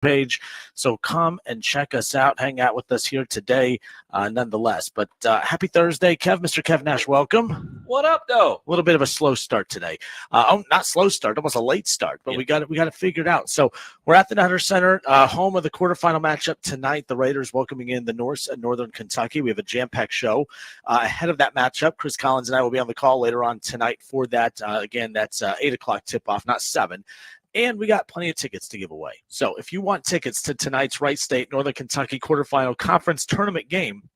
page. So come and check us out, hang out with us here today, nonetheless. But happy Thursday, Kev. Mr. Kev Nash, welcome. What up, though? A little bit of a slow start today. Not slow start, almost a late start, but we got it figured out. So we're at the Nutter Center, home of the quarterfinal matchup tonight. The Raiders welcoming in the Norse and Northern Kentucky. We have a jam-packed show ahead of that matchup. Chris Collins and I will be on the call later on tonight for that. Again, that's 8 o'clock tip-off, not 7. And we got plenty of tickets to give away. So if you want tickets to tonight's Wright State Northern Kentucky quarterfinal conference tournament game,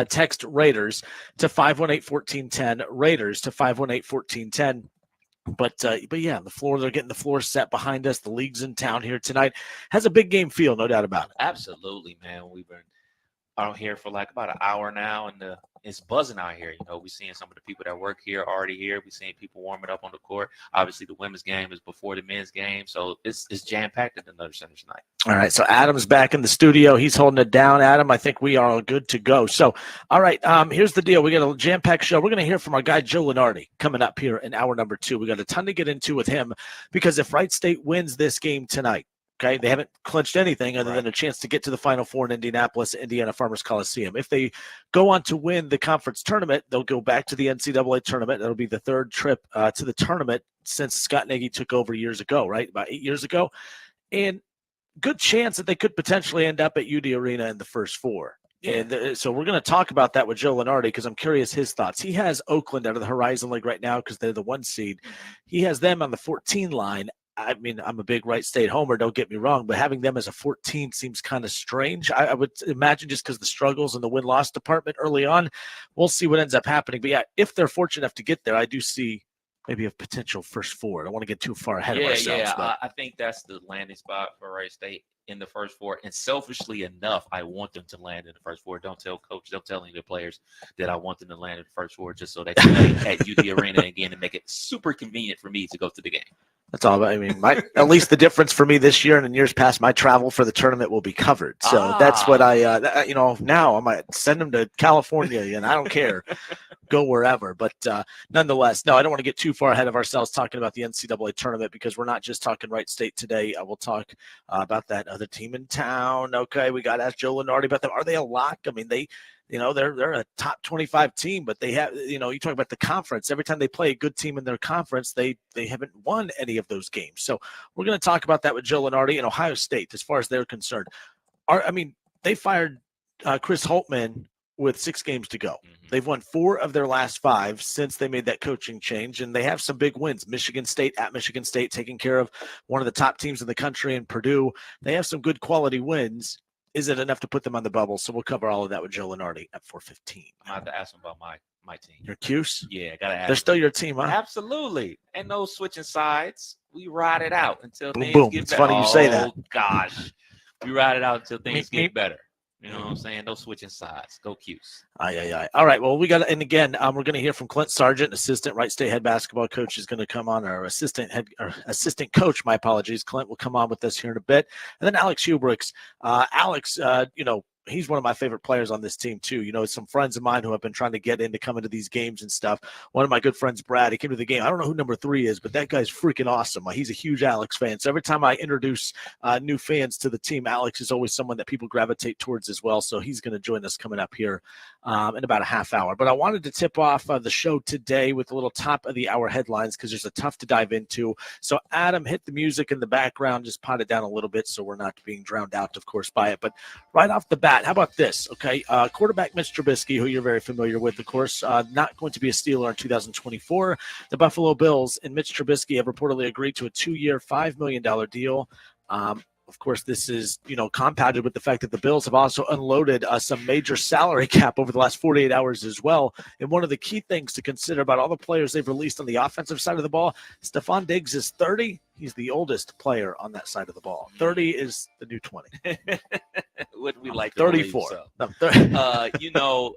text Raiders to 518-1410, Raiders to 518-1410. But yeah, they're getting the floor set behind us. The league's in town here tonight. Has a big game feel, no doubt about it. Absolutely, man. We've been out here for like about an hour now, and it's buzzing out here. We're seeing some of the people that work here already here. We're seeing people warming up on the court. Obviously, the women's game is before the men's game, so it's jam-packed at the Nutter Center tonight. All right, so Adam's back in the studio. He's holding it down. Adam, I think we are good to go. So, all right, here's the deal. We got a jam-packed show. We're going to hear from our guy Joe Lunardi coming up here in hour number 2. We got a ton to get into with him because if Wright State wins this game tonight, okay, they haven't clinched anything other than a chance to get to the Final Four in Indianapolis, Indiana Farmers Coliseum. If they go on to win the conference tournament, they'll go back to the NCAA tournament. That'll be the third trip to the tournament since Scott Nagy took over years ago, right? About 8 years ago. And good chance that they could potentially end up at UD Arena in the first 4. Yeah. And so we're going to talk about that with Joe Lunardi because I'm curious his thoughts. He has Oakland out of the Horizon League right now because they're the 1 seed. He has them on the 14 line. I mean, I'm a big Wright State homer, don't get me wrong, but having them as a 14 seems kind of strange. I would imagine just because the struggles in the win-loss department early on, we'll see what ends up happening. But, yeah, if they're fortunate enough to get there, I do see maybe a potential first 4. I don't want to get too far ahead of ourselves. Yeah, I think that's the landing spot for Wright State in the first 4. And selfishly enough, I want them to land in the first 4. Don't tell coach, don't tell any of the players that I want them to land in the first 4 just so they can play at UD Arena again and make it super convenient for me to go to the game. That's all. I mean, at least the difference for me this year and in years past, my travel for the tournament will be covered. So that's what now I might send them to California and I don't care. Go wherever. But nonetheless, no, I don't want to get too far ahead of ourselves talking about the NCAA tournament because we're not just talking Wright State today. We'll talk about that other team in town. Okay, we got to ask Joe Lunardi about them. Are they a lock? I mean, they're a top 25 team, but they have, you talk about the conference. Every time they play a good team in their conference, they haven't won any of those games. So we're going to talk about that with Joe Lunardi and Ohio State as far as they're concerned. They fired Chris Holtman with 6 games to go. Mm-hmm. They've won 4 of their last 5 since they made that coaching change, and they have some big wins. Michigan State, taking care of one of the top teams in the country, and Purdue. They have some good quality wins. Is it enough to put them on the bubble? So we'll cover all of that with Joe Lunardi at 4:15. I have to ask him about my team. Your Cuse? Yeah, I got to ask. They're still your team, huh? Absolutely. And no switching sides. We ride it out until things get It's better. Funny you say that. Oh, gosh. We ride it out until things get better. You know what I'm saying? No switching sides. Go Cuse. All right. Well, we got and again, we're going to hear from Clint Sargent, assistant Wright State head basketball coach, is going to come on. Our assistant coach. My apologies. Clint will come on with us here in a bit, and then Alex Hubricks. Alex, he's one of my favorite players on this team too. Some friends of mine who have been trying to get in to come into these games and stuff. One of my good friends, Brad, he came to the game. I don't know who number 3 is, but that guy's freaking awesome. He's a huge Alex fan. So every time I introduce new fans to the team, Alex is always someone that people gravitate towards as well. So he's going to join us coming up here in about a half hour. But I wanted to tip off the show today with a little top of the hour headlines because there's a tough to dive into. So Adam, hit the music in the background, just pot it down a little bit so we're not being drowned out, of course, by it. But right off the bat, how about this? Okay, quarterback Mitch Trubisky, who you're very familiar with, of course, not going to be a Steeler in 2024. The Buffalo Bills and Mitch Trubisky have reportedly agreed to a 2-year, $5 million deal. Of course, this is, compounded with the fact that the Bills have also unloaded some major salary cap over the last 48 hours as well. And one of the key things to consider about all the players they've released on the offensive side of the ball, Stephon Diggs is 30. He's the oldest player on that side of the ball. 30 is the new 20. Would we like 34? So.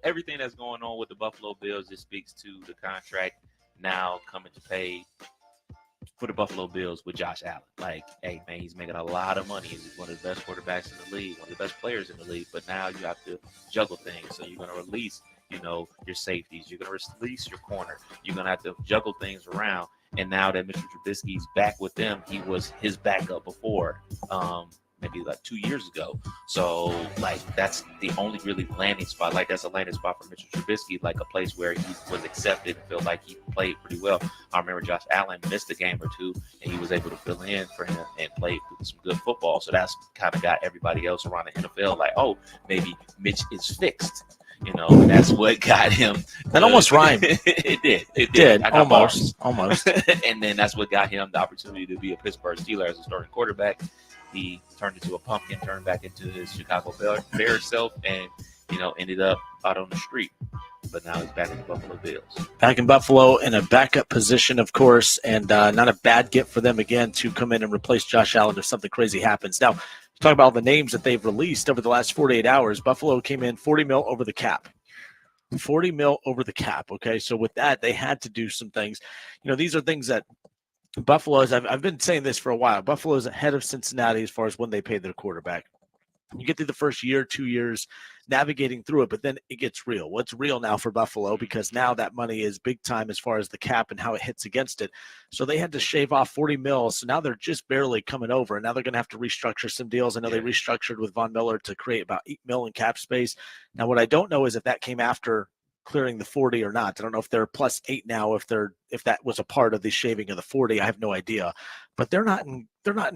Everything that's going on with the Buffalo Bills just speaks to the contract now coming to pay for the Buffalo Bills with Josh Allen. Like, hey, man, he's making a lot of money. He's one of the best quarterbacks in the league, one of the best players in the league. But now you have to juggle things. So you're going to release, your safeties. You're going to release your corner. You're going to have to juggle things around. And now that Mr. Trubisky's back with them, he was his backup before. maybe like 2 years ago. So like that's the only really landing spot. Like that's a landing spot for Mitchell Trubisky, like a place where he was accepted and felt like he played pretty well. I remember Josh Allen missed a game or two, and he was able to fill in for him and play some good football. So that's kind of got everybody else around the NFL like, oh, maybe Mitch is fixed. You know, that's what got him. That almost rhymed. It did. Almost. And then that's what got him the opportunity to be a Pittsburgh Steeler as a starting quarterback. He turned into a pumpkin, turned back into his Chicago Bears self, and, you know, ended up out on the street. But now he's back in the Buffalo Bills. Back in Buffalo in a backup position, of course, and not a bad get for them, again, to come in and replace Josh Allen if something crazy happens. Now, talk about all the names that they've released over the last 48 hours. Buffalo came in $40 million over the cap. $40 million over the cap. Okay, so with that, they had to do some things. You know, these are things that Buffalo's. I've been saying this for a while. Buffalo's ahead of Cincinnati as far as when they pay their quarterback. You get through the first year, 2 years, navigating through it, but then it gets real. What's real now for Buffalo, because now that money is big time as far as the cap and how it hits against it. So they had to shave off $40 million. So now they're just barely coming over, and now they're going to have to restructure some deals. I know they restructured with Von Miller to create about $8 million in cap space. Now, what I don't know is if that came after clearing the 40 or not. I don't know if they're +8 now, if that was a part of the shaving of the 40. I have no idea, but they're not in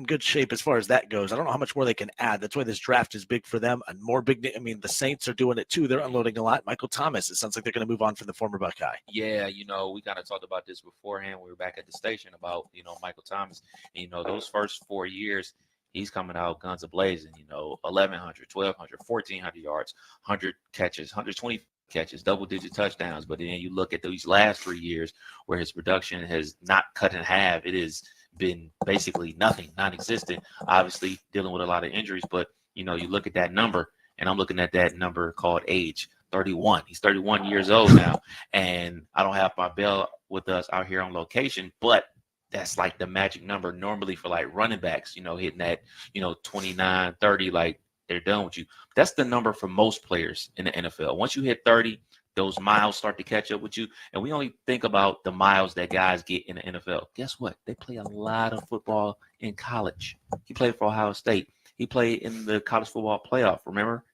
good shape as far as that goes. I don't know how much more they can add. That's why this draft is big for them, and more big. I mean, the Saints are doing it too. They're unloading a lot. Michael Thomas, it sounds like they're going to move on from the former Buckeye. Yeah, you know, we kind of talked about this beforehand. We were back at the station about, you know, Michael Thomas. And, you know, those first 4 years, he's coming out guns a-blazing, you know, 1,100, 1,200, 1,400 yards, 100 catches, 120 catches, double-digit touchdowns. But then you look at these last 3 years where his production has not cut in half. It has been basically nothing, non-existent, obviously dealing with a lot of injuries. But, you know, you look at that number, and I'm looking at that number called age, 31. He's 31 years old now, and I don't have my bell with us out here on location, but that's like the magic number normally for like running backs, you know, hitting that, you know, 29, 30, like they're done with you. That's the number for most players in the NFL. Once you hit 30, those miles start to catch up with you. And we only think about the miles that guys get in the NFL. Guess what? They play a lot of football in college. He played for Ohio State. He played in the college football playoff. Remember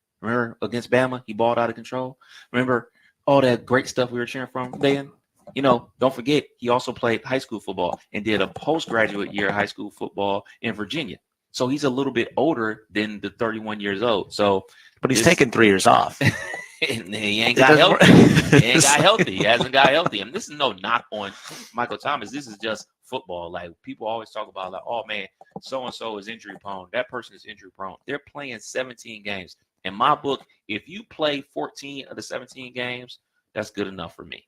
against Bama? He balled out of control. Remember all that great stuff we were cheering from then? You know, don't forget, he also played high school football and did a postgraduate year of high school football in Virginia. So he's a little bit older than the 31 years old. So, but he's taken 3 years off. And he ain't got healthy. He ain't got healthy. He hasn't got healthy. And this is no knock on Michael Thomas. This is just football. Like, people always talk about, like, oh man, so-and-so is injury prone. That person is injury prone. They're playing 17 games. In my book, if you play 14 of the 17 games, that's good enough for me.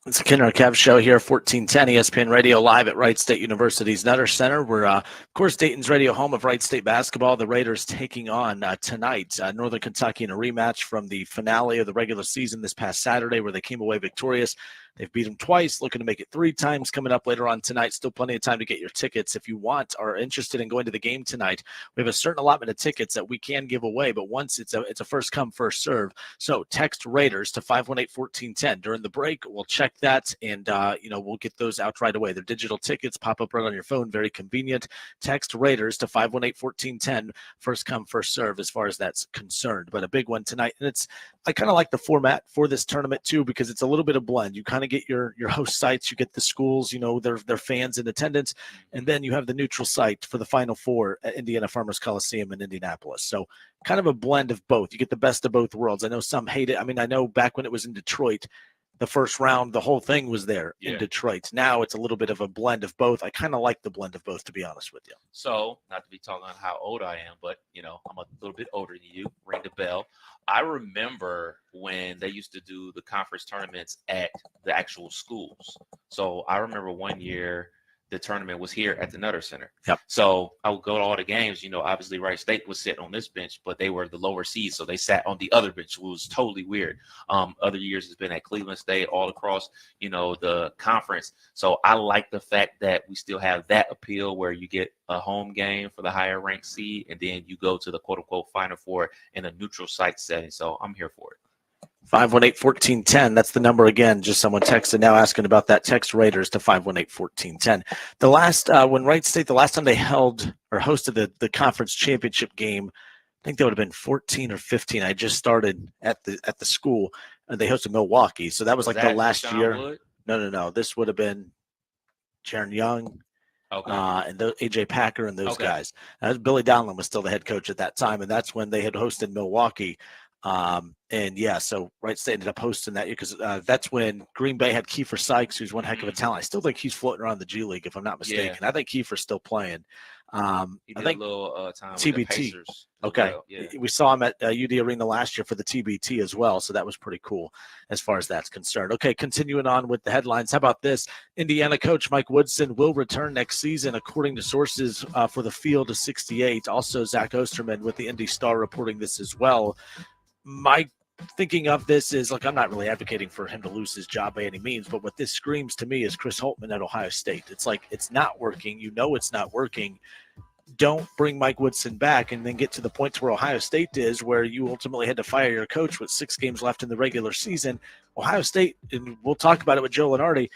It's the Kinner Kev Show here, 1410 ESPN Radio, live at Wright State University's Nutter Center. We're, of course, Dayton's radio home of Wright State basketball. The Raiders taking on tonight Northern Kentucky in a rematch from the finale of the regular season this past Saturday, where they came away victorious. They've beat them twice, looking to make it 3 times coming up later on tonight. Still plenty of time to get your tickets. If you are interested in going to the game tonight, we have a certain allotment of tickets that we can give away, but once it's a first come, first serve. So text Raiders to 518-1410. During the break, we'll check that, and we'll get those out right away. They're digital tickets, pop up right on your phone, very convenient. Text Raiders to 518-1410. First come, first serve as far as that's concerned. But a big one tonight, and I kind of like the format for this tournament too, because it's a little bit of blend. You kind of get your host sites, you get the schools, their fans in attendance, and then you have the neutral site for the Final Four at Indiana Farmers Coliseum in Indianapolis. So kind of a blend of both. You get the best of both worlds. I know some hate it. I mean, I know back when it was in Detroit, the first round, the whole thing was there in Detroit. Now it's a little bit of a blend of both. I kind of like the blend of both, to be honest with you. So, not to be talking on how old I am, but, I'm a little bit older than you. Ring the bell. I remember when they used to do the conference tournaments at the actual schools. So, I remember one year the tournament was here at the Nutter Center. Yep. So I would go to all the games. Obviously Wright State was sitting on this bench, but they were the lower seeds, so they sat on the other bench, which was totally weird. Other years it's been at Cleveland State, all across, the conference. So I like the fact that we still have that appeal where you get a home game for the higher ranked seed, and then you go to the quote unquote Final Four in a neutral site setting. So I'm here for it. 518-1410. That's the number again. Just someone texted now asking about that. Text Raiders to 518-1410. The last when Wright State, the last time they held or hosted the conference championship game, I think that would have been 14 or 15. I just started at the school, and they hosted Milwaukee. So that was like the last year. Wood? No. This would have been Jaron Young, and AJ Packer and those guys. Billy Donlin was still the head coach at that time, and that's when they had hosted Milwaukee. So Wright State ended up hosting that year because that's when Green Bay had Kiefer Sykes, who's one heck of a talent. I still think he's floating around the G League, if I'm not mistaken. I think Kiefer's still playing. I think a little time TBT. with the Pacers. Okay. We saw him at UD Arena last year for the TBT as well, so that was pretty cool as far as that's concerned. Okay, continuing on with the headlines. How about this? Indiana coach Mike Woodson will return next season, according to sources for the Field of 68. Also, Zach Osterman with the Indy Star reporting this as well. My thinking of this is, like, I'm not really advocating for him to lose his job by any means, but what this screams to me is Chris Holtmann at Ohio State. It's like, it's not working. You know it's not working. Don't bring Mike Woodson back and then get to the point to where Ohio State is, where you ultimately had to fire your coach with 6 games left in the regular season. Ohio State, and we'll talk about it with Joe Lunardi,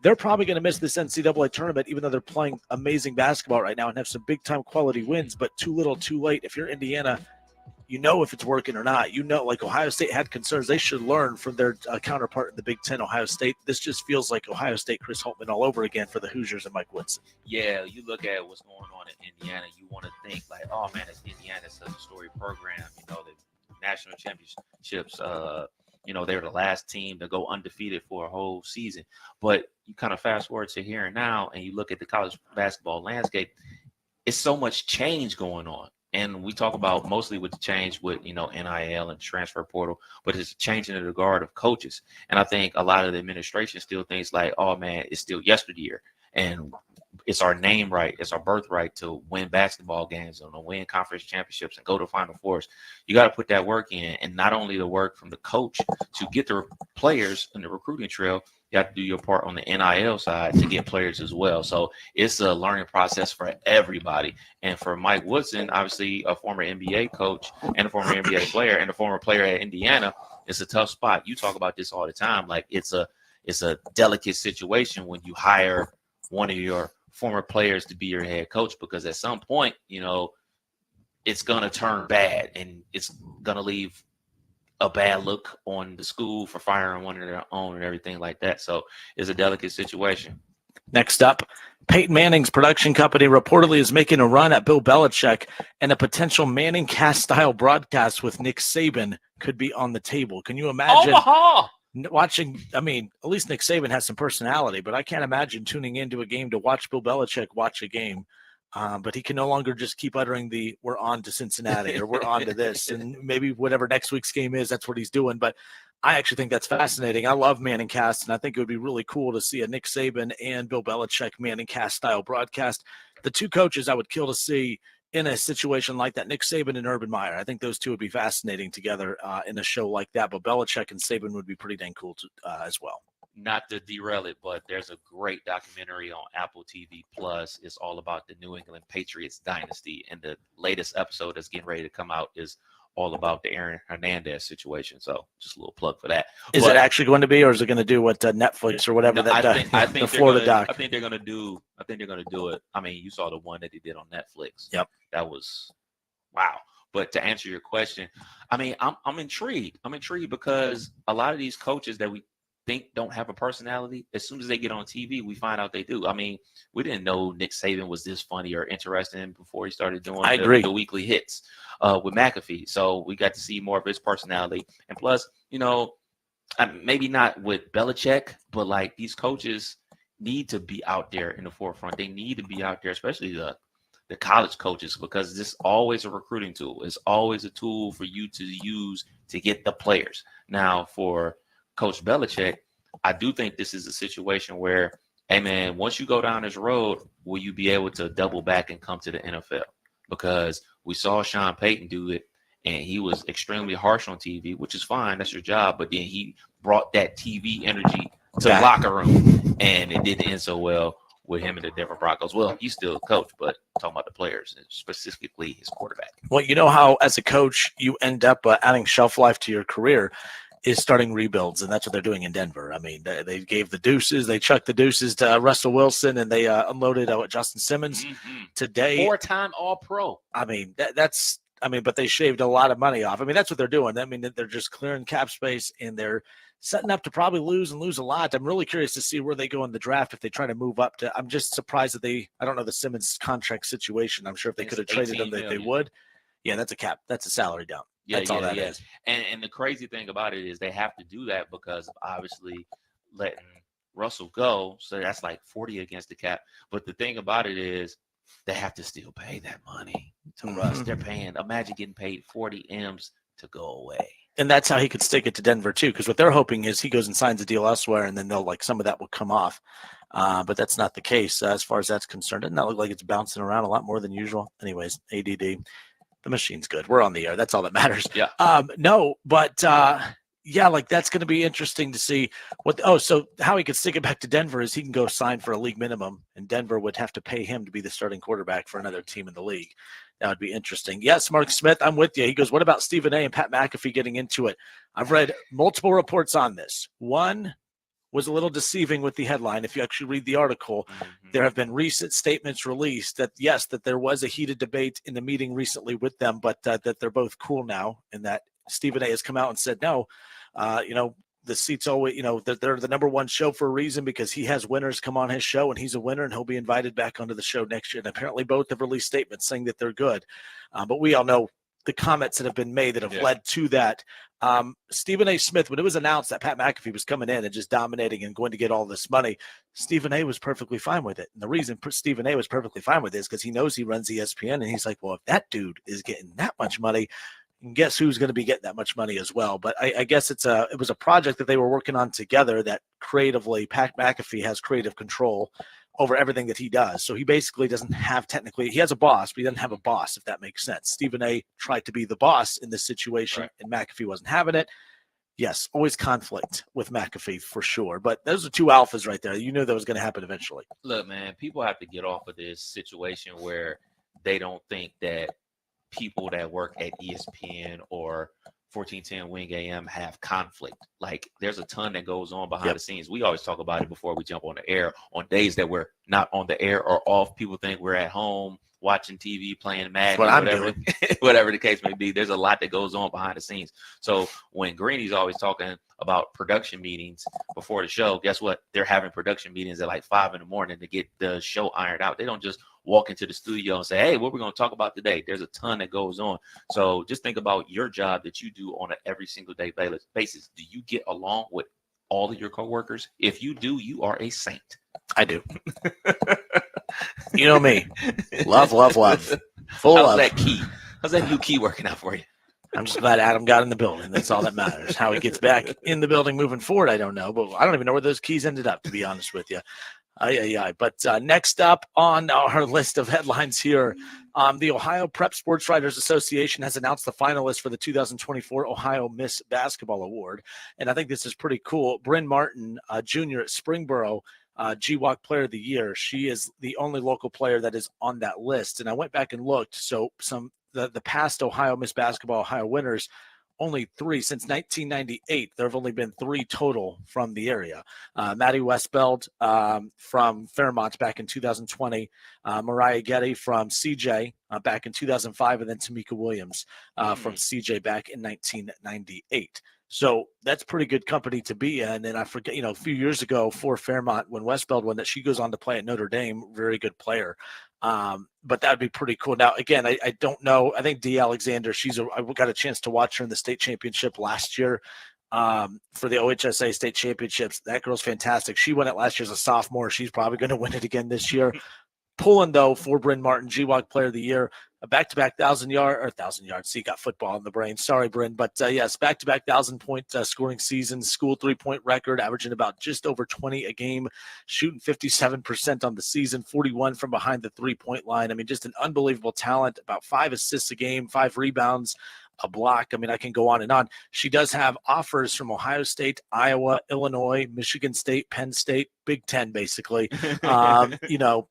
they're probably going to miss this NCAA tournament, even though they're playing amazing basketball right now and have some big-time quality wins, but too little, too late. If you're Indiana, you know if it's working or not. You know, like Ohio State had concerns. They should learn from their counterpart in the Big Ten, Ohio State. This just feels like Ohio State, Chris Holtmann all over again for the Hoosiers and Mike Woodson. Yeah, you look at what's going on in Indiana, you want to think like, oh, man, it's Indiana. It's such a storied program. You know, the national championships, they were the last team to go undefeated for a whole season. But you kind of fast forward to here and now, and you look at the college basketball landscape, it's so much change going on. And we talk about mostly with the change with, NIL and transfer portal, but it's changing the regard of coaches. And I think a lot of the administration still thinks like, oh, man, it's still yesteryear. And it's our name right. It's our birthright to win basketball games and to win conference championships and go to Final Fours. You got to put that work in. And not only the work from the coach to get the players in the recruiting trail, you have to do your part on the NIL side to get players as well. So it's a learning process for everybody. And for Mike Woodson, obviously a former NBA coach and a former NBA player and a former player at Indiana, it's a tough spot. You talk about this all the time. Like it's a delicate situation when you hire one of your former players to be your head coach, because at some point, it's going to turn bad and it's going to leave a bad look on the school for firing one of their own and everything like that. So it's a delicate situation. Next up, Peyton Manning's production company reportedly is making a run at Bill Belichick, and a potential Manning cast style broadcast with Nick Saban could be on the table. Can you imagine watching? I mean, at least Nick Saban has some personality, but I can't imagine tuning into a game to watch Bill Belichick watch a game. But he can no longer just keep uttering we're on to Cincinnati or we're on to this. And maybe whatever next week's game is, that's what he's doing. But I actually think that's fascinating. I love Manning cast, and I think it would be really cool to see a Nick Saban and Bill Belichick Manning cast style broadcast. The two coaches I would kill to see in a situation like that, Nick Saban and Urban Meyer. I think those two would be fascinating together in a show like that. But Belichick and Saban would be pretty dang cool as well. Not to derail it, but there's a great documentary on Apple TV Plus. It's all about the New England Patriots dynasty, and the latest episode that's getting ready to come out is all about the Aaron Hernandez situation. So just a little plug for that. Is it actually going to be, or is it going to do what Netflix or whatever I think the Florida doc? I think they're going to do it. I mean, you saw the one that they did on Netflix. Yep, that was wow. But to answer your question, I mean, I'm intrigued. I'm intrigued because a lot of these coaches that we think don't have a personality, as soon as they get on TV, we find out they do. I mean, we didn't know Nick Saban was this funny or interesting before he started doing the weekly hits with McAfee. So we got to see more of his personality. And plus, maybe not with Belichick, but like these coaches need to be out there in the forefront. They need to be out there, especially the college coaches, because this is always a recruiting tool. It's always a tool for you to use to get the players. Now, for Coach Belichick, I do think this is a situation where, hey, man, once you go down this road, will you be able to double back and come to the NFL? Because we saw Sean Payton do it, and he was extremely harsh on TV, which is fine. That's your job. But then he brought that TV energy to the locker room, and it didn't end so well with him and the Denver Broncos. Well, he's still a coach, but talking about the players, and specifically his quarterback. Well, you know how as a coach you end up adding shelf life to your career. is starting rebuilds, and that's what they're doing in Denver. I mean, they gave the deuces, they chucked the deuces to Russell Wilson, and they unloaded Justin Simmons today. 4-time All-Pro. I mean, but they shaved a lot of money off. I mean, that's what they're doing. I mean, they're just clearing cap space, and they're setting up to probably lose a lot. I'm really curious to see where they go in the draft if they try to move up to. I'm just surprised that I don't know the Simmons contract situation. I'm sure if they could have traded him, they would. Yeah, that's a cap. That's a salary down. That's all that is. And the crazy thing about it is they have to do that because of obviously letting Russell go. So that's like 40 against the cap. But the thing about it is they have to still pay that money to Russ. They're paying. Imagine getting paid 40 M's to go away. And that's how he could stick it to Denver too, because what they're hoping is he goes and signs a deal elsewhere, and then some of that will come off. But that's not the case as far as that's concerned. It doesn't look like it's bouncing around a lot more than usual. Anyways, ADD. The machine's good. We're on the air. That's all that matters. Yeah. That's going to be interesting to see so how he could stick it back to Denver is he can go sign for a league minimum, and Denver would have to pay him to be the starting quarterback for another team in the league. That would be interesting. Yes, Mark Smith, I'm with you. He goes, what about Stephen A. and Pat McAfee getting into it? I've read multiple reports on this. One was a little deceiving with the headline. If you actually read the article, there have been recent statements released that, yes, that there was a heated debate in the meeting recently with them, but that they're both cool now, and that Stephen A. has come out and said, no, the seats always, that they're the number one show for a reason because he has winners come on his show, and he's a winner, and he'll be invited back onto the show next year. And apparently both have released statements saying that they're good. But we all know the comments that have been made that have led to that. Stephen A. Smith, when it was announced that Pat McAfee was coming in and just dominating and going to get all this money, Stephen A. was perfectly fine with it. And the reason Stephen A. was perfectly fine with it is because he knows he runs ESPN, and he's like, well, if that dude is getting that much money, guess who's going to be getting that much money as well. But I guess it was a project that they were working on together that creatively Pat McAfee has creative control over everything that he does. So he basically doesn't have he has a boss, but he doesn't have a boss, if that makes sense. Stephen A. tried to be the boss in this situation, and McAfee wasn't having it. Yes, always conflict with McAfee for sure. But those are two alphas right there. You knew that was going to happen eventually. Look, man, people have to get off of this situation where they don't think that people that work at ESPN or 1410 Wing AM have conflict. Like, there's a ton that goes on behind the scenes. We always talk about it before we jump on the air. On days that we're not on the air or off, people think we're at home watching TV, playing Madden, whatever the case may be. There's a lot that goes on behind the scenes. So when Greeny's always talking about production meetings before the show, guess what? They're having production meetings at like 5 a.m. to get the show ironed out. They don't just walk into the studio and say, hey, what we're going to talk about today. There's a ton that goes on. So just think about your job that you do on an every single day basis. Do you get along with all of your coworkers? If you do, you are a saint. I do. You know me. Love. Full How's love. that key? How's that new key working out for you? I'm just glad Adam got in the building. That's all that matters. How he gets back in the building moving forward, I don't know. But I don't even know where those keys ended up, to be honest with you. But next up on our list of headlines here, the Ohio Prep Sports Writers Association has announced the finalists for the 2024 Ohio Miss Basketball Award. And I think this is pretty cool. Bryn Martin, Jr. at Springboro, GWAC Player of the Year. She is the only local player that is on that list. And I went back and looked. So the past Ohio Miss Basketball Ohio winners, only 3 since 1998. There have only been 3 total from the area. Maddie Westbeld from Fairmont back in 2020, Mariah Getty from CJ back in 2005, and then Tamika Williams from CJ back in 1998. So that's pretty good company to be in. And I forget, a few years ago for Fairmont, when Westbeld won that, she goes on to play at Notre Dame, very good player. But that would be pretty cool. Now, again, I don't know. I think Dee Alexander, I got a chance to watch her in the state championship last year for the OHSA state championships. That girl's fantastic. She won it last year as a sophomore. She's probably going to win it again this year. Pulling, though, for Bryn Martin, GWAC Player of the Year, a back-to-back 1,000 yards. See, got football in the brain. Sorry, Bryn. But, yes, back-to-back 1,000-point scoring seasons, school three-point record, averaging about just over 20 a game, shooting 57% on the season, 41 from behind the three-point line. I mean, just an unbelievable talent, about 5 assists a game, 5 rebounds. a block. I mean, I can go on and on. She does have offers from Ohio State, Iowa, Illinois, Michigan State, Penn State, Big Ten, basically.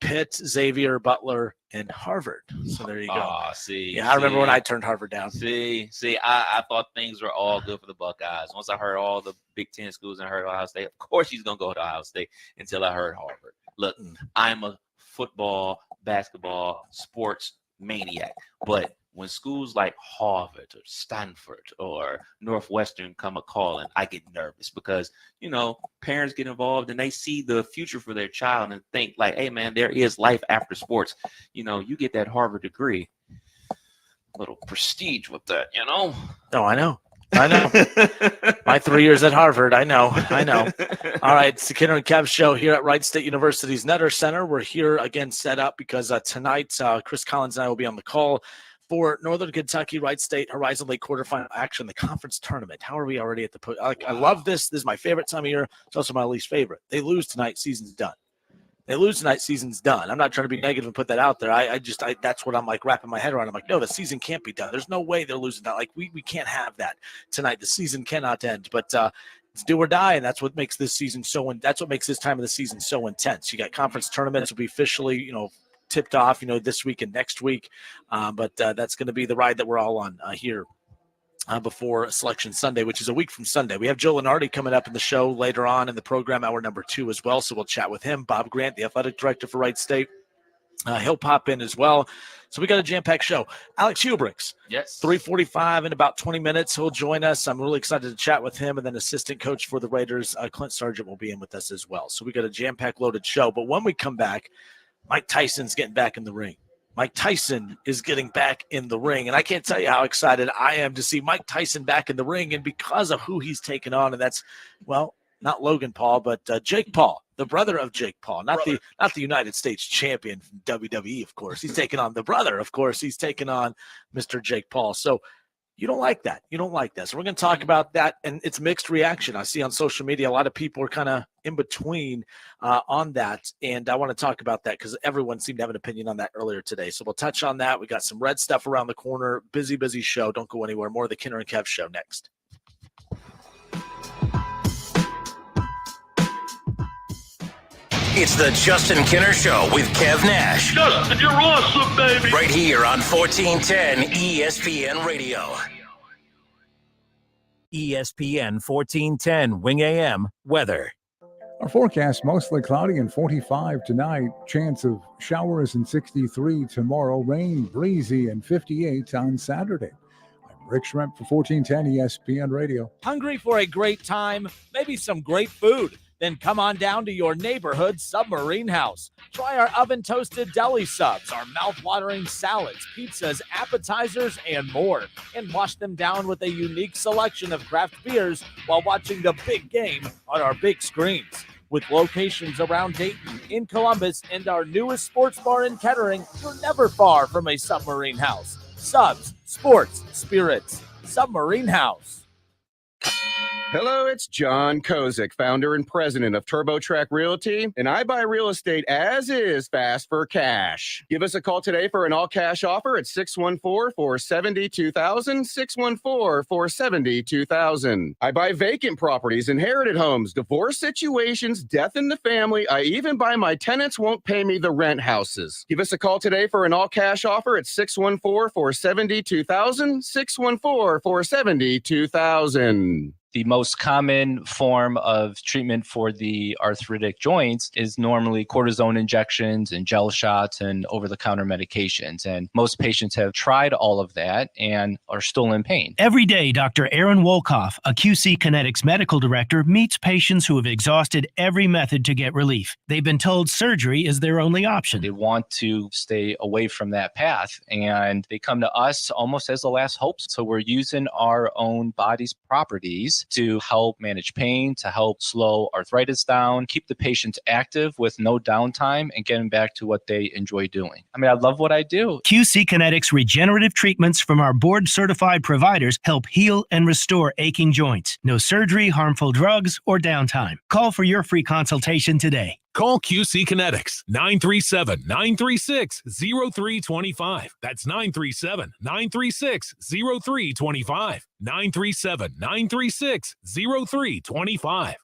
Pitt, Xavier, Butler, and Harvard. So there you go. I remember when I turned Harvard down. I thought things were all good for the Buckeyes. Once I heard all the Big Ten schools and I heard Ohio State, of course she's going to go to Ohio State until I heard Harvard. Look, I'm a football, basketball, sports maniac. But when schools like Harvard or Stanford or Northwestern come a-calling, I get nervous because, parents get involved and they see the future for their child and think like, hey, man, there is life after sports. You get that Harvard degree, a little prestige with that, Oh, I know. My 3 years at Harvard. I know. All right. It's the Kinner Kev Show here at Wright State University's Netter Center. We're here again set up because tonight Chris Collins and I will be on the call for Northern Kentucky, Wright State, Horizon Lake quarterfinal action, the conference tournament. How are we already at the I love this. This is my favorite time of year. It's also my least favorite. They lose tonight, season's done. I'm not trying to be negative and put that out there. I that's what I'm like wrapping my head around. I'm like, no, the season can't be done. There's no way they're losing that. Like we can't have that tonight. The season cannot end. But it's do or die, and that's what makes this season that's what makes this time of the season so intense. You got conference tournaments will be officially, tipped off, this week and next week. But that's going to be the ride that we're all on here. Before Selection Sunday, which is a week from Sunday. We have Joe Lunardi coming up in the show later on in the program, hour number 2 as well, so we'll chat with him. Bob Grant, the athletic director for Wright State, he'll pop in as well. So we got a jam-packed show. Alex Hubricks, yes, 3:45 in about 20 minutes. He'll join us. I'm really excited to chat with him, and then assistant coach for the Raiders, Clint Sargent, will be in with us as well. So we got a jam-packed loaded show. But when we come back, Mike Tyson's getting back in the ring. Mike Tyson is getting back in the ring, and I can't tell you how excited I am to see Mike Tyson back in the ring, and because of who he's taken on, and that's, well, not Logan Paul, but Jake Paul, the brother of Jake Paul, not the United States champion from WWE, of course. He's taken on the brother, of course. He's taken on Mr. Jake Paul. So you don't like that. So we're going to talk about that, and it's mixed reaction. I see on social media a lot of people are kind of in between on that, and I want to talk about that because everyone seemed to have an opinion on that earlier today. So we'll touch on that. We got some red stuff around the corner. Busy show. Don't go anywhere. More of the Kinner and Kev Show next. It's the Justin Kinner Show with Kev Nash. Justin, you're awesome, baby. Right here on 1410 ESPN Radio. ESPN 1410 Wing AM weather. Our forecast, mostly cloudy and 45 tonight. Chance of showers and 63 tomorrow. Rain, breezy, and 58 on Saturday. I'm Rick Schremp for 1410 ESPN Radio. Hungry for a great time? Maybe some great food? Then come on down to your neighborhood Submarine House. Try our oven-toasted deli subs, our mouth-watering salads, pizzas, appetizers, and more. And wash them down with a unique selection of craft beers while watching the big game on our big screens. With locations around Dayton, in Columbus, and our newest sports bar in Kettering, you're never far from a Submarine House. Subs, sports, spirits. Submarine House. Hello, it's John Kozik, founder and president of TurboTrack Realty, and I buy real estate as is fast for cash. Give us a call today for an all-cash offer at 614-470-2000, 614-470-2000. I buy vacant properties, inherited homes, divorce situations, death in the family. I even buy my tenants won't pay me the rent houses. Give us a call today for an all-cash offer at 614-470-2000, 614-470-2000. The most common form of treatment for the arthritic joints is normally cortisone injections and gel shots and over-the-counter medications. And most patients have tried all of that and are still in pain. Every day, Dr. Aaron Wolkoff, a QC Kinetics medical director, meets patients who have exhausted every method to get relief. They've been told surgery is their only option. They want to stay away from that path, and they come to us almost as the last hope. So we're using our own body's properties to help manage pain, to help slow arthritis down, keep the patients active with no downtime, and getting back to what they enjoy doing. I mean, I love what I do. QC Kinetics regenerative treatments from our board-certified providers help heal and restore aching joints. No surgery, harmful drugs, or downtime. Call for your free consultation today. Call QC Kinetics 937-936-0325. That's 937-936-0325. 937-936-0325.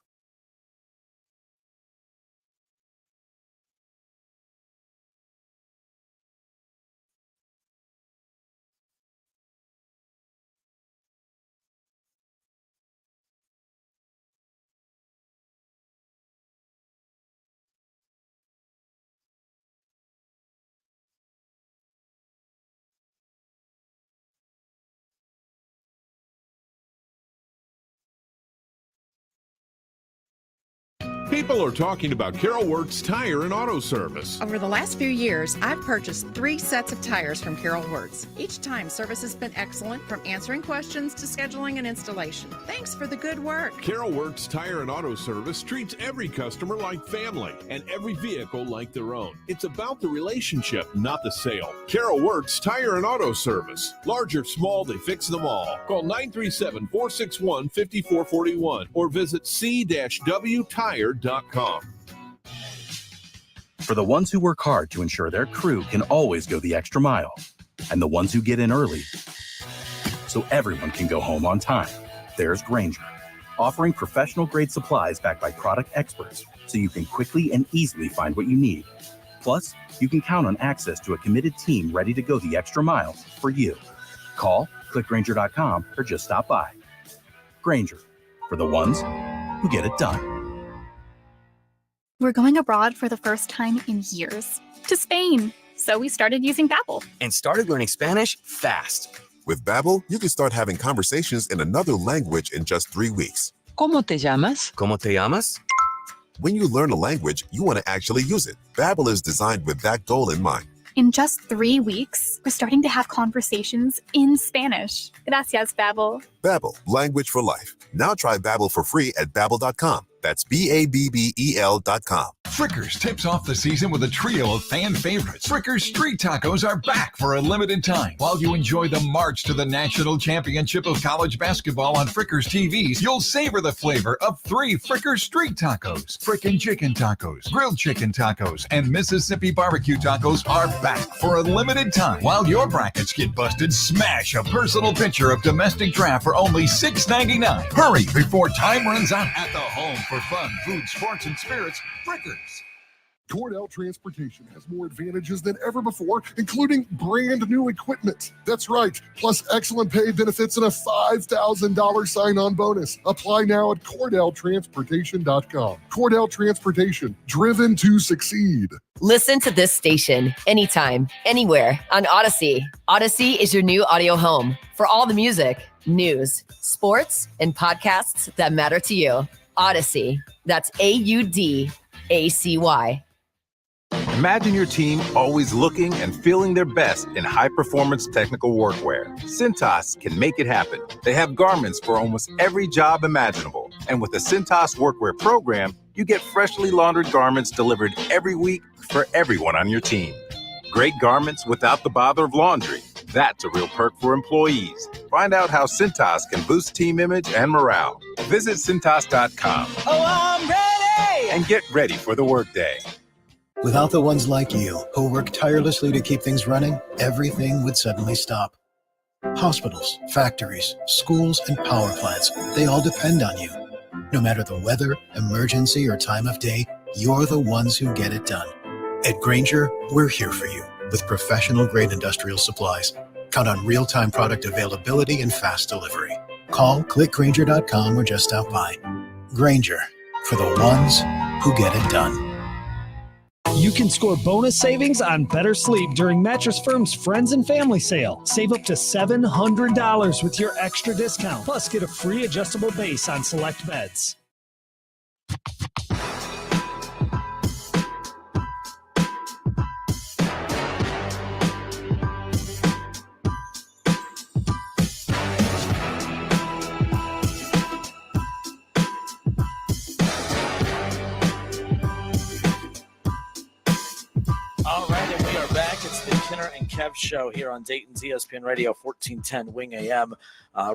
People are talking about Carol Works Tire and Auto Service. Over the last few years, I've purchased 3 sets of tires from Carol Works. Each time, service has been excellent, from answering questions to scheduling and installation. Thanks for the good work. Carol Works Tire and Auto Service treats every customer like family and every vehicle like their own. It's about the relationship, not the sale. Carol Works Tire and Auto Service. Large or small, they fix them all. Call 937-461-5441 or visit c-wtire.com. For the ones who work hard to ensure their crew can always go the extra mile, and the ones who get in early so everyone can go home on time, there's Grainger, offering professional-grade supplies backed by product experts so you can quickly and easily find what you need. Plus, you can count on access to a committed team ready to go the extra mile for you. Call, click Grainger.com, or just stop by. Grainger, for the ones who get it done. We're going abroad for the first time in years, to Spain. So we started using Babbel. And started learning Spanish fast. With Babbel, you can start having conversations in another language in just 3 weeks. ¿Cómo te llamas? ¿Cómo te llamas? When you learn a language, you want to actually use it. Babbel is designed with that goal in mind. In just 3 weeks, we're starting to have conversations in Spanish. Gracias, Babbel. Babbel, language for life. Now try Babbel for free at Babbel.com. That's Babbel.com. Frickers tips off the season with a trio of fan favorites. Frickers Street Tacos are back for a limited time. While you enjoy the march to the national championship of college basketball on Frickers TVs, you'll savor the flavor of 3 Frickers Street Tacos. Frickin' Chicken Tacos, Grilled Chicken Tacos, and Mississippi Barbecue Tacos are back for a limited time. While your brackets get busted, smash a personal pitcher of domestic draft for only $6.99. Hurry before time runs out at the home for fun, food, sports, and spirits. Frickers. Cordell Transportation has more advantages than ever before, including brand new equipment. That's right, plus excellent pay, benefits, and a $5,000 sign-on bonus. Apply now at CordellTransportation.com. Cordell Transportation, driven to succeed. Listen to this station anytime, anywhere on Odyssey. Odyssey is your new audio home for all the music, news, sports, and podcasts that matter to you. Odyssey. That's AUDACY. Imagine your team always looking and feeling their best in high-performance technical workwear. Cintas can make it happen. They have garments for almost every job imaginable. And with the Cintas Workwear program, you get freshly laundered garments delivered every week for everyone on your team. Great garments without the bother of laundry. That's a real perk for employees. Find out how Cintas can boost team image and morale. Visit Cintas.com. Oh, I'm ready! And get ready for the workday. Without the ones like you, who work tirelessly to keep things running, everything would suddenly stop. Hospitals, factories, schools, and power plants, they all depend on you. No matter the weather, emergency, or time of day, you're the ones who get it done. At Grainger, we're here for you with professional-grade industrial supplies. Count on real-time product availability and fast delivery. Call, click Grainger.com, or just stop by. Grainger, for the ones who get it done. You can score bonus savings on better sleep during Mattress Firm's Friends and Family Sale. Save up to $700 with your extra discount. Plus, get a free adjustable base on select beds. Kinner and Kev Show here on Dayton's ESPN Radio 1410 Wing AM.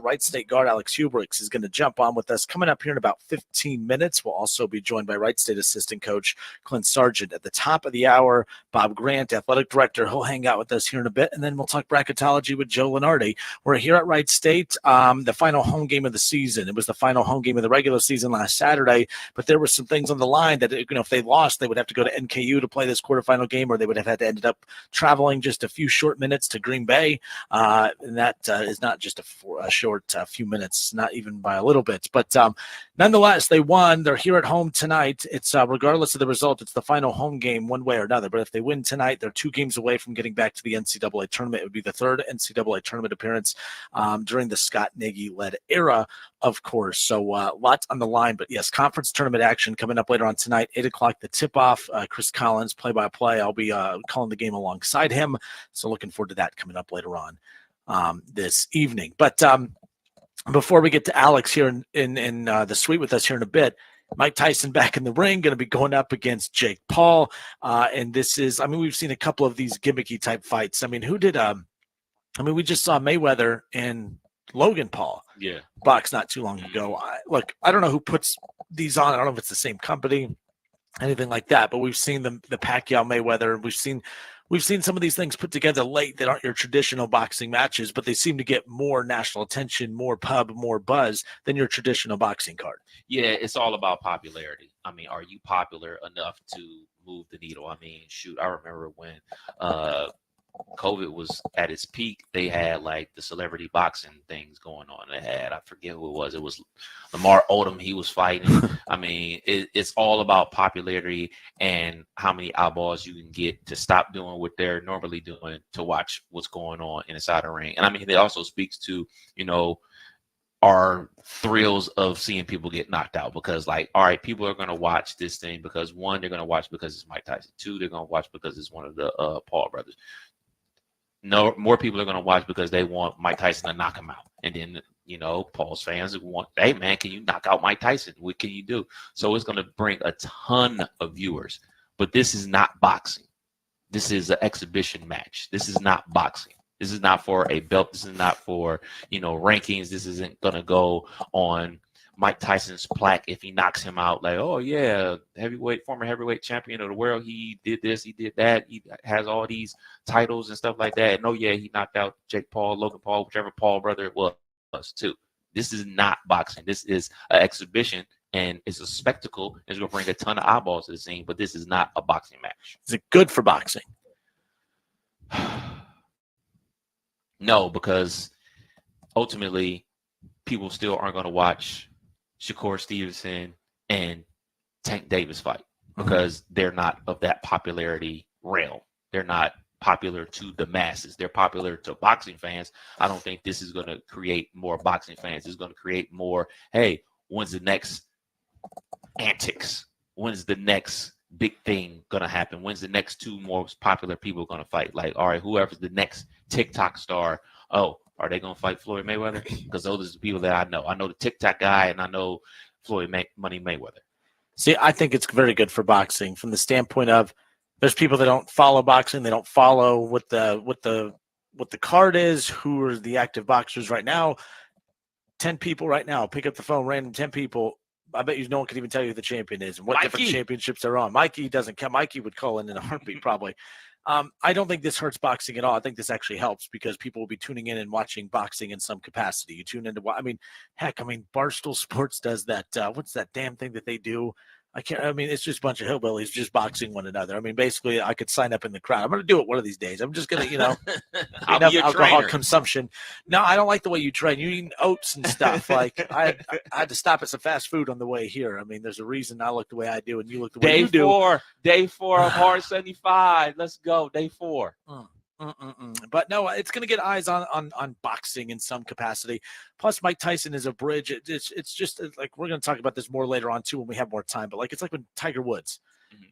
Wright State guard Alex Hubricks is going to jump on with us coming up here in about 15 minutes. We'll also be joined by Wright State assistant coach Clint Sargent at the top of the hour. Bob Grant, athletic director, he'll hang out with us here in a bit, and then we'll talk bracketology with Joe Lunardi. We're here at Wright State, the final home game of the season. It was the final home game of the regular season last Saturday, but there were some things on the line that, if they lost, they would have to go to NKU to play this quarterfinal game, or they would have had to end up traveling just a few short minutes to Green Bay. And that is not just a short few minutes, not even by a little bit. But nonetheless, they won. They're here at home tonight. It's regardless of the result, it's the final home game one way or another. But if they win tonight, they're 2 games away from getting back to the NCAA tournament. It would be the 3rd NCAA tournament appearance during the Scott Nagy-led era, of course. So lots on the line. But, yes, conference tournament action coming up later on tonight, 8 o'clock, the tip-off. Chris Collins, play-by-play. I'll be calling the game alongside him. So looking forward to that coming up later on this evening. But before we get to Alex here in the suite with us here in a bit, Mike Tyson back in the ring, going to be going up against Jake Paul. And this is, we've seen a couple of these gimmicky type fights. We just saw Mayweather and Logan Paul box not too long ago. I don't know who puts these on. I don't know if it's the same company, anything like that, but we've seen the Pacquiao Mayweather. We've seen some of these things put together late that aren't your traditional boxing matches, but they seem to get more national attention, more pub, more buzz than your traditional boxing card. Yeah, it's all about popularity. Are you popular enough to move the needle? I remember when COVID was at its peak, they had like the celebrity boxing things going on. I forget who it was. It was Lamar Odom. He was fighting. It's all about popularity and how many eyeballs you can get to stop doing what they're normally doing to watch what's going on inside the ring. And it also speaks to, our thrills of seeing people get knocked out, because all right, people are going to watch this thing because 1, they're going to watch because it's Mike Tyson. 2, they're going to watch because it's one of the Paul brothers. No, more people are going to watch because they want Mike Tyson to knock him out. And then, Paul's fans want, hey, man, can you knock out Mike Tyson? What can you do? So it's going to bring a ton of viewers. But this is not boxing. This is an exhibition match. This is not boxing. This is not for a belt. This is not for, rankings. This isn't going to go on Mike Tyson's plaque if he knocks him out. Like, oh, yeah, former heavyweight champion of the world. He did this. He did that. He has all these titles and stuff like that. And, oh, yeah, he knocked out Jake Paul, Logan Paul, whichever Paul brother it was, too. This is not boxing. This is an exhibition, and it's a spectacle. It's going to bring a ton of eyeballs to the scene, but this is not a boxing match. Is it good for boxing? No, because ultimately people still aren't going to watch Shakur Stevenson and Tank Davis fight because they're not of that popularity realm. They're not popular to the masses. They're popular to boxing fans. I don't think this is going to create more boxing fans. It's going to create more, hey, when's the next antics? When's the next big thing going to happen? When's the next 2 most popular people going to fight? Like, all right, whoever's the next TikTok star, are they going to fight Floyd Mayweather? Because those are the people that I know. I know the TikTok guy, and I know Floyd Money Mayweather. See, I think it's very good for boxing from the standpoint of there's people that don't follow boxing. They don't follow what the card is, who are the active boxers right now. 10 people right now, pick up the phone, random 10 people. I bet you no one can even tell you who the champion is and what different championships they're on. Mikey doesn't count. Mikey would call in a heartbeat probably. I don't think this hurts boxing at all. I think this actually helps because people will be tuning in and watching boxing in some capacity. You tune into, Barstool Sports does that. What's that damn thing that they do? It's just a bunch of hillbillies just boxing one another. Basically, I could sign up in the crowd. I'm going to do it one of these days. I'm just going to, enough alcohol consumption. No, I don't like the way you train. You eat oats and stuff. I had to stop at some fast food on the way here. There's a reason I look the way I do and you look the way you do. Day 4 of Hard 75. Let's go. Day 4. But no, it's going to get eyes on boxing in some capacity. Plus, Mike Tyson is a bridge. It's just like we're going to talk about this more later on too when we have more time. But it's like when Tiger Woods,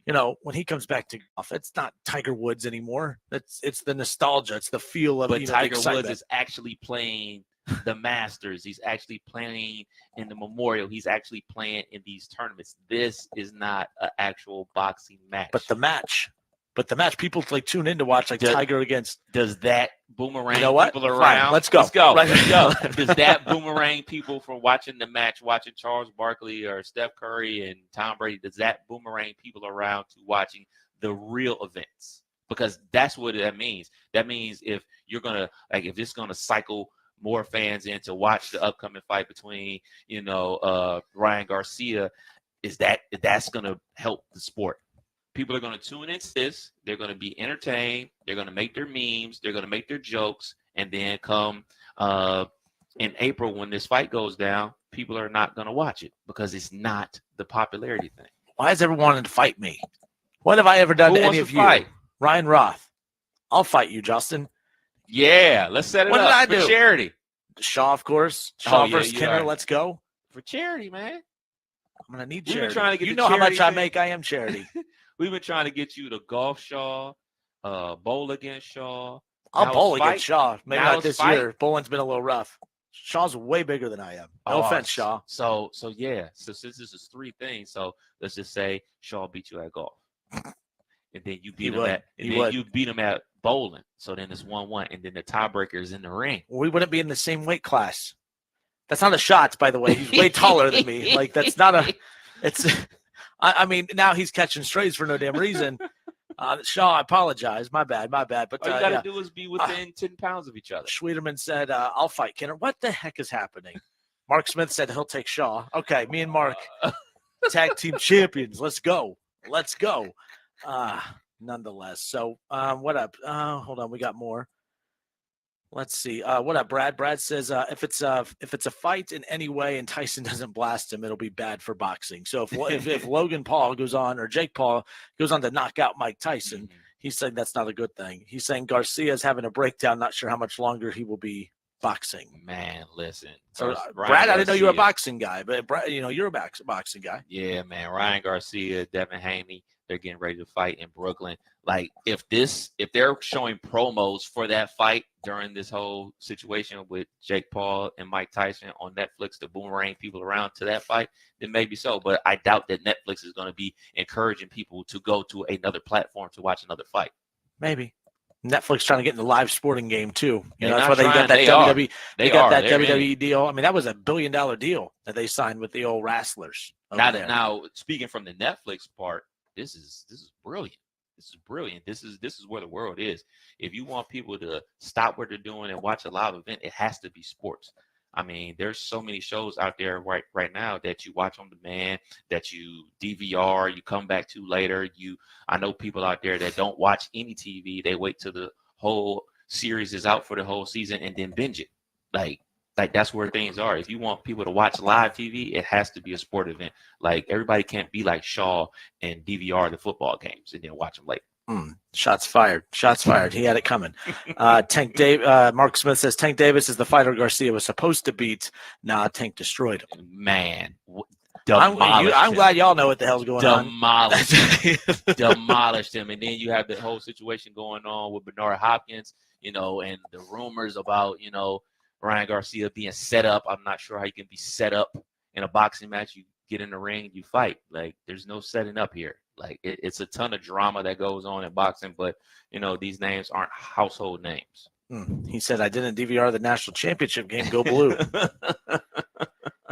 when he comes back to golf, it's not Tiger Woods anymore. It's the nostalgia. It's the feel of. But Tiger Woods is actually playing the Masters. He's actually playing in the Memorial. He's actually playing in these tournaments. This is not an actual boxing match. But the match. But the match people like tune in to watch, like Tiger against. Does that boomerang You know what? people Fine, around? let's go. Let's go. Right. Let's go. Does that boomerang people from watching the match, watching Charles Barkley or Steph Curry and Tom Brady, does that boomerang people around to watching the real events? Because that's what that means. That means if you're going to, like, if it's going to cycle more fans in to watch the upcoming fight between, Ryan Garcia, that's going to help the sport. People are going to tune into this. They're going to be entertained. They're going to make their memes. They're going to make their jokes. And then come in April when this fight goes down, people are not going to watch it because it's not the popularity thing. Why is everyone wanting to fight me? What have I ever done to any of you? Fight? Ryan Roth. I'll fight you, Justin. Yeah, let's set it What up did I for do? charity. Shaw, of course. Shaw yeah, versus you Kinner. are. Let's go. For charity, man. I'm going to need We've been charity. trying to get You the know how much charity I thing. make. I am charity. We've been trying to get you to golf Shaw, bowl against Shaw. I'll Now bowl it's against fight. Shaw. Maybe Now not it's this fight. year. Bowling's been a little rough. Shaw's way bigger than I am. No offense, Shaw. So yeah. So since this is 3 things, so let's just say Shaw beat you at golf. And then you beat him would. at He would. you beat him at bowling. So then it's 1-1. And then the tiebreaker is in the ring. We wouldn't be in the same weight class. That's not a shot, by the way. He's way taller than me. Like, that's not a – it's – I mean, now he's catching strays for no damn reason. Shaw, I apologize. My bad. But All you gotta yeah. do is be within 10 pounds of each other. Schwederman said, I'll fight Kinner. What the heck is happening? Mark Smith said he'll take Shaw. Okay, me and Mark, tag team champions. Let's go. Nonetheless. So what up? Hold on, we got more. Let's see. What up, Brad? Brad says if it's a fight in any way and Tyson doesn't blast him, it'll be bad for boxing. So if Logan Paul goes on or Jake Paul goes on to knock out Mike Tyson, he's saying that's not a good thing. He's saying Garcia's having a breakdown. Not sure how much longer he will be boxing. Man, listen. So Ryan Brad, I didn't know you were a Garcia. boxing guy, but Brad, you're a boxing guy. Yeah, man. Ryan Garcia, Devin Haney, they're getting ready to fight in Brooklyn. Like, if they're showing promos for that fight during this whole situation with Jake Paul and Mike Tyson on Netflix to boomerang people around to that fight, then maybe so. But I doubt that Netflix is going to be encouraging people to go to another platform to watch another fight. Maybe. Netflix trying to get in the live sporting game too. They're That's not why they got trying, that they are. WWE. They They got are. that They're in WWE deal. I mean, that was $1 billion deal that they signed with the old wrestlers. Now, speaking from the Netflix part, this is brilliant. This is brilliant. This is where the world is. If you want people to stop what they're doing and watch a live event, it has to be sports. I mean, there's so many shows out there right now that you watch on demand, that you DVR, you come back to later. I know people out there that don't watch any TV. They wait till the whole series is out for the whole season and then binge it. Like that's where things are. If you want people to watch live TV, it has to be a sport event. Like, everybody can't be like Shaw and DVR the football games and then watch them later. Shots fired. He had it coming. Mark Smith says Tank Davis is the fighter Garcia was supposed to beat. Nah, Tank destroyed him. Man, I'm glad y'all know what the hell's going on. Demolished him. And then you have the whole situation going on with Bernard Hopkins, and the rumors about, Ryan Garcia being set up. I'm not sure how you can be set up in a boxing match. You get in the ring, you fight. Like, there's no setting up here. Like, it's a ton of drama that goes on in boxing, but these names aren't household names. He said, I didn't DVR the national championship game. Go blue.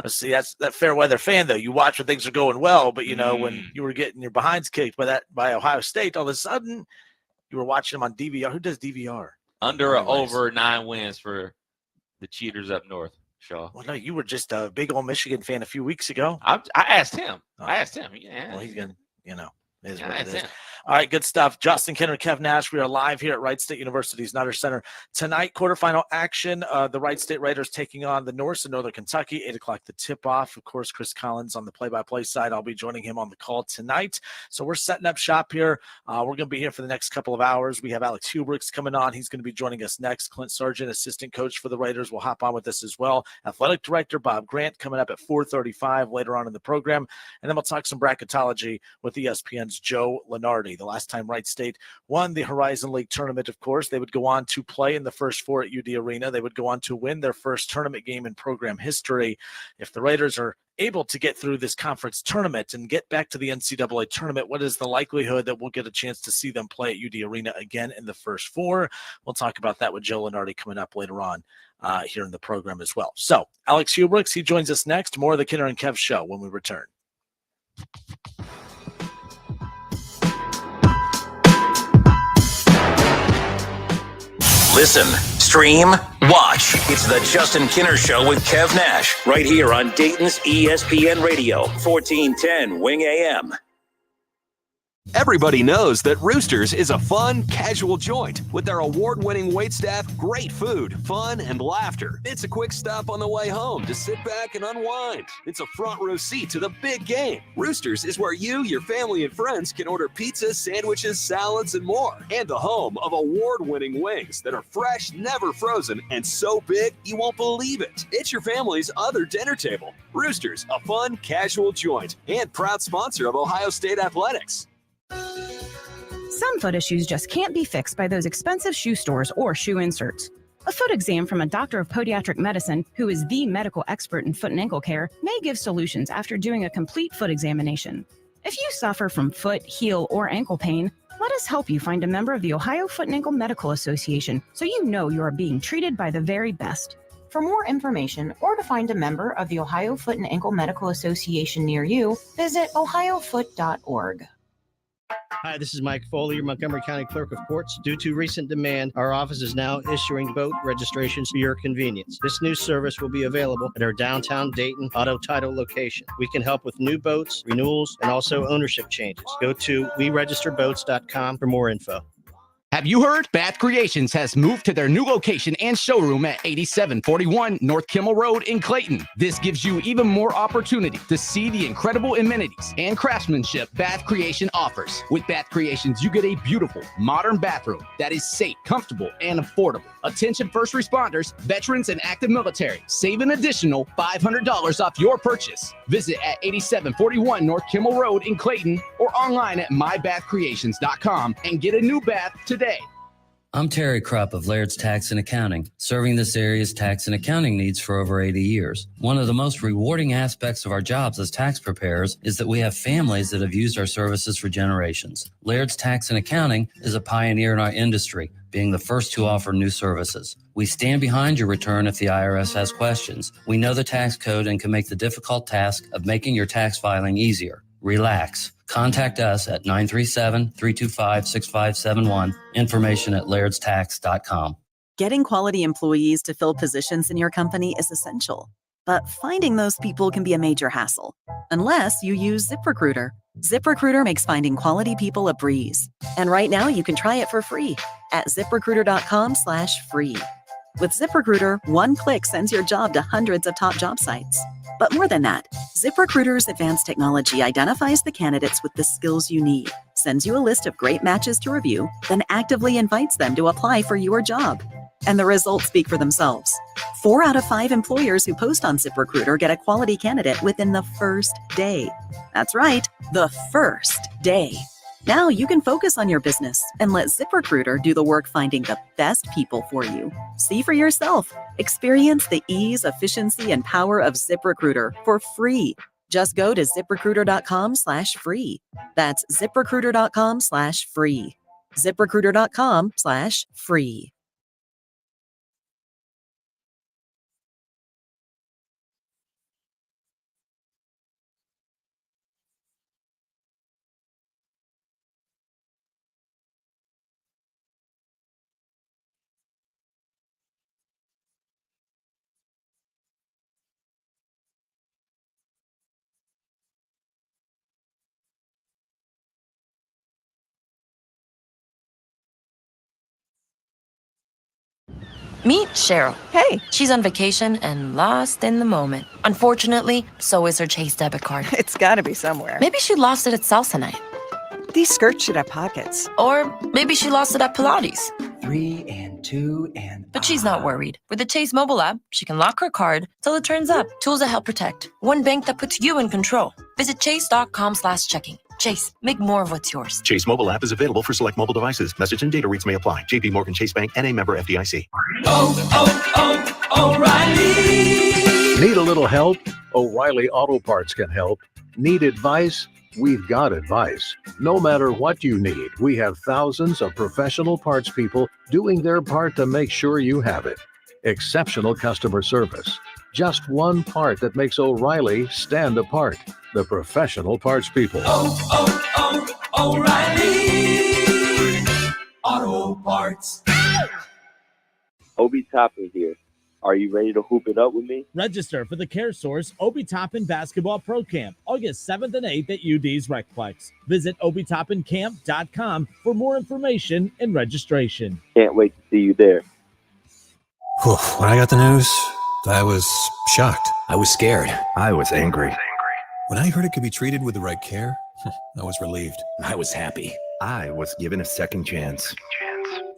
See, that's that fair weather fan, though. You watch when things are going well, but when you were getting your behinds kicked by Ohio State, all of a sudden you were watching them on DVR. Who does DVR? Under or over 9 wins for the cheaters up north, Shaw. Well, no, you were just a big old Michigan fan a few weeks ago. I asked him. Yeah. Well, he's gonna, is Yeah, what it that's is. it. All right, good stuff. Justin, Kinner, Kev Nash. We are live here at Wright State University's Nutter Center tonight. Quarterfinal action. The Wright State Raiders taking on the Norse in Northern Kentucky. 8:00 the tip-off. Of course, Chris Collins on the play-by-play side. I'll be joining him on the call tonight. So we're setting up shop here. We're going to be here for the next couple of hours. We have Alex Hubricks coming on. He's going to be joining us next. Clint Sargent, assistant coach for the Raiders, will hop on with us as well. Athletic director Bob Grant coming up at 4:35 later on in the program. And then we'll talk some bracketology with ESPN's Joe Lunardi. history. The last time Wright State won the Horizon League tournament, of course, they would go on to play in the first four at UD Arena. They would go on to win their first tournament game in program history. If the Raiders are able to get through this conference tournament and get back to the NCAA tournament, what is the likelihood that we'll get a chance to see them play at UD Arena again in the first four? We'll talk about that with Joe Lunardi coming up later on here in the program as well. So Alex Hubricks, he joins us next. More of the Kinner and Kev Show when we return. Listen, stream, watch. It's the Justin Kinner Show with Kev Nash, right here on Dayton's ESPN Radio, 1410 Wing AM. Everybody knows that Roosters is a fun, casual joint with their award-winning waitstaff, great food, fun, and laughter. It's a quick stop on the way home to sit back and unwind. It's a front row seat to the big game. Roosters is where you, your family, and friends can order pizza, sandwiches, salads, and more. And the home of award-winning wings that are fresh, never frozen, and so big you won't believe it. It's your family's other dinner table. Roosters, a fun, casual joint, and proud sponsor of Ohio State Athletics. Some foot issues just can't be fixed by those expensive shoe stores or shoe inserts. A foot exam from a doctor of podiatric medicine, who is the medical expert in foot and ankle care, may give solutions after doing a complete foot examination. If you suffer from foot, heel, or ankle pain, let us help you find a member of the Ohio Foot and Ankle Medical Association so you know you are being treated by the very best. For more information or to find a member of the Ohio Foot and Ankle Medical Association near you, visit ohiofoot.org. Hi, this is Mike Foley, your Montgomery County Clerk of Courts. Due to recent demand, our office is now issuing boat registrations for your convenience. This new service will be available at our downtown Dayton auto title location. We can help with new boats, renewals, and also ownership changes. Go to weregisterboats.com for more info. Have you heard? Bath Creations has moved to their new location and showroom at 8741 North Kimmel Road in Clayton. This gives you even more opportunity to see the incredible amenities and craftsmanship Bath Creation offers. With Bath Creations, you get a beautiful, modern bathroom that is safe, comfortable, and affordable. Attention first responders, veterans, and active military. Save an additional $500 off your purchase. Visit at 8741 North Kimmel Road in Clayton or online at mybathcreations.com and get a new bath today. I'm Terry Krupp of Laird's Tax and Accounting, serving this area's tax and accounting needs for over 80 years. One of the most rewarding aspects of our jobs as tax preparers is that we have families that have used our services for generations. Laird's Tax and Accounting is a pioneer in our industry, being the first to offer new services. We stand behind your return if the IRS has questions. We know the tax code and can make the difficult task of making your tax filing easier. Relax. Contact us at 937-325-6571. Information at lairdstax.com. Getting quality employees to fill positions in your company is essential, but finding those people can be a major hassle, unless you use ZipRecruiter. ZipRecruiter makes finding quality people a breeze. And right now you can try it for free at ziprecruiter.com/free. With ZipRecruiter, one click sends your job to hundreds of top job sites. But more than that, ZipRecruiter's advanced technology identifies the candidates with the skills you need, sends you a list of great matches to review, then actively invites them to apply for your job. And the results speak for themselves. 4 out of 5 employers who post on ZipRecruiter get a quality candidate within the first day. That's right, the first day. Now you can focus on your business and let ZipRecruiter do the work finding the best people for you. See for yourself. Experience the ease, efficiency, and power of ZipRecruiter for free. Just go to ziprecruiter.com/free. That's ziprecruiter.com/free. ziprecruiter.com/free. Meet Cheryl. Hey. She's on vacation and lost in the moment. Unfortunately, so is her Chase debit card. It's gotta be somewhere. Maybe she lost it at salsa night. These skirts should have pockets. Or maybe she lost it at Pilates. 3 and 2 and... But she's not worried. With the Chase mobile app, she can lock her card till it turns up. Tools that help protect. One bank that puts you in control. Visit chase.com/checking. Chase Chase, make more of what's yours. Chase mobile app is available for select mobile devices. Message and data rates may apply. JP Morgan Chase Bank and a member FDIC. O'Reilly. Need a little help? O'Reilly Auto Parts can help. Need advice? We've got advice. No matter what you need, we have thousands of professional parts people doing their part to make sure you have it. Exceptional customer service. Just one part that makes O'Reilly stand apart. The professional parts people. O'Reilly Auto Parts. Obi Toppin here. Are you ready to hoop it up with me? Register for the Care Source Obi Toppin Basketball Pro Camp, August 7th and 8th at UD's Recplex. Visit obitoppincamp.com for more information and registration. Can't wait to see you there. When I got the news, I was shocked. I was scared. I was angry. When I heard it could be treated with the right care, I was relieved. I was happy. I was given a second chance.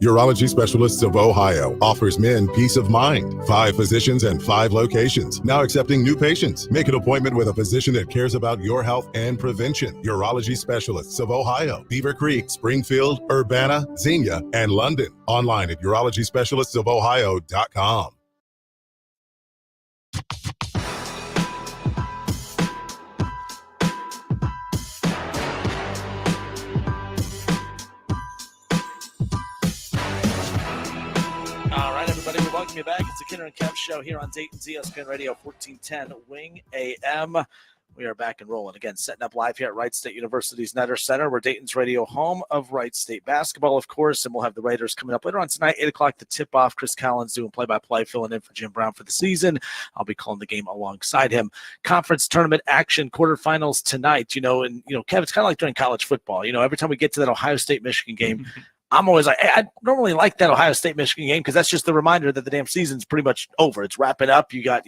Urology Specialists of Ohio offers men peace of mind. 5 physicians and 5 locations. Now accepting new patients. Make an appointment with a physician that cares about your health and prevention. Urology Specialists of Ohio, Beaver Creek, Springfield, Urbana, Xenia, and London. Online at urologyspecialistsofohio.com. Welcome you back. It's the Kinner Kev Show here on Dayton's ESPN Radio 1410 Wing AM. We are back and rolling again, setting up live here at Wright State University's Netter Center. We're Dayton's radio home of Wright State basketball, of course, and we'll have the Raiders coming up later on tonight, 8 o'clock, the tip-off. Chris Collins doing play-by-play, filling in for Jim Brown for the season. I'll be calling the game alongside him. Conference tournament action, quarterfinals tonight. Kev, it's kind of like during college football. Every time we get to that Ohio State-Michigan game, I'm always like, I normally like that Ohio State-Michigan game because that's just the reminder that the damn season's pretty much over. It's wrapping up. You got,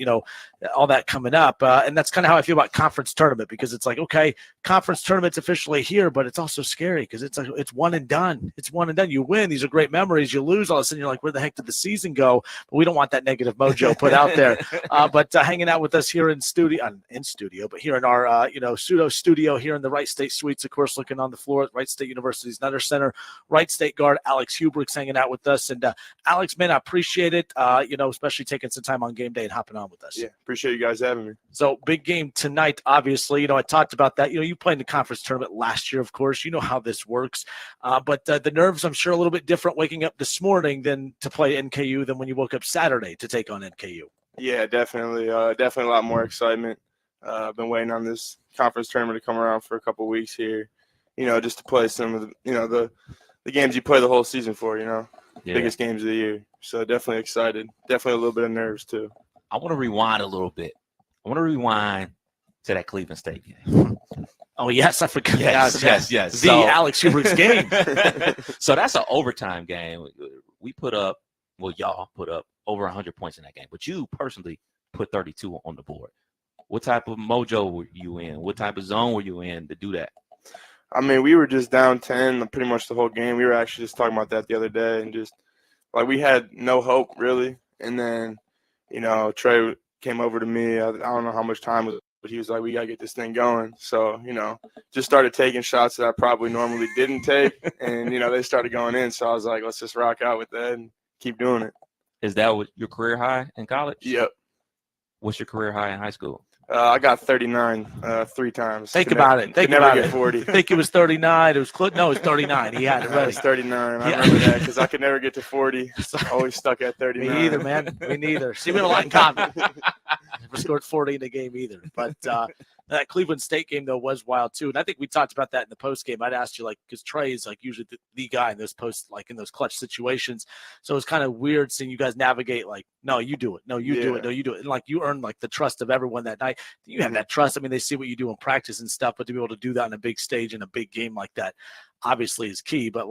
all that coming up. And that's kind of how I feel about conference tournament because it's like, okay, conference tournament's officially here, but it's also scary because it's one and done. It's one and done. You win. These are great memories. You lose. All of a sudden, you're like, where the heck did the season go? But we don't want that negative mojo put out there. But hanging out with us here in studio, but here in our, pseudo studio here in the Wright State Suites, of course, looking on the floor at Wright State University's Netter Center, Wright State guard Alex Hubrick's hanging out with us. And Alex, man, I appreciate it, especially taking some time on game day and hopping on with us. Yeah, appreciate you guys having me. So big game tonight, obviously. I talked about that. You played in the conference tournament last year, of course. You know how this works. But the nerves, I'm sure, a little bit different waking up this morning than to play NKU than when you woke up Saturday to take on NKU. Yeah, definitely. Definitely a lot more excitement. I've been waiting on this conference tournament to come around for a couple weeks here, just to play some of the, the games you play the whole season for, biggest games of the year. So definitely excited. Definitely a little bit of nerves too. I want to rewind a little bit. I want to rewind to that Cleveland State game. Oh, yes, I forgot. Yes. The Alex Hubrick's game. So that's an overtime game. Y'all put up over 100 points in that game, but you personally put 32 on the board. What type of mojo were you in? What type of zone were you in to do that? I mean, we were just down 10 pretty much the whole game. We were actually just talking about that the other day and just, we had no hope, really. And then, Trey came over to me. I don't know how much time was, but he was like, we got to get this thing going. So, just started taking shots that I probably normally didn't take. And, they started going in. So I was like, let's just rock out with that and keep doing it. Is that what your career high in college? Yep. What's your career high in high school? I got 39 3 times. Think about it. Think about it. 40. I think it was 39. It was no, it was 39. He had it ready. It was 39. I remember that because I could never get to 40. Always stuck at 39. Me either, man. Me neither. See, we have a lot in common. Never scored 40 in a game either. But that Cleveland State game, though, was wild, too. And I think we talked about that in the post game. I'd asked you, because Trey is, usually the guy in those posts, in those clutch situations. So it's kind of weird seeing you guys navigate, no, you do it. No, you do it. No, you do it. And, you earned, the trust of everyone that night. You have that trust. I mean, they see what you do in practice and stuff, but to be able to do that on a big stage in a big game like that obviously is key. But,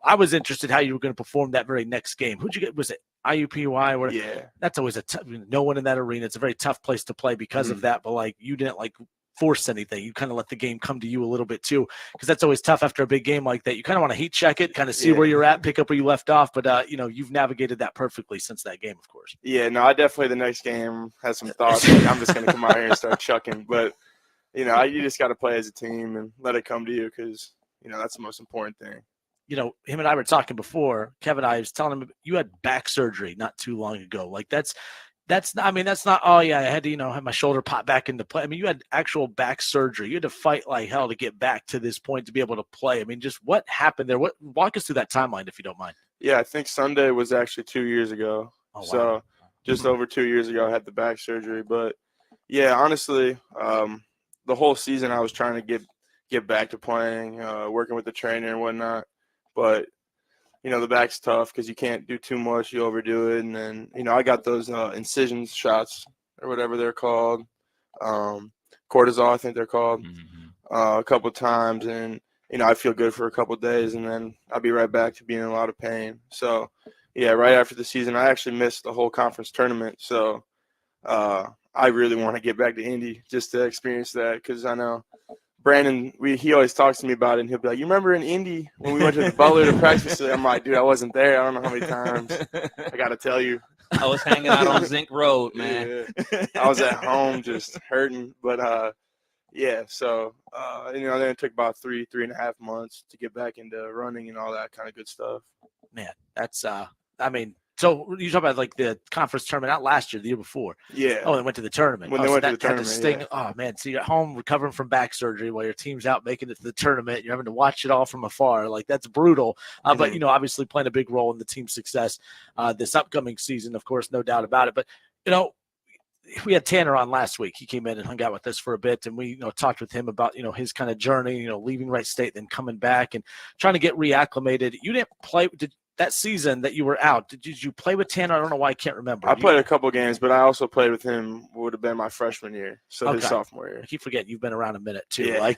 I was interested how you were going to perform that very next game. Who'd you get? Was it IUPUI? Yeah. That's always no one in that arena. It's a very tough place to play because of that. But, you didn't, force anything. You kind of let the game come to you a little bit too, because that's always tough after a big game like that. You kind of want to heat check it, kind of see where you're at, pick up where you left off. But you've navigated that perfectly since that game, of course. Yeah, no, I definitely the next game had some thoughts. I'm just going to come out here and start chucking. But You just got to play as a team and let it come to you because, that's the most important thing. Him and I were talking before. Kevin, I was telling him you had back surgery not too long ago. Like that's not, oh yeah, I had to, have my shoulder pop back into play. I mean, you had actual back surgery. You had to fight like hell to get back to this point to be able to play. I mean, just what happened there? Walk us through that timeline if you don't mind. Yeah, I think Sunday was actually 2 years ago. Oh, wow. So just over 2 years ago, I had the back surgery. But yeah, honestly, the whole season I was trying to get back to playing, working with the trainer and whatnot. But the back's tough because you can't do too much. You overdo it. And then, I got those incision shots or whatever they're called, cortisol, I think they're called, a couple times. And, I feel good for a couple of days, and then I'll be right back to being in a lot of pain. So, yeah, right after the season, I actually missed the whole conference tournament. So I really want to get back to Indy just to experience that because I know Brandon, he always talks to me about it, and he'll be like, you remember in Indy when we went to the Butler to practice? I'm like, dude, I wasn't there. I don't know how many times. I got to tell you. I was hanging out on Zinc Road, man. Yeah. I was at home just hurting. But, yeah, so, then it took about 3.5 months to get back into running and all that kind of good stuff. Man, that's, so you talk about like the conference tournament, not last year, the year before. Yeah. Oh, they went to the tournament. When they went to the tournament, Oh, man. So you're at home recovering from back surgery while your team's out making it to the tournament. You're having to watch it all from afar. Like, that's brutal. But, obviously playing a big role in the team's success this upcoming season, of course, no doubt about it. But, we had Tanner on last week. He came in and hung out with us for a bit, and we, talked with him about, his kind of journey, leaving Wright State, then coming back and trying to get reacclimated. You didn't play that season that you were out. Did you play with Tanner? I don't know why I can't remember. I played a couple games, but I also played with him. Would have been my freshman year, so his sophomore year. I keep forgetting you've been around a minute too. Yeah.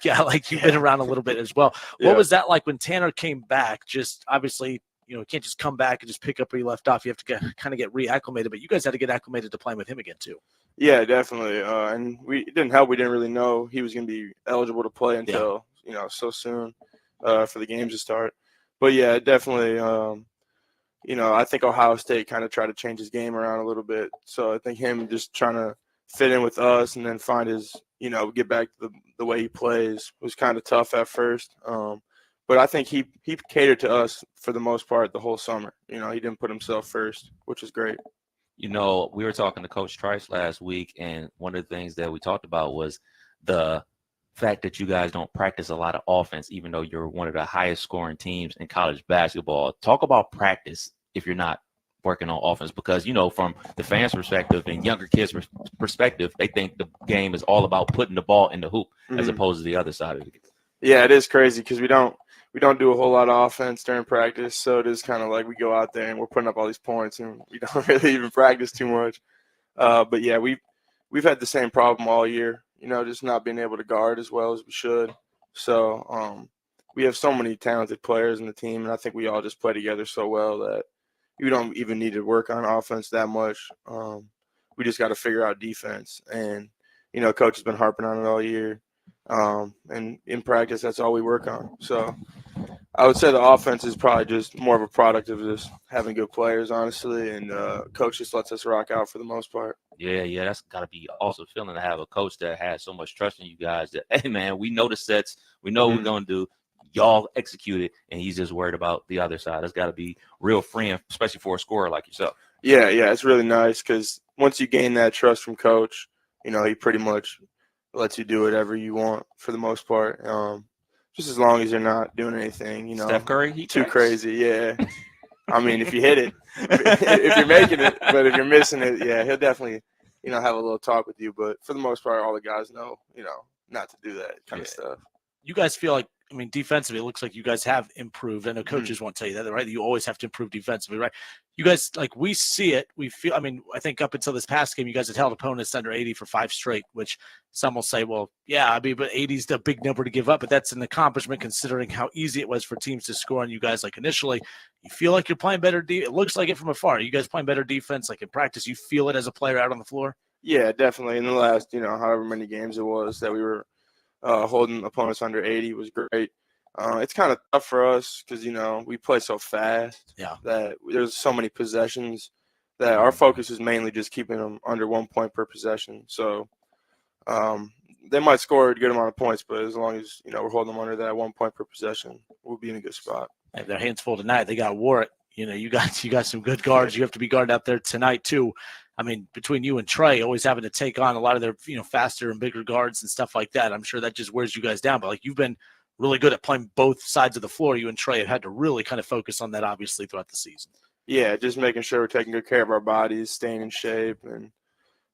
You've been around a little bit as well. What was that like when Tanner came back? Just obviously, you can't just come back and just pick up where you left off. You have to kind of get reacclimated, but you guys had to get acclimated to playing with him again too. Yeah, definitely. And it didn't help. We didn't really know he was going to be eligible to play until, so soon for the games to start. But yeah, definitely. I think Ohio State kind of tried to change his game around a little bit. So I think him just trying to fit in with us and then find his, get back to the way he plays was kind of tough at first. But I think he catered to us for the most part the whole summer. He didn't put himself first, which is great. We were talking to Coach Trice last week, and one of the things that we talked about was the fact that you guys don't practice a lot of offense, even though you're one of the highest scoring teams in college basketball. Talk about practice if you're not working on offense, because, from the fans' perspective and younger kids' perspective, they think the game is all about putting the ball in the hoop as opposed to the other side of it. Yeah, it is crazy because we don't do a whole lot of offense during practice. So it is kind of like we go out there and we're putting up all these points and we don't really even practice too much. But yeah, we've had the same problem all year, just not being able to guard as well as we should. So we have so many talented players in the team, and I think we all just play together so well that we don't even need to work on offense that much. We just got to figure out defense. And, Coach has been harping on it all year. And in practice, that's all we work on. So I would say the offense is probably just more of a product of just having good players, honestly, and Coach just lets us rock out for the most part. Yeah, that's got to be awesome feeling to have a coach that has so much trust in you guys that, hey, man, we know the sets, we know what we're going to do, y'all execute it, and he's just worried about the other side. That's got to be real freeing, especially for a scorer like yourself. Yeah, it's really nice because once you gain that trust from Coach, he pretty much lets you do whatever you want for the most part. Just as long as you're not doing anything, Steph Curry, too crazy. Yeah. I mean, if you hit it, if you're making it, but if you're missing it, yeah, he'll definitely, have a little talk with you. But for the most part, all the guys know, not to do that kind of stuff. You guys feel like, defensively, it looks like you guys have improved. I know coaches won't tell you that, right? You always have to improve defensively, right? You guys, we see it. We feel, I think up until this past game, you guys had held opponents under 80 for 5 straight, which some will say, well, yeah, but 80 is the big number to give up. But that's an accomplishment considering how easy it was for teams to score on you guys. Initially, you feel like you're playing better. It looks like it from afar. You guys playing better defense, in practice. You feel it as a player out on the floor? Yeah, definitely. In the last, however many games it was that we were holding opponents under 80 was great. It's kind of tough for us because, we play so fast that there's so many possessions that our focus is mainly just keeping them under 1 point per possession. So they might score a good amount of points, but as long as, we're holding them under that 1 point per possession, we'll be in a good spot. Have their hands full tonight. They got Warwick. You got some good guards. You have to be guarded out there tonight too. I mean, between you and Trey, always having to take on a lot of their, faster and bigger guards and stuff like that. I'm sure that just wears you guys down. But you've been really good at playing both sides of the floor. You and Trey have had to really kind of focus on that, obviously, throughout the season. Yeah, just making sure we're taking good care of our bodies, staying in shape, and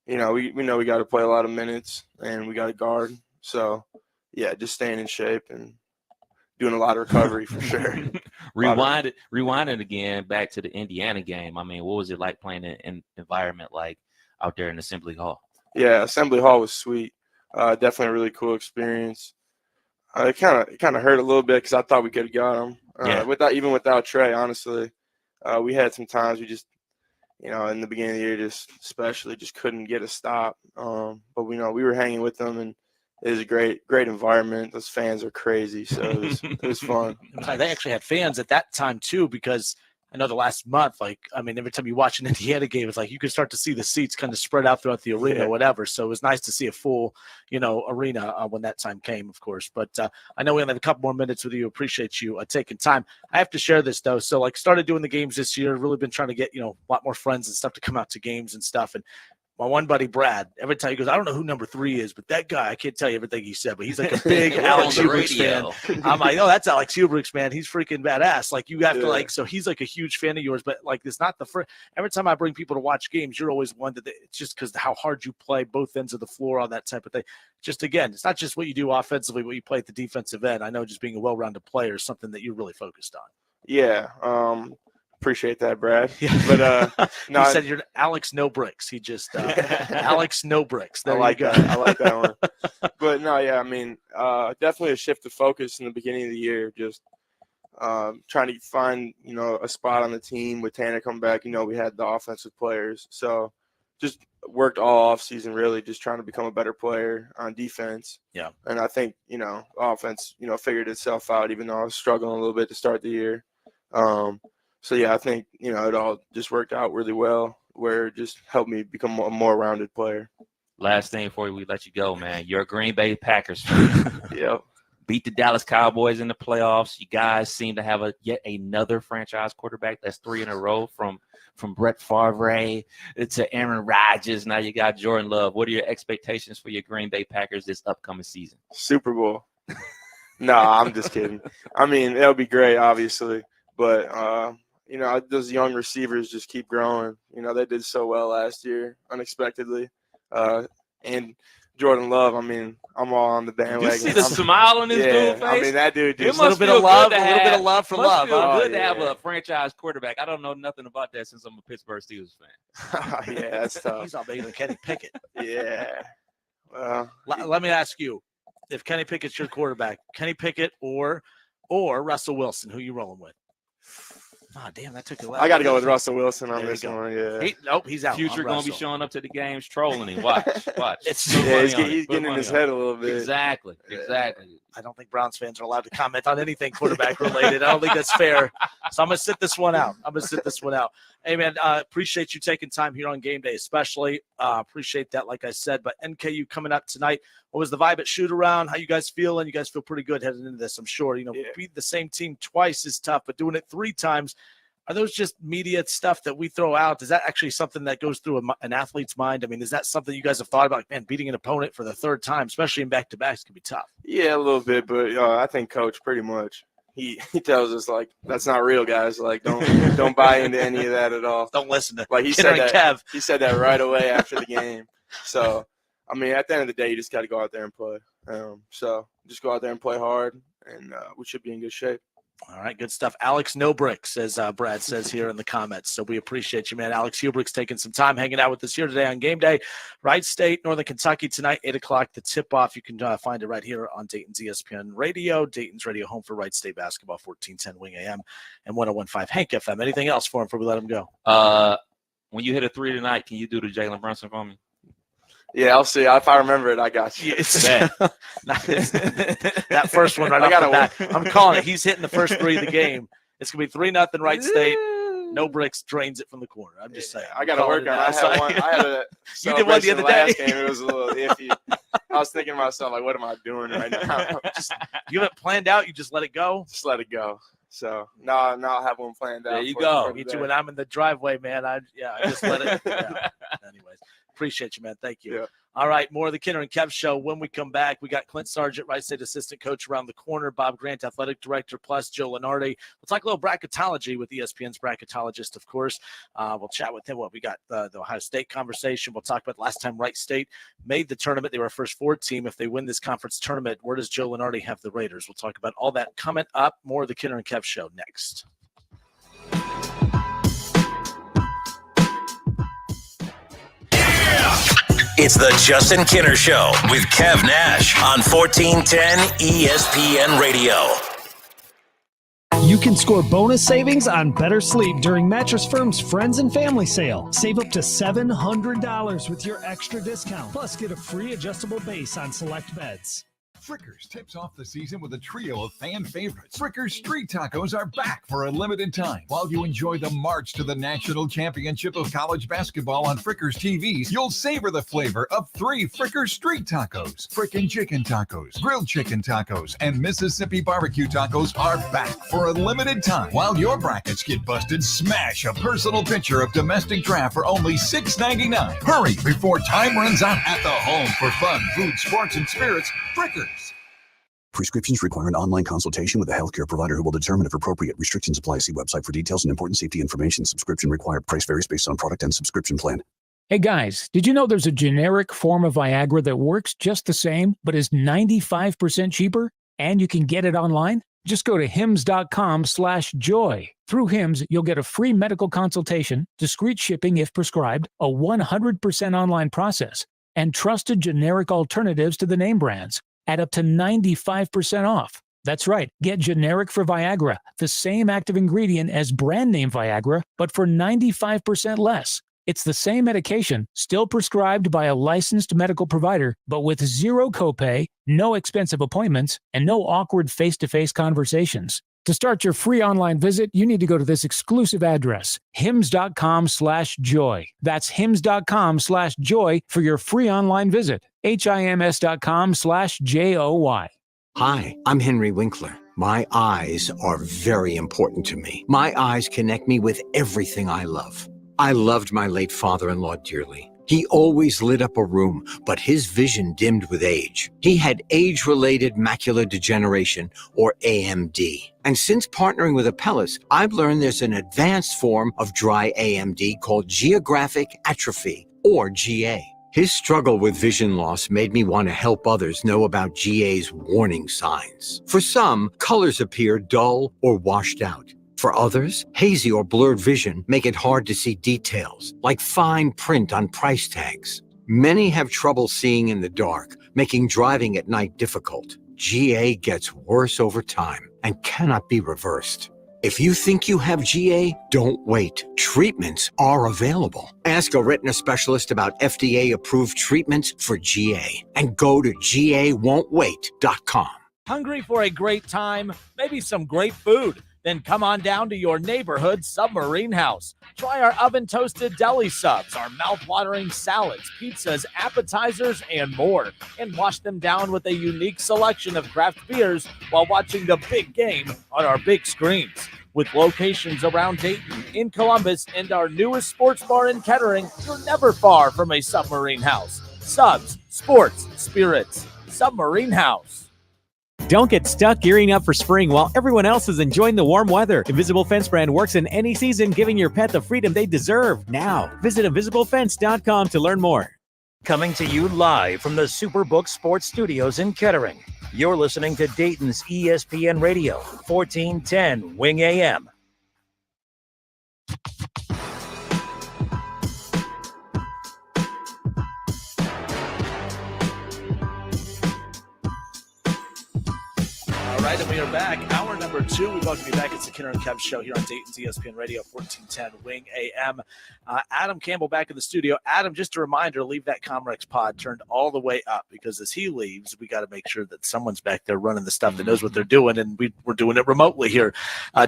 we know we got to play a lot of minutes and we got to guard. So yeah, just staying in shape and doing a lot of recovery for sure. Rewind it again back to the Indiana game. I mean, what was it like playing in an environment like out there in Assembly Hall? Yeah, Assembly Hall was sweet. Definitely a really cool experience. It kind of hurt a little bit because I thought we could have got him. Without Trey, honestly. We had some times we just, in the beginning of the year, just couldn't get a stop. But we were hanging with them, and it was a great environment. Those fans are crazy, so it was fun. They actually had fans at that time too, because I know the last month, every time you watch an Indiana game, it's like you could start to see the seats kind of spread out throughout the arena or whatever. So it was nice to see a full, arena when that time came, of course. But I know we only have a couple more minutes with you. Appreciate you taking time. I have to share this, though. So, started doing the games this year, really been trying to get, a lot more friends and stuff to come out to games and stuff. And my one buddy, Brad, every time he goes, I don't know who number 3 is, but that guy, I can't tell you everything he said, but he's like a big Alex Hubrick's fan. I'm like, oh, that's Alex Hubrick's, man. He's freaking badass. You have to so he's like a huge fan of yours, but it's not the first. Every time I bring people to watch games, you're always one that it's just because how hard you play both ends of the floor, all that type of thing. Just again, it's not just what you do offensively, what you play at the defensive end. I know just being a well-rounded player is something that you're really focused on. Yeah. Appreciate that, Brad. Yeah. But no, he said you're Alex No Bricks. He just Alex No Bricks. There I like you go. that. I like that one. But no, yeah, I mean, definitely a shift of focus in the beginning of the year. Just trying to find a spot on the team with Tanner coming back. We had the offensive players, so just worked all off season really, just trying to become a better player on defense. Yeah, and I think offense figured itself out, even though I was struggling a little bit to start the year. So, yeah, I think, it all just worked out really well, where it just helped me become a more rounded player. Last thing before we let you go, man. You're a Green Bay Packers. Yep. Beat the Dallas Cowboys in the playoffs. You guys seem to have yet another franchise quarterback. That's 3 in a row from Brett Favre to Aaron Rodgers. Now you got Jordan Love. What are your expectations for your Green Bay Packers this upcoming season? Super Bowl. No, I'm just kidding. I mean, it'll be great, obviously. But, those young receivers just keep growing. They did so well last year, unexpectedly. And Jordan Love, I mean, I'm all on the bandwagon. You see the smile on his dude's face? I mean, that dude just a little bit of love for love. Oh, Good to have a franchise quarterback. I don't know nothing about that since I'm a Pittsburgh Steelers fan. Yeah, that's tough. He's all bigger than Kenny Pickett. Yeah. Well, let me ask you, if Kenny Pickett's your quarterback, Kenny Pickett or Russell Wilson, who you rolling with? Oh, damn, that took a lot. I got to go with Russell Wilson on this one. Yeah. He's out. Future going to be showing up to the games trolling him. Watch. He's getting in his head a little bit. Exactly. I don't think Browns fans are allowed to comment on anything quarterback related. I don't think that's fair. So I'm going to sit this one out. Hey, man, appreciate you taking time here on game day, especially. Appreciate that, like I said. But NKU coming up tonight. What was the vibe at shoot around? How you guys feeling? You guys feel pretty good heading into this, I'm sure. Beating the same team twice is tough, but doing it 3 times, are those just media stuff that we throw out? Is that actually something that goes through an athlete's mind? I mean, is that something you guys have thought about? Man, beating an opponent for the 3rd time, especially in back-to-backs, can be tough. Yeah, a little bit, but I think Coach pretty much he tells us that's not real, guys. Don't buy into any of that at all. Don't listen to he said that. Kev. He said that right away after the game. So, I mean, at the end of the day, you just got to go out there and play. So just go out there and play hard, and we should be in good shape. All right, good stuff. Alex No Bricks, as Brad says here in the comments. So we appreciate you, man. Alex Hubrick's taking some time hanging out with us here today on game day. Wright State, Northern Kentucky tonight, 8 o'clock, the tip-off. You can find it right here on Dayton's ESPN Radio. Dayton's radio home for Wright State basketball, 1410 Wing AM and 101.5 Hank FM. Anything else for him before we let him go? When you hit a 3 tonight, can you do the Jalen Brunson for me? Yeah, I'll see. If I remember it, I got you. That first one right off the bat. I'm calling it. He's hitting the first 3 of the game. It's going to be 3-0 Wright State. No Bricks drains it from the corner. I'm just saying. I got to work on it. I had a you did one the other day. Game. It was a little iffy. was thinking to myself, like, what am I doing right now? You have it planned out. You just let it go. Just let it go. So now I'll have one planned out. There you for go. today. Me too. When I'm in the driveway, man, I just let it. Yeah. Anyways, appreciate you, man. Thank you. Yeah. All right, more of the Kinner and Kev Show. When we come back, we got Clint Sargent, Wright State assistant coach around the corner, Bob Grant, athletic director, plus Joe Lunardi. We'll talk a little bracketology with ESPN's bracketologist, of course. We'll chat with him. We got the Ohio State conversation. We'll talk about last time Wright State made the tournament. They were a first four team. If they win this conference tournament, where does Joe Lunardi have the Raiders? We'll talk about all that coming up. More of the Kinner and Kev Show next. It's the Justin Kinner Show with Kev Nash on 1410 ESPN Radio. You can score bonus savings on better sleep during Mattress Firm's Friends and Family Sale. Save up to $700 with your extra discount. Plus, get a free adjustable base on select beds. Frickers tips off the season with a trio of fan favorites. Frickers Street Tacos are back for a limited time. While you enjoy the march to the national championship of college basketball on Frickers TVs, you'll savor the flavor of 3 Frickers Street Tacos. Frickin' Chicken Tacos, Grilled Chicken Tacos, and Mississippi Barbecue Tacos are back for a limited time. While your brackets get busted, smash a personal picture of domestic draft for only $6.99. Hurry before time runs out at the home for fun, food, sports, and spirits. Frickers. Prescriptions require an online consultation with a healthcare provider who will determine if appropriate. Restrictions apply. See website for details and important safety information. Subscription required. Price varies based on product and subscription plan. Hey guys, did you know there's a generic form of Viagra that works just the same, but is 95% cheaper? And you can get it online? Just go to hims.com/joy. Through Hims, you'll get a free medical consultation, discreet shipping if prescribed, a 100% online process, and trusted generic alternatives to the name brands at up to 95% off. That's right. Get generic for Viagra, the same active ingredient as brand name Viagra, but for 95% less. It's the same medication, still prescribed by a licensed medical provider, but with zero copay, no expensive appointments, and no awkward face-to-face conversations. To start your free online visit, you need to go to this exclusive address, hims.com/joy. That's hims.com/joy for your free online visit. HIMS.com/JOY. Hi, I'm Henry Winkler. My eyes are very important to me. My eyes connect me with everything I love. I loved my late father-in-law dearly. He always lit up a room, but his vision dimmed with age. He had age-related macular degeneration, or AMD. And since partnering with Apellis, I've learned there's an advanced form of dry AMD called geographic atrophy, or GA. His struggle with vision loss made me want to help others know about GA's warning signs. For some, colors appear dull or washed out. For others, hazy or blurred vision make it hard to see details, like fine print on price tags. Many have trouble seeing in the dark, making driving at night difficult. GA gets worse over time and cannot be reversed. If you think you have GA, don't wait. Treatments are available. Ask a retina specialist about FDA-approved treatments for GA and go to GAWon'tWait.com. Hungry for a great time? Maybe some great food? Then come on down to your neighborhood Submarine House. Try our oven-toasted deli subs, our mouth-watering salads, pizzas, appetizers, and more. And wash them down with a unique selection of craft beers while watching the big game on our big screens. With locations around Dayton, in Columbus, and our newest sports bar in Kettering, you're never far from a Submarine House. Subs, sports, spirits. Submarine House. Don't get stuck gearing up for spring while everyone else is enjoying the warm weather. Invisible Fence brand works in any season, giving your pet the freedom they deserve. Now, visit invisiblefence.com to learn more. Coming to you live from the Superbook Sports Studios in Kettering. You're listening to Dayton's ESPN Radio, 1410 Wing AM. All right, and we are back. Hour number 2. We welcome you back. It's the Kinner Kev Show here on Dayton's ESPN Radio, 1410 Wing AM. Adam Campbell back in the studio. Adam, just a reminder, leave that Comrex pod turned all the way up, because as he leaves, we got to make sure that someone's back there running the stuff that knows what they're doing, and we're doing it remotely here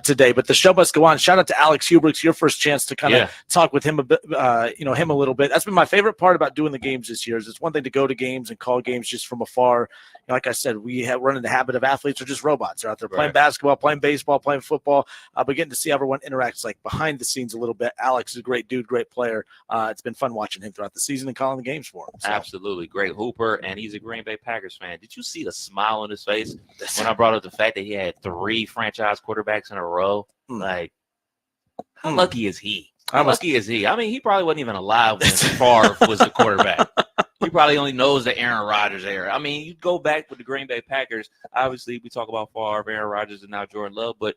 today. But the show must go on. Shout out to Alex Hubricks, your first chance to kind of talk with him a bit, him a little bit. That's been my favorite part about doing the games this year. Is it's one thing to go to games and call games just from afar. Like I said, we have run in the habit of athletes are just robots. They're out there playing basketball, playing baseball, playing football, but getting to see everyone interact like behind the scenes a little bit. Alex is a great dude, great player. It's been fun watching him throughout the season and calling the games for him. So. Absolutely. Great hooper, and he's a Green Bay Packers fan. Did you see the smile on his face when I brought up the fact that he had 3 franchise quarterbacks in a row? Like, how lucky is he? How lucky is he? I mean, he probably wasn't even alive when Favre was the quarterback. He probably only knows the Aaron Rodgers era. I mean, you go back with the Green Bay Packers. Obviously, we talk about Favre, Aaron Rodgers, and now Jordan Love, but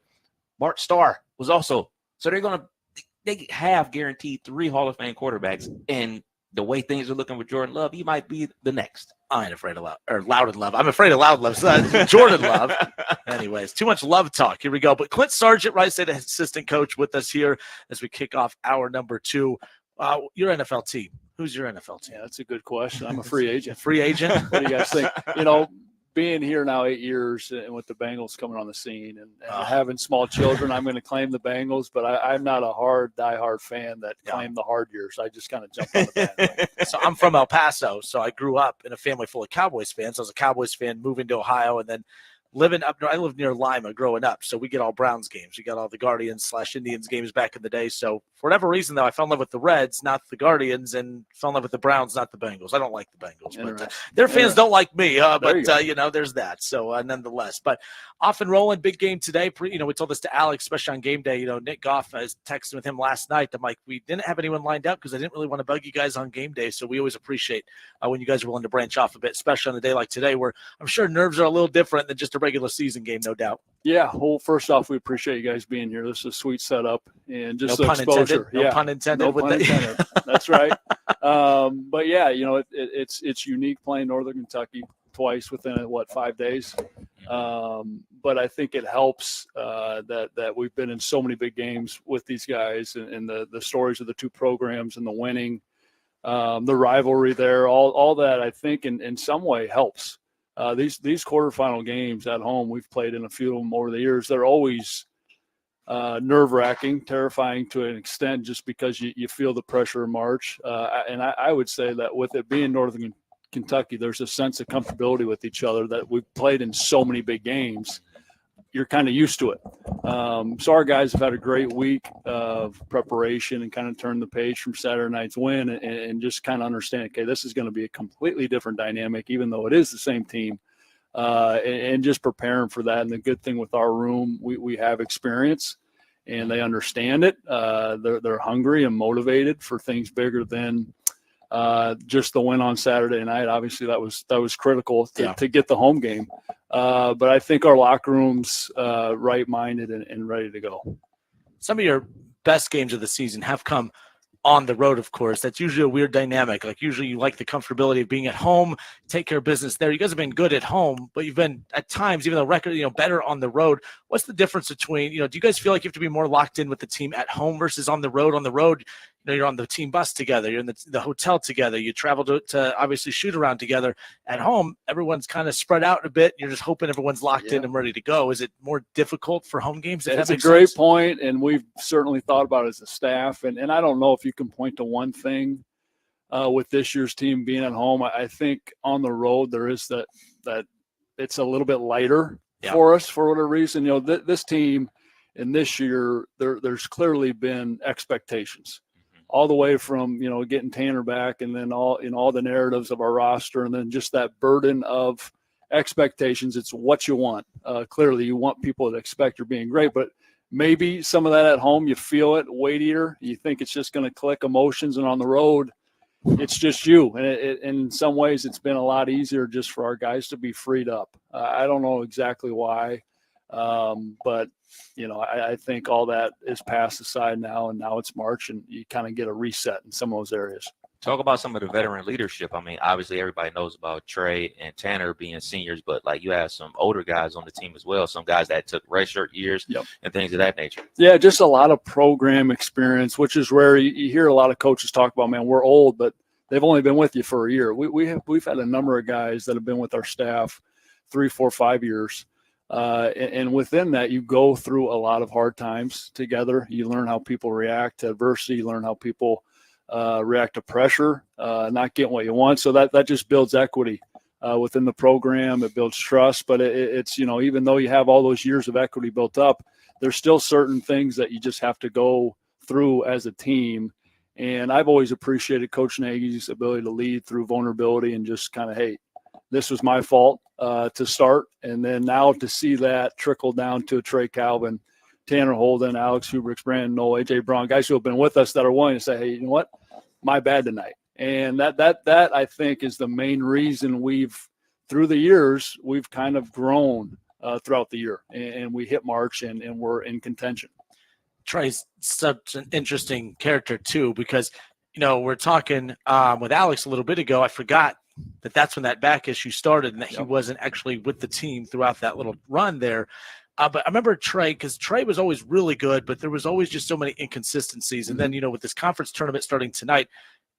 Bart Starr was also. So they have guaranteed 3 Hall of Fame quarterbacks, and the way things are looking with Jordan Love, he might be the next. I ain't afraid of Loudon Love. I'm afraid of Loudon Love. So Jordan Love. Anyways, too much love talk. Here we go. But Clint Sargent, Wright State assistant coach, with us here as we kick off hour number 2. Your NFL team. Who's your NFL team? Yeah, that's a good question. I'm a free agent. Free agent? What do you guys think? Being here now 8 years and with the Bengals coming on the scene and having small children, I'm going to claim the Bengals, but I'm not a diehard fan that claim the hard years. I just kind of jump on the bandwagon. So I'm from El Paso, so I grew up in a family full of Cowboys fans. I was a Cowboys fan moving to Ohio, and then living up. I lived near Lima growing up, so we get all Browns games. We got all the Guardians/Indians games back in the day. So for whatever reason, though, I fell in love with the Reds, not the Guardians, and fell in love with the Browns, not the Bengals. I don't like the Bengals, but their fans don't like me. There's that. So nonetheless, but off and rolling, big game today. We told this to Alex, especially on game day. Nick Goff, I was texting with him last night. I'm like, we didn't have anyone lined up because I didn't really want to bug you guys on game day. So we always appreciate when you guys are willing to branch off a bit, especially on a day like today, where I'm sure nerves are a little different than just a regular season game, no doubt. Yeah. Well, first off, we appreciate you guys being here. This is a sweet setup and just no the exposure. No pun intended. No pun intended. That's right. But yeah, it's unique playing Northern Kentucky twice within 5 days. But I think it helps that we've been in so many big games with these guys and the stories of the 2 programs and the winning, the rivalry there, all that I think in some way helps. These quarterfinal games at home, we've played in a few of them over the years. They're always nerve-wracking, terrifying to an extent, just because you feel the pressure of March. And I would say that with it being Northern Kentucky, there's a sense of comfortability with each other that we've played in so many big games. You're kind of used to it. So our guys have had a great week of preparation and kind of turned the page from Saturday night's win and just kind of understand, okay, this is going to be a completely different dynamic, even though it is the same team, and just preparing for that. And the good thing with our room, we have experience and they understand it. They're hungry and motivated for things bigger than just the win on Saturday night. Obviously that was critical to get the home game. But I think our locker room's right-minded and ready to go. Some of your best games of the season have come on the road, of course. That's usually a weird dynamic. Like usually you like the comfortability of being at home, take care of business there. You guys have been good at home, but you've been at times, even though record, better on the road. What's the difference between, do you guys feel like you have to be more locked in with the team at home versus on the road? On the road, you're on the team bus together. You're in the hotel together. You travel to obviously shoot around together. At home, everyone's kind of spread out a bit. You're just hoping everyone's locked in and ready to go. Is it more difficult for home games? That's a great point, and we've certainly thought about it as a staff. And I don't know if you can point to one thing with this year's team being at home. I think on the road there is that it's a little bit lighter for us for whatever reason. This team in this year, there's clearly been expectations. All the way from, getting Tanner back and then all the narratives of our roster and then just that burden of expectations. It's what you want. Clearly you want people that expect you're being great, but maybe some of that at home, you feel it weightier. You think it's just going to click emotions, and on the road, it's just you. And in some ways it's been a lot easier just for our guys to be freed up. I don't know exactly why. But I think all that is passed aside now, and now it's March, and you kind of get a reset in some of those areas. Talk about some of the veteran leadership. I mean, obviously everybody knows about Trey and Tanner being seniors, but like you have some older guys on the team as well. Some guys that took redshirt years and things of that nature. Yeah, just a lot of program experience, which is rare. You hear a lot of coaches talk about, man, we're old, but they've only been with you for a year. We've had a number of guys that have been with our staff 3, 4, 5 years. And within that, you go through a lot of hard times together. You learn how people react to adversity. You learn how people react to pressure, not getting what you want. So that just builds equity within the program. It builds trust. But it's, you know, even though you have all those years of equity built up, there's still certain things that you just have to go through as a team. And I've always appreciated Coach Nagy's ability to lead through vulnerability and just kind of, hey, this was my fault to start. And then now to see that trickle down to Trey Calvin, Tanner Holden, Alex Hubricks, Brandon Knoll, A.J. Brown, guys who have been with us that are willing to say, hey, you know what, my bad tonight. And that I think is the main reason through the years, we've kind of grown throughout the year. And we hit March and we're in contention. Trey's such an interesting character too, because, you know, we're talking with Alex a little bit ago. I forgot that's when that back issue started and that he wasn't actually with the team throughout that little run there. But I remember Trey, because Trey was always really good, but there was always just so many inconsistencies. And then, you know, with this conference tournament starting tonight,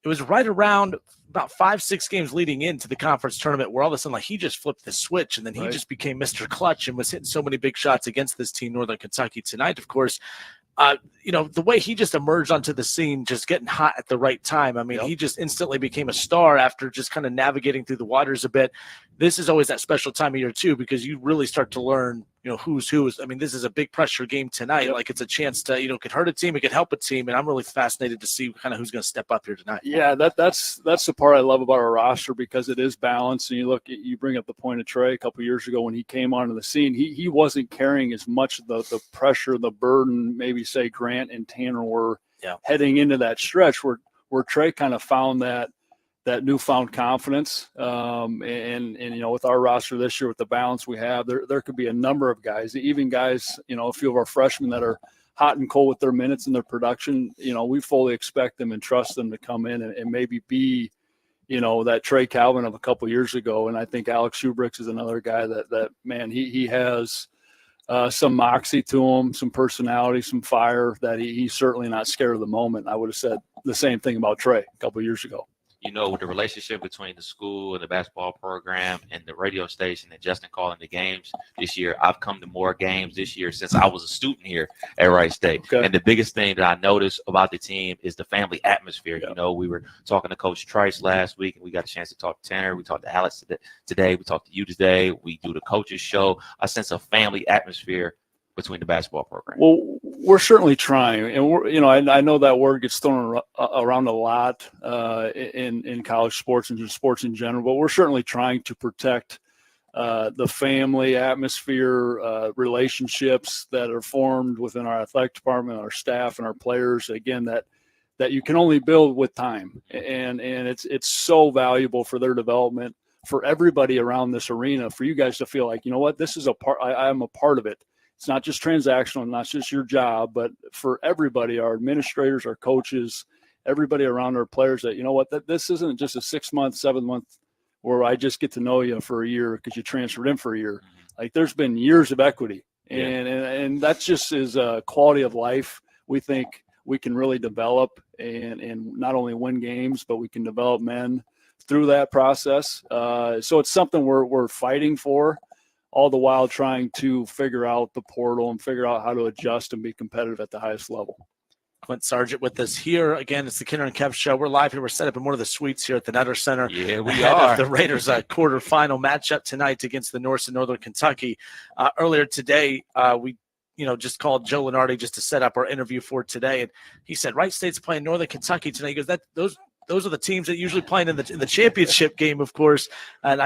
it was right around about 5-6 games leading into the conference tournament where all of a sudden, like, he just flipped the switch and then he just became Mr. Clutch and was hitting so many big shots against this team, Northern Kentucky tonight, of course. You know, the way he just emerged onto the scene, just getting hot at the right time. I mean, he just instantly became a star after just kind of navigating through the waters a bit. This is always that special time of year too, because you really start to learn, you know, who's who. I mean, this is a big pressure game tonight. Like, it's a chance to, you know, it could hurt a team, it could help a team, and I'm really fascinated to see kind of who's going to step up here tonight. Yeah, that's the part I love about our roster, because it is balanced. And you bring up the point of Trey a couple of years ago when he came onto the scene. He wasn't carrying as much of the pressure, the burden, maybe say Grant and Tanner were heading into that stretch where Trey kind of found that newfound confidence. And you know, with our roster this year, with the balance we have, there could be a number of guys, even guys, you know, a few of our freshmen that are hot and cold with their minutes and their production. You know, we fully expect them and trust them to come in and maybe be, you know, that Trey Calvin of a couple years ago. And I think Alex Hubricks is another guy that man, he has some moxie to him, some personality, some fire, that he's certainly not scared of the moment. I would have said the same thing about Trey a couple of years ago. You know, with the relationship between the school and the basketball program and the radio station and Justin calling the games this year, I've come to more games this year since I was a student here at Wright State. Okay. And the biggest thing that I noticed about the team is the family atmosphere. You know, we were talking to Coach Trice last week, and we got a chance to talk to Tanner. We talked to Alex today. We talked to you today. We do the coaches show. I sense a family atmosphere between the basketball program. Well, we're certainly trying, and we're, you know, I know that word gets thrown around a lot in college sports and just sports in general, but we're certainly trying to protect the family atmosphere, relationships that are formed within our athletic department, our staff, and our players. Again, that you can only build with time, and it's so valuable for their development, for everybody around this arena, for you guys to feel like, you know what, this is a part. I'm a part of it. It's not just transactional, not just your job, but for everybody, our administrators, our coaches, everybody around our players, that, you know what, that this isn't just a 6-month, 7-month where I just get to know you for a year because you transferred in for a year. Like, there's been years of equity, and that just is a quality of life we think we can really develop and not only win games, but we can develop men through that process. So it's something we're fighting for, all the while trying to figure out the portal and figure out how to adjust and be competitive at the highest level. Clint Sargent with us here. Again, it's the Kinner Kev Show. We're live here. We're set up in one of the suites here at the Nutter Center. Yeah, we are. The Raiders' quarterfinal matchup tonight against the Norse in Northern Kentucky. Earlier today, we just called Joe Lunardi just to set up our interview for today. And he said, Wright State's playing Northern Kentucky tonight. He goes, those are the teams that usually play in the championship game, of course. And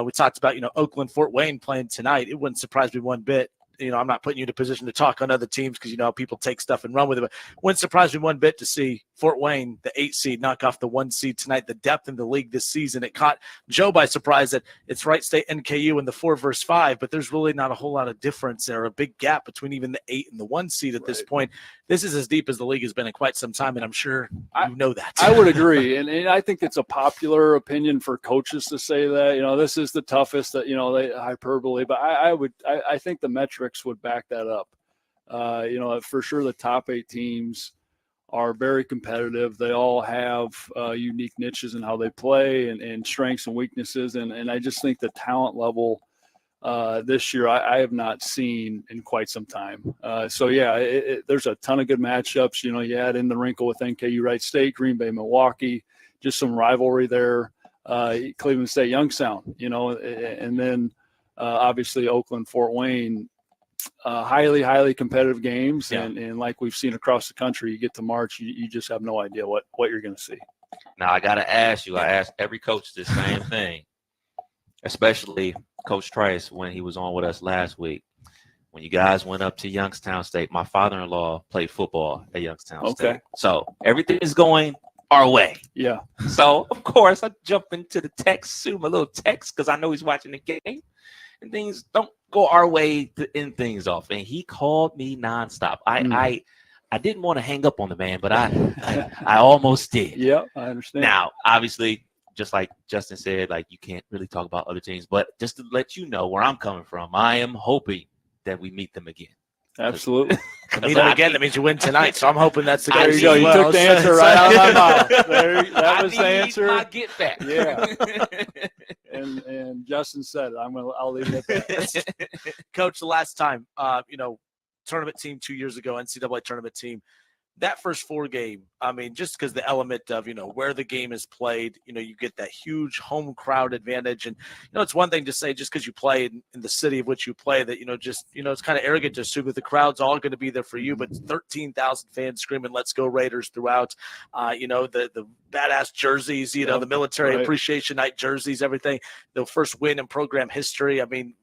we talked about, Oakland, Fort Wayne playing tonight. It wouldn't surprise me one bit. I'm not putting you in a position to talk on other teams because, people take stuff and run with it. But it wouldn't surprise me one bit to see Fort Wayne, the 8 seed, knock off the 1 seed tonight. The depth in the league this season, it caught Joe by surprise that it's Wright State, NKU in the 4 versus 5, but there's really not a whole lot of difference there, a big gap between even the 8 and the 1 seed at this point. this is as deep as the league has been in quite some time, and I'm sure you know that. I would agree, and I think it's a popular opinion for coaches to say that, this is the toughest, that, they hyperbole, but I think the metrics would back that up. For sure the top 8 teams are very competitive. They all have unique niches in how they play and strengths and weaknesses. And I just think the talent level this year I have not seen in quite some time. There's a ton of good matchups. You add in the wrinkle with NKU Wright State, Green Bay, Milwaukee, just some rivalry there. Cleveland State, Youngstown, and then obviously Oakland, Fort Wayne. Highly competitive games, and like we've seen across the country, you get to March, you just have no idea what you're going to see. Now I got to ask you. I asked every coach the same thing, especially Coach Trice when he was on with us last week. When you guys went up to Youngstown State, my father-in-law played football at Youngstown State, so everything is going our way. Yeah. So of course I jump into the text, shoot him a little text because I know he's watching the game, and things don't go our way to end things off. And he called me nonstop. I didn't want to hang up on the man, but I almost did. Yeah, I understand. Now, obviously, just like Justin said, like you can't really talk about other teams, but just to let you know where I'm coming from, I am hoping that we meet them again. Absolutely. Meet them again. That means you win tonight. So I'm hoping that's the There case. you go. You took the answer right out of my mouth. That was I the need answer. my get back. Yeah. And Justin said it. I'll leave it at that. Coach, the last time, tournament team 2 years ago, NCAA tournament team, that first 4 game, I mean, just because the element of, where the game is played, you get that huge home crowd advantage. And, it's one thing to say just because you play in the city of which you play that, it's kind of arrogant to assume that the crowd's all going to be there for you, but 13,000 fans screaming, "Let's go Raiders" throughout, the badass jerseys, the military appreciation night jerseys, everything, the first win in program history. I mean,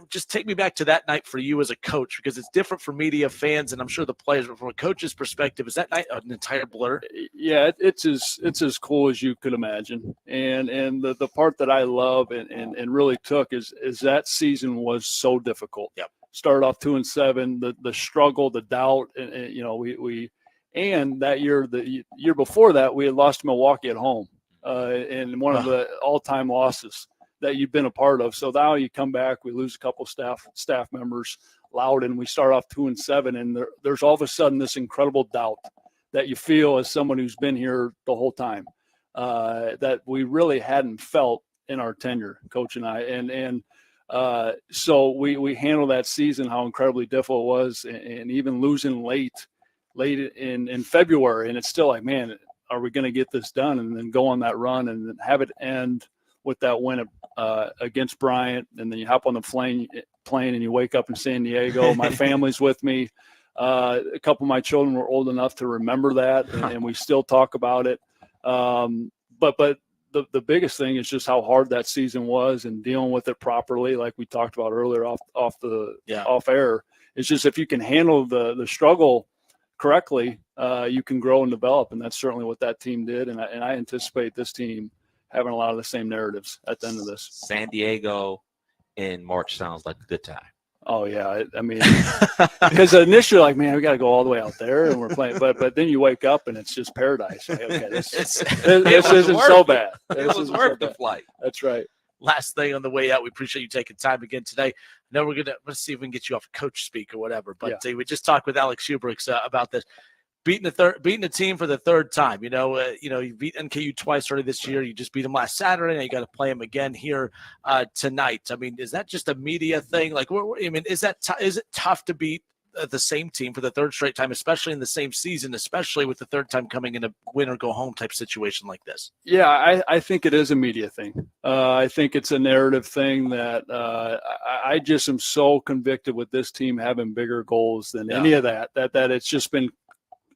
just take me back to that night for you as a coach, because it's different for media, fans, and I'm sure the players, but from a coach's perspective, is that night an entire blur? Yeah, it's as cool as you could imagine. And the part that I love and really took is that season was so difficult. Yep. Started off 2-7, the struggle, the doubt, and we and that year, the year before that, we had lost to Milwaukee at home in one of the all-time losses that you've been a part of. So now you come back, we lose a couple staff members, Loudon, we start off 2-7, and there's all of a sudden this incredible doubt that you feel as someone who's been here the whole time that we really hadn't felt in our tenure, Coach and I. So we handled that season, how incredibly difficult it was, and even losing late in February, and it's still like, man, are we going to get this done? And then go on that run and then have it end with that win against Bryant, and then you hop on the plane and you wake up in San Diego. My family's with me. A couple of my children were old enough to remember that, and we still talk about it. But the biggest thing is just how hard that season was and dealing with it properly, like we talked about earlier off air. It's just if you can handle the struggle correctly, you can grow and develop, and that's certainly what that team did. And I anticipate this team having a lot of the same narratives at the end of this. San Diego in March sounds like a good time. Oh yeah, I mean, because initially, like, man, we got to go all the way out there, and we're playing. But then you wake up and it's just paradise. Like, okay, this isn't so bad. It was worth the flight. That's right. Last thing on the way out, we appreciate you taking time again today. I know let's see if we can get you off coach speak or whatever. But we just talked with Alex Schubricks about this. Beating the team for the third time. You beat NKU twice already this year. You just beat them last Saturday, and you got to play them again here tonight. I mean, is that just a media thing? Like, is it tough to beat the same team for the third straight time, especially in the same season, especially with the third time coming in a win or go home type situation like this? Yeah, I think it is a media thing. I think it's a narrative thing that I just am so convicted with this team having bigger goals than any of that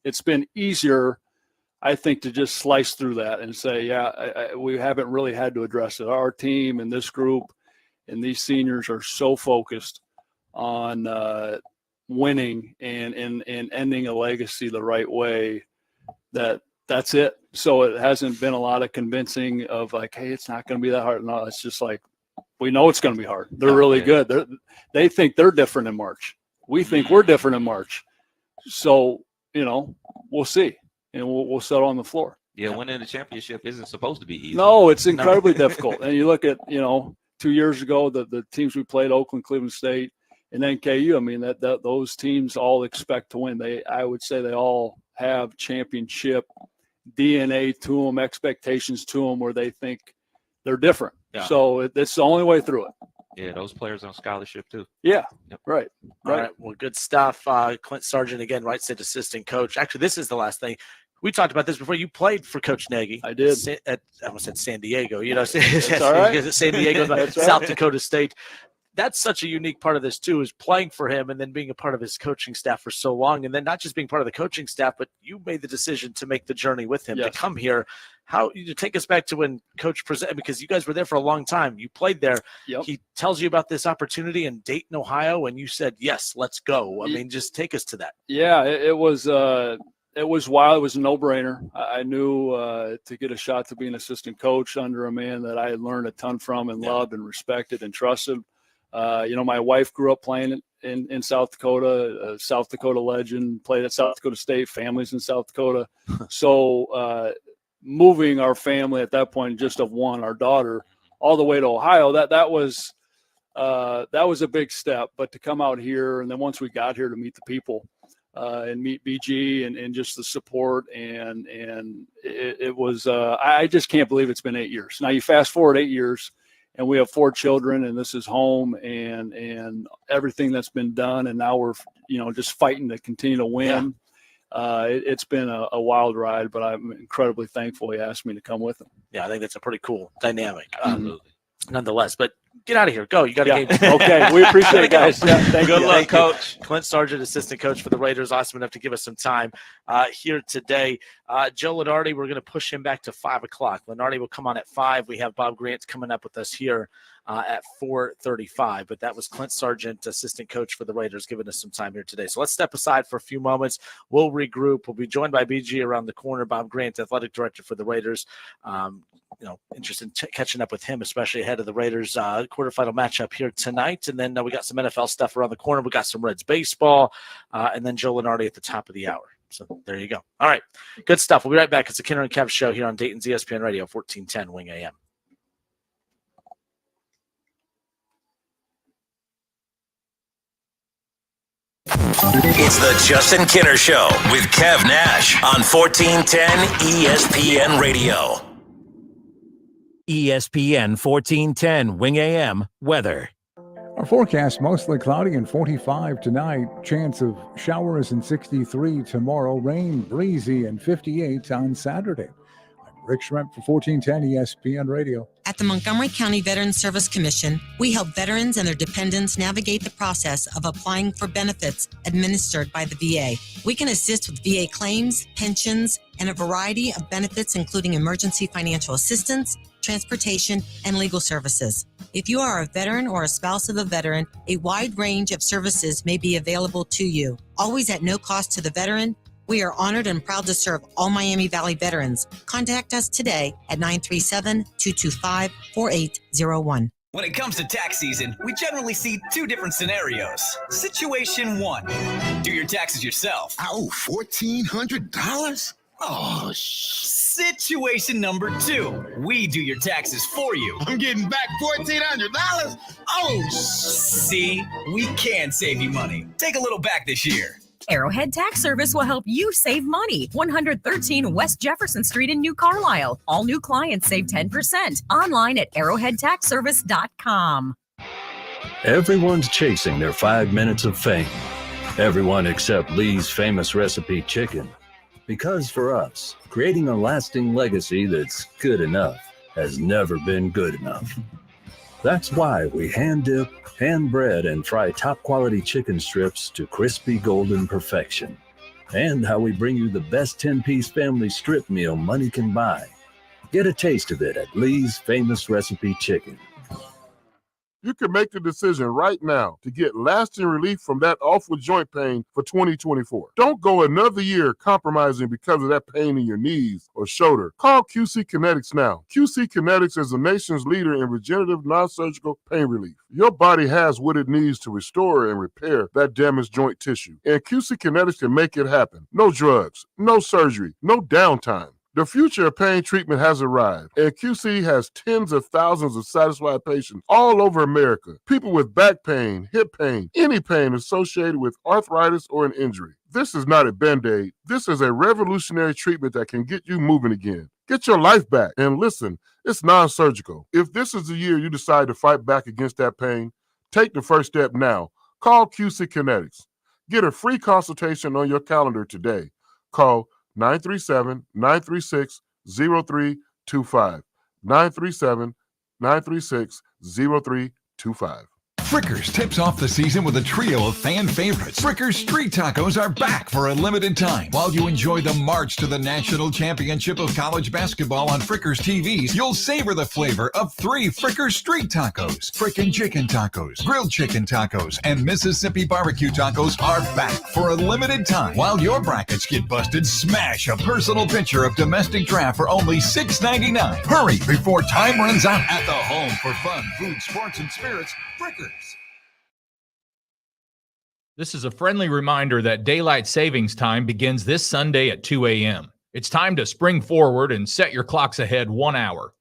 it's been easier, I think, to just slice through that and say, we haven't really had to address it. Our team and this group and these seniors are so focused on winning and ending a legacy the right way that's it. So it hasn't been a lot of convincing of like, hey, it's not going to be that hard. No, it's just like, we know it's going to be hard. They're really good. They think they're different in March. We think we're different in March. So we'll see, and we'll settle on the floor. Yeah, winning the championship isn't supposed to be easy. No, it's incredibly difficult. And you look at, 2 years ago, the teams we played, Oakland, Cleveland State, and then KU. I mean, that those teams all expect to win. I would say they all have championship DNA to them, expectations to them, where they think they're different. Yeah. So it's the only way through it. Yeah, those players on scholarship too. Yeah, Yep. right. All right. Well, good stuff. Clint Sargent, again, Wright State assistant coach. Actually, this is the last thing. We talked about this before. You played for Coach Nagy. I did. I almost said San Diego. That's all right. San Diego, That's right. South Dakota State. That's such a unique part of this, too, is playing for him and then being a part of his coaching staff for so long. And then not just being part of the coaching staff, but you made the decision to make the journey with him to come here. How you take us back to when Coach presented, because you guys were there for a long time. You played there. Yep. He tells you about this opportunity in Dayton, Ohio, and you said, yes, let's go. I mean, just take us to that. Yeah, it was wild. It was a no-brainer. I knew to get a shot to be an assistant coach under a man that I had learned a ton from and loved and respected and trusted. My wife grew up playing in South Dakota, a South Dakota legend, played at South Dakota State, families in South Dakota. So moving our family at that point, just of one, our daughter, all the way to Ohio, that was a big step. But to come out here, and then once we got here, to meet the people and meet BG and just the support, and it was I just can't believe it's been 8 years. Now you fast forward 8 years, and we have 4 children, and this is home, and everything that's been done, and now we're just fighting to continue to win. It's been a wild ride, but I'm incredibly thankful he asked me to come with him. Yeah, I think that's a pretty cool dynamic, nonetheless. But get out of here. Go. You got a game. Okay, we appreciate it, guys. Yeah, thank you. Good luck, Coach. Clint Sargent, assistant coach for the Raiders, awesome enough to give us some time here today. Joe Lunardi, we're going to push him back to 5 o'clock. Lunardi will come on at 5. We have Bob Grant coming up with us here at 4:35. But that was Clint Sargent, assistant coach for the Raiders, giving us some time here today. So let's step aside for a few moments. We'll regroup. We'll be joined by BG around the corner. Bob Grant, athletic director for the Raiders. Interested in catching up with him, especially ahead of the Raiders quarterfinal matchup here tonight. And then we got some NFL stuff around the corner. We got some Reds baseball, and then Joe Lunardi at the top of the hour. So there you go. All right, good stuff. We'll be right back. It's the Kinner and Kev Show here on Dayton's ESPN Radio, 1410 Wing AM. It's the Justin Kinner Show with Kev Nash on 1410 ESPN Radio. ESPN 1410 Wing AM weather. Our forecast mostly cloudy and 45 tonight. Chance of showers and 63 tomorrow. Rain, breezy, and 58 on Saturday. I'm Rick Schremp for 1410 ESPN Radio. At the Montgomery County Veterans Service Commission, we help veterans and their dependents navigate the process of applying for benefits administered by the VA. We can assist with VA claims, pensions, and a variety of benefits, including emergency financial assistance, transportation, and legal services. If you are a veteran or a spouse of a veteran, a wide range of services may be available to you, always at no cost to the veteran. We are honored and proud to serve all Miami Valley veterans. Contact us today at 937-225-4801. When it comes to tax season, we generally see 2 different scenarios. Situation 1, do your taxes yourself. Oh, $1,400? Oh, Situation number 2, we do your taxes for you. I'm getting back $1,400? Oh, See, we can save you money. Take a little back this year. Arrowhead Tax Service will help you save money. 113 West Jefferson Street in New Carlisle. All new clients save 10%. Online at arrowheadtaxservice.com. Everyone's chasing their 5 minutes of fame. Everyone except Lee's famous recipe chicken. Because for us, creating a lasting legacy that's good enough has never been good enough. That's why we hand dip, hand bread, and fry top quality chicken strips to crispy golden perfection. And how we bring you the best 10-piece family strip meal money can buy. Get a taste of it at Lee's famous recipe chicken. You can make the decision right now to get lasting relief from that awful joint pain for 2024. Don't go another year compromising because of that pain in your knees or shoulder. Call QC Kinetics now. QC Kinetics is the nation's leader in regenerative non-surgical pain relief. Your body has what it needs to restore and repair that damaged joint tissue. And QC Kinetics can make it happen. No drugs, no surgery, no downtime. The future of pain treatment has arrived, and QC has tens of thousands of satisfied patients all over America. People with back pain, hip pain, any pain associated with arthritis or an injury. This is not a Band-Aid. This is a revolutionary treatment that can get you moving again. Get your life back. And listen, it's non-surgical. If this is the year you decide to fight back against that pain, take the first step now. Call QC Kinetics. Get a free consultation on your calendar today. Call 937-936-0325. 937-936-0325. Frickers tips off the season with a trio of fan favorites. Frickers Street Tacos are back for a limited time. While you enjoy the march to the national championship of college basketball on Frickers TVs, you'll savor the flavor of 3 Frickers Street Tacos. Frickin' Chicken Tacos, Grilled Chicken Tacos, and Mississippi Barbecue Tacos are back for a limited time. While your brackets get busted, smash a personal picture of domestic draft for only $6.99. Hurry before time runs out. At the home for fun, food, sports, and spirits, Frickers. This is a friendly reminder that daylight savings time begins this Sunday at 2 a.m. It's time to spring forward and set your clocks ahead 1 hour.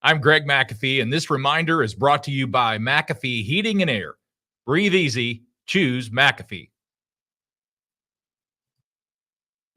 I'm Greg McAfee, and this reminder is brought to you by McAfee Heating and Air. Breathe easy. Choose McAfee.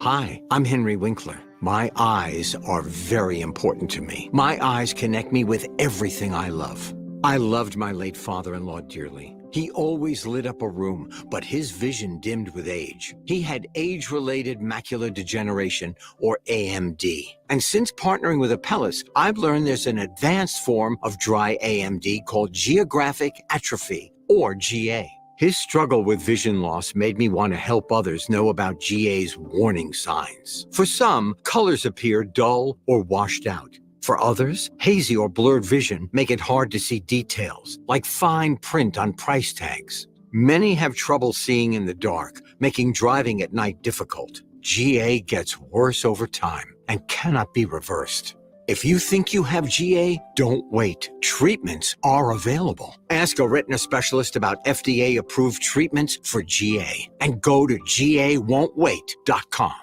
Hi, I'm Henry Winkler. My eyes are very important to me. My eyes connect me with everything I love. I loved my late father-in-law dearly. He always lit up a room, but his vision dimmed with age. He had age-related macular degeneration, or AMD. And since partnering with Apellis, I've learned there's an advanced form of dry AMD called geographic atrophy, or GA. His struggle with vision loss made me want to help others know about GA's warning signs. For some, colors appear dull or washed out. For others, hazy or blurred vision make it hard to see details, like fine print on price tags. Many have trouble seeing in the dark, making driving at night difficult. GA gets worse over time and cannot be reversed. If you think you have GA, don't wait. Treatments are available. Ask a retina specialist about FDA-approved treatments for GA and go to GAWon'tWait.com.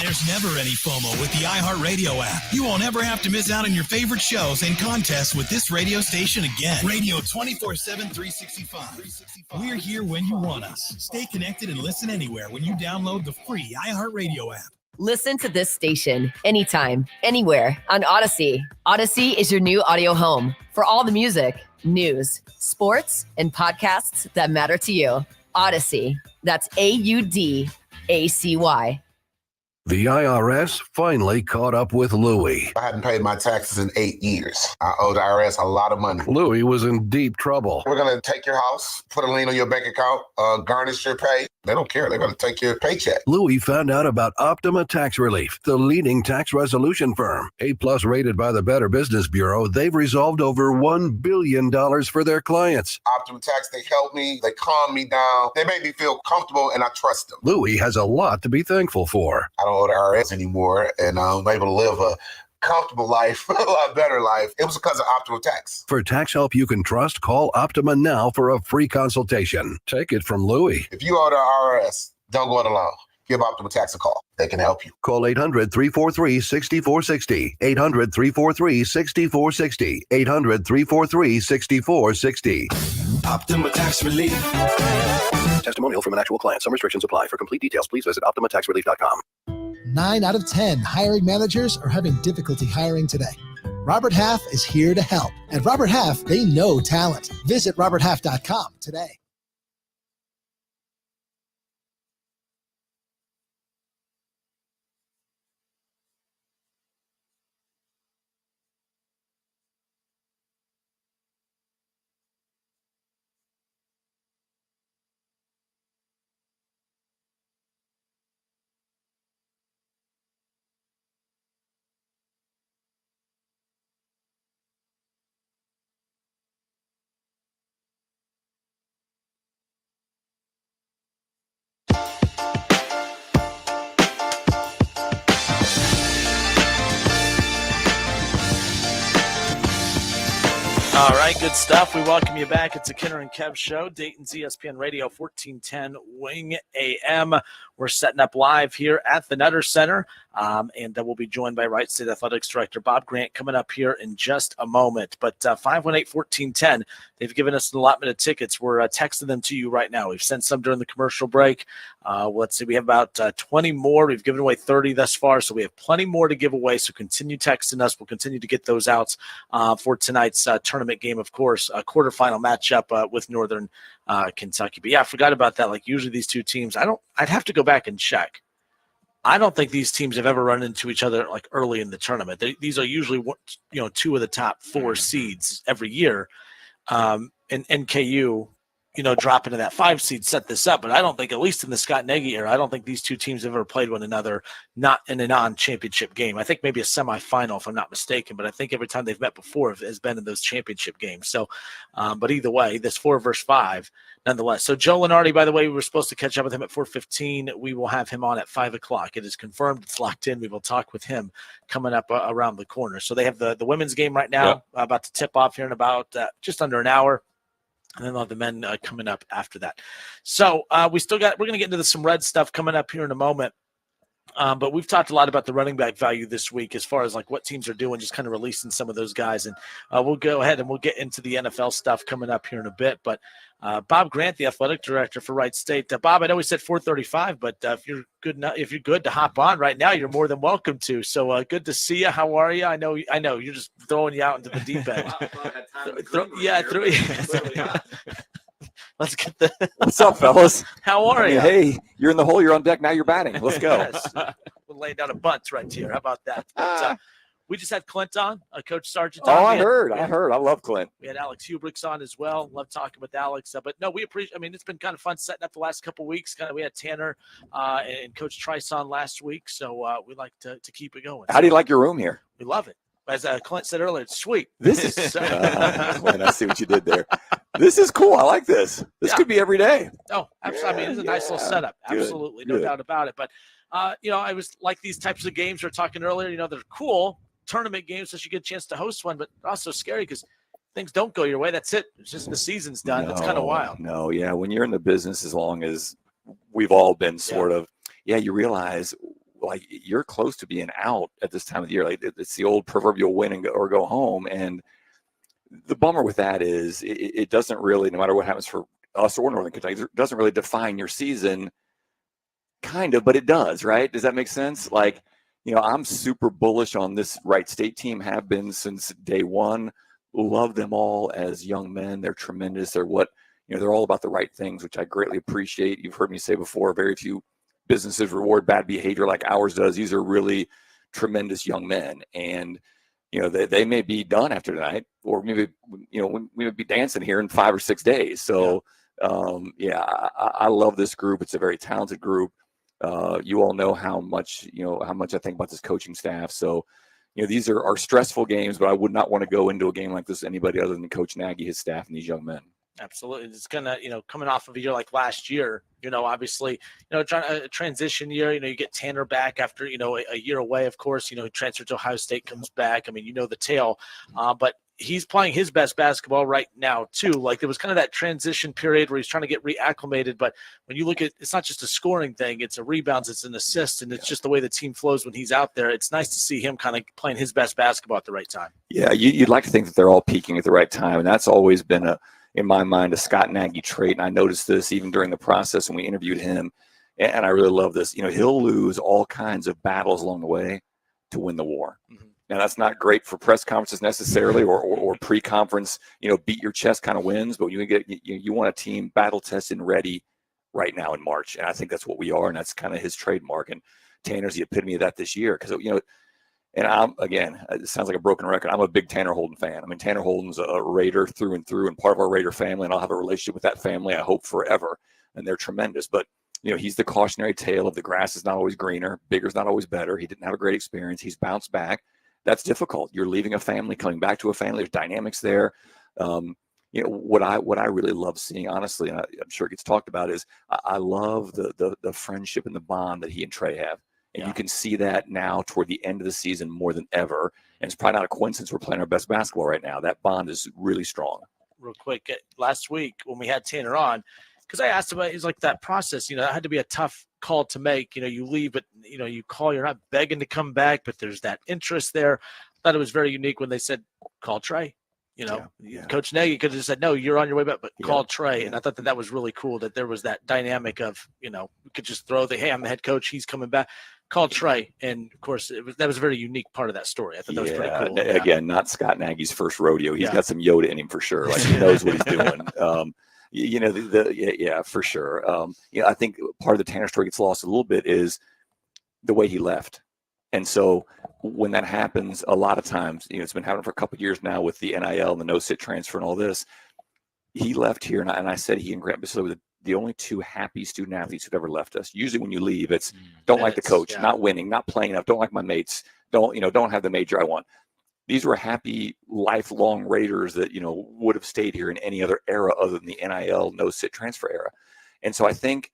There's never any FOMO with the iHeartRadio app. You won't ever have to miss out on your favorite shows and contests with this radio station again. Radio 24/7, 365. We're here when you want us. Stay connected and listen anywhere when you download the free iHeartRadio app. Listen to this station anytime, anywhere on Odyssey. Odyssey is your new audio home for all the music, news, sports, and podcasts that matter to you. Odyssey. That's AUDACY. The IRS finally caught up with Louie. I hadn't paid my taxes in 8 years. I owe the IRS a lot of money. Louie was in deep trouble. We're going to take your house, put a lien on your bank account, garnish your pay. They don't care. They're going to take your paycheck. Louie found out about Optima Tax Relief, the leading tax resolution firm. A+ rated by the Better Business Bureau, they've resolved over $1 billion for their clients. Optima Tax, they help me. They calm me down. They make me feel comfortable, and I trust them. Louie has a lot to be thankful for. I don't owe the IRS anymore, and I'm able to live a comfortable life, a lot better life. It was because of Optima Tax. For tax help you can trust, call Optima now for a free consultation. Take it from Louie. If you owe the IRS, don't go it alone. Give Optima Tax a call. They can help you. Call 800-343-6460. 800-343-6460. 800-343-6460. Optima Tax Relief. Testimonial from an actual client. Some restrictions apply. For complete details, please visit OptimaTaxRelief.com. 9 out of 10 hiring managers are having difficulty hiring today. Robert Half is here to help. At Robert Half, they know talent. Visit RobertHalf.com today. Good stuff. We welcome you back. It's the Kinner and Kev Show, Dayton's ESPN Radio, 1410 Wing AM. We're setting up live here at the Nutter Center, and we'll be joined by Wright State Athletics Director Bob Grant coming up here in just a moment. But 518-1410, they've given us an allotment of tickets. We're texting them to you right now. We've sent some during the commercial break. Let's see, we have about 20 more. We've given away 30 thus far, so we have plenty more to give away. So continue texting us. We'll continue to get those out for tonight's tournament game, of course, a quarterfinal matchup with Northern Kentucky. But yeah, I forgot about that. Like usually these two teams, I'd have to go back and check. I don't think these teams have ever run into each other like early in the tournament. These are usually, two of the top four seeds every year. And NKU, drop into that 5 seed, set this up. But I don't think, at least in the Scott Nagy era, I don't think these two teams have ever played one another, not in a non-championship game. I think maybe a semifinal, if I'm not mistaken. But I think every time they've met before has been in those championship games. So, but either way, this 4 versus 5, nonetheless. So Joe Lunardi, by the way, we were supposed to catch up with him at 4:15. We will have him on at 5 o'clock. It is confirmed. It's locked in. We will talk with him coming up around the corner. So they have the women's game right now, about to tip off here in about just under an hour. And then they'll have the men coming up after that. So we're going to get into some red stuff coming up here in a moment. But we've talked a lot about the running back value this week as far as like what teams are doing, just kind of releasing some of those guys. And we'll go ahead and we'll get into the NFL stuff coming up here in a bit. But Bob Grant, the athletic director for Wright State. Bob, I know we said 4:35, but if you're good to hop on right now, you're more than welcome to. So good to see you. How are you? I know you're just throwing you out into the deep end. Let's get the. What's up, fellas? How are you? Hey, you're in the hole. You're on deck. Now you're batting. Let's go. Yes. We'll lay down a bunt right here. How about that? But, we just had Clint on, Coach Sargent. I heard. I love Clint. We had Alex Hubricks on as well. Love talking with Alex. But no, we appreciate. I mean, it's been kind of fun setting up the last couple of weeks. We had Tanner and Coach Tyson last week, so we like to keep it going. How do you like your room here? We love it. As Clint said earlier, it's sweet. This is. Clint, I see what you did there. This is cool. I like this. This could be every day. Oh, absolutely. I mean, it's a nice little setup. Absolutely, no doubt about it. But I was like these types of games we were talking earlier. They're cool tournament games, so you get a chance to host one, but also scary because things don't go your way. That's it. It's just the season's done. It's kind of wild. No, yeah. When you're in the business, as long as we've all been sort of, you realize like you're close to being out at this time of the year. Like it's the old proverbial win and go home. And the bummer with that is it doesn't really, no matter what happens for us or Northern Kentucky, it doesn't really define your season. Kind of, but it does, right? Does that make sense? Like, I'm super bullish on this Wright State team, have been since day one. Love them all as young men. They're tremendous. They're they're all about the right things, which I greatly appreciate. You've heard me say before, very few businesses reward bad behavior like ours does. These are really tremendous young men. And, they may be done after tonight, or maybe, we may be dancing here in 5 or 6 days. So, I love this group. It's a very talented group. You all know how much I think about this coaching staff. So, these are stressful games, but I would not want to go into a game like this with anybody other than Coach Nagy, his staff, and these young men. Absolutely. It's gonna, coming off of a year like last year, obviously, trying a transition year, you get Tanner back after, a year away, of course, he transferred to Ohio State, comes back. I mean, the tale, but he's playing his best basketball right now too. Like there was kind of that transition period where he's trying to get reacclimated. But when you look at, it's not just a scoring thing, it's a rebounds, it's an assist, and it's just the way the team flows when he's out there. It's nice to see him kind of playing his best basketball at the right time. Yeah. You'd like to think that they're all peaking at the right time. And that's always been in my mind, a Scott Nagy trait. And I noticed this even during the process when we interviewed him. And I really love this. He'll lose all kinds of battles along the way to win the war. Mm-hmm. Now, that's not great for press conferences necessarily or pre-conference, beat your chest kind of wins. But you want a team battle-tested and ready right now in March. And I think that's what we are. And that's kind of his trademark. And Tanner's the epitome of that this year. Because, and it sounds like a broken record. I'm a big Tanner Holden fan. I mean, Tanner Holden's a Raider through and through and part of our Raider family. And I'll have a relationship with that family, I hope, forever. And they're tremendous. But, he's the cautionary tale of the grass is not always greener. Bigger's not always better. He didn't have a great experience. He's bounced back. That's difficult. You're leaving a family, coming back to a family. There's dynamics there. What I really love seeing, honestly, and I'm sure it gets talked about, is I love the friendship and the bond that he and Trey have. And you can see that now toward the end of the season more than ever. And it's probably not a coincidence we're playing our best basketball right now. That bond is really strong. real quick. Last week when we had Tanner on, because I asked him, he's like, that process, that had to be a tough call to make. You leave, but, you call, you're not begging to come back, but there's that interest there. I thought it was very unique when they said, call Trey. Coach Nagy could have just said, no, you're on your way back, but call Trey. And I thought that was really cool that there was that dynamic of, we could just throw hey, I'm the head coach, he's coming back. Call Trey. And of course, that was a very unique part of that story. I thought that was pretty cool. Again, not Scott Nagy's first rodeo. He's got some Yoda in him for sure. Like he knows what he's doing. For sure. I think part of the Tanner story gets lost a little bit is the way he left. And so when that happens, a lot of times, it's been happening for a couple of years now with the NIL and the no-sit transfer and all this. He left here, and I said he and Grant Basile were the only two happy student athletes who've ever left us. Usually when you leave, it's don't like the coach, not winning, not playing enough, don't like my mates, don't have the major I want. These were happy, lifelong Raiders that, would have stayed here in any other era other than the NIL no-sit transfer era. And so I think,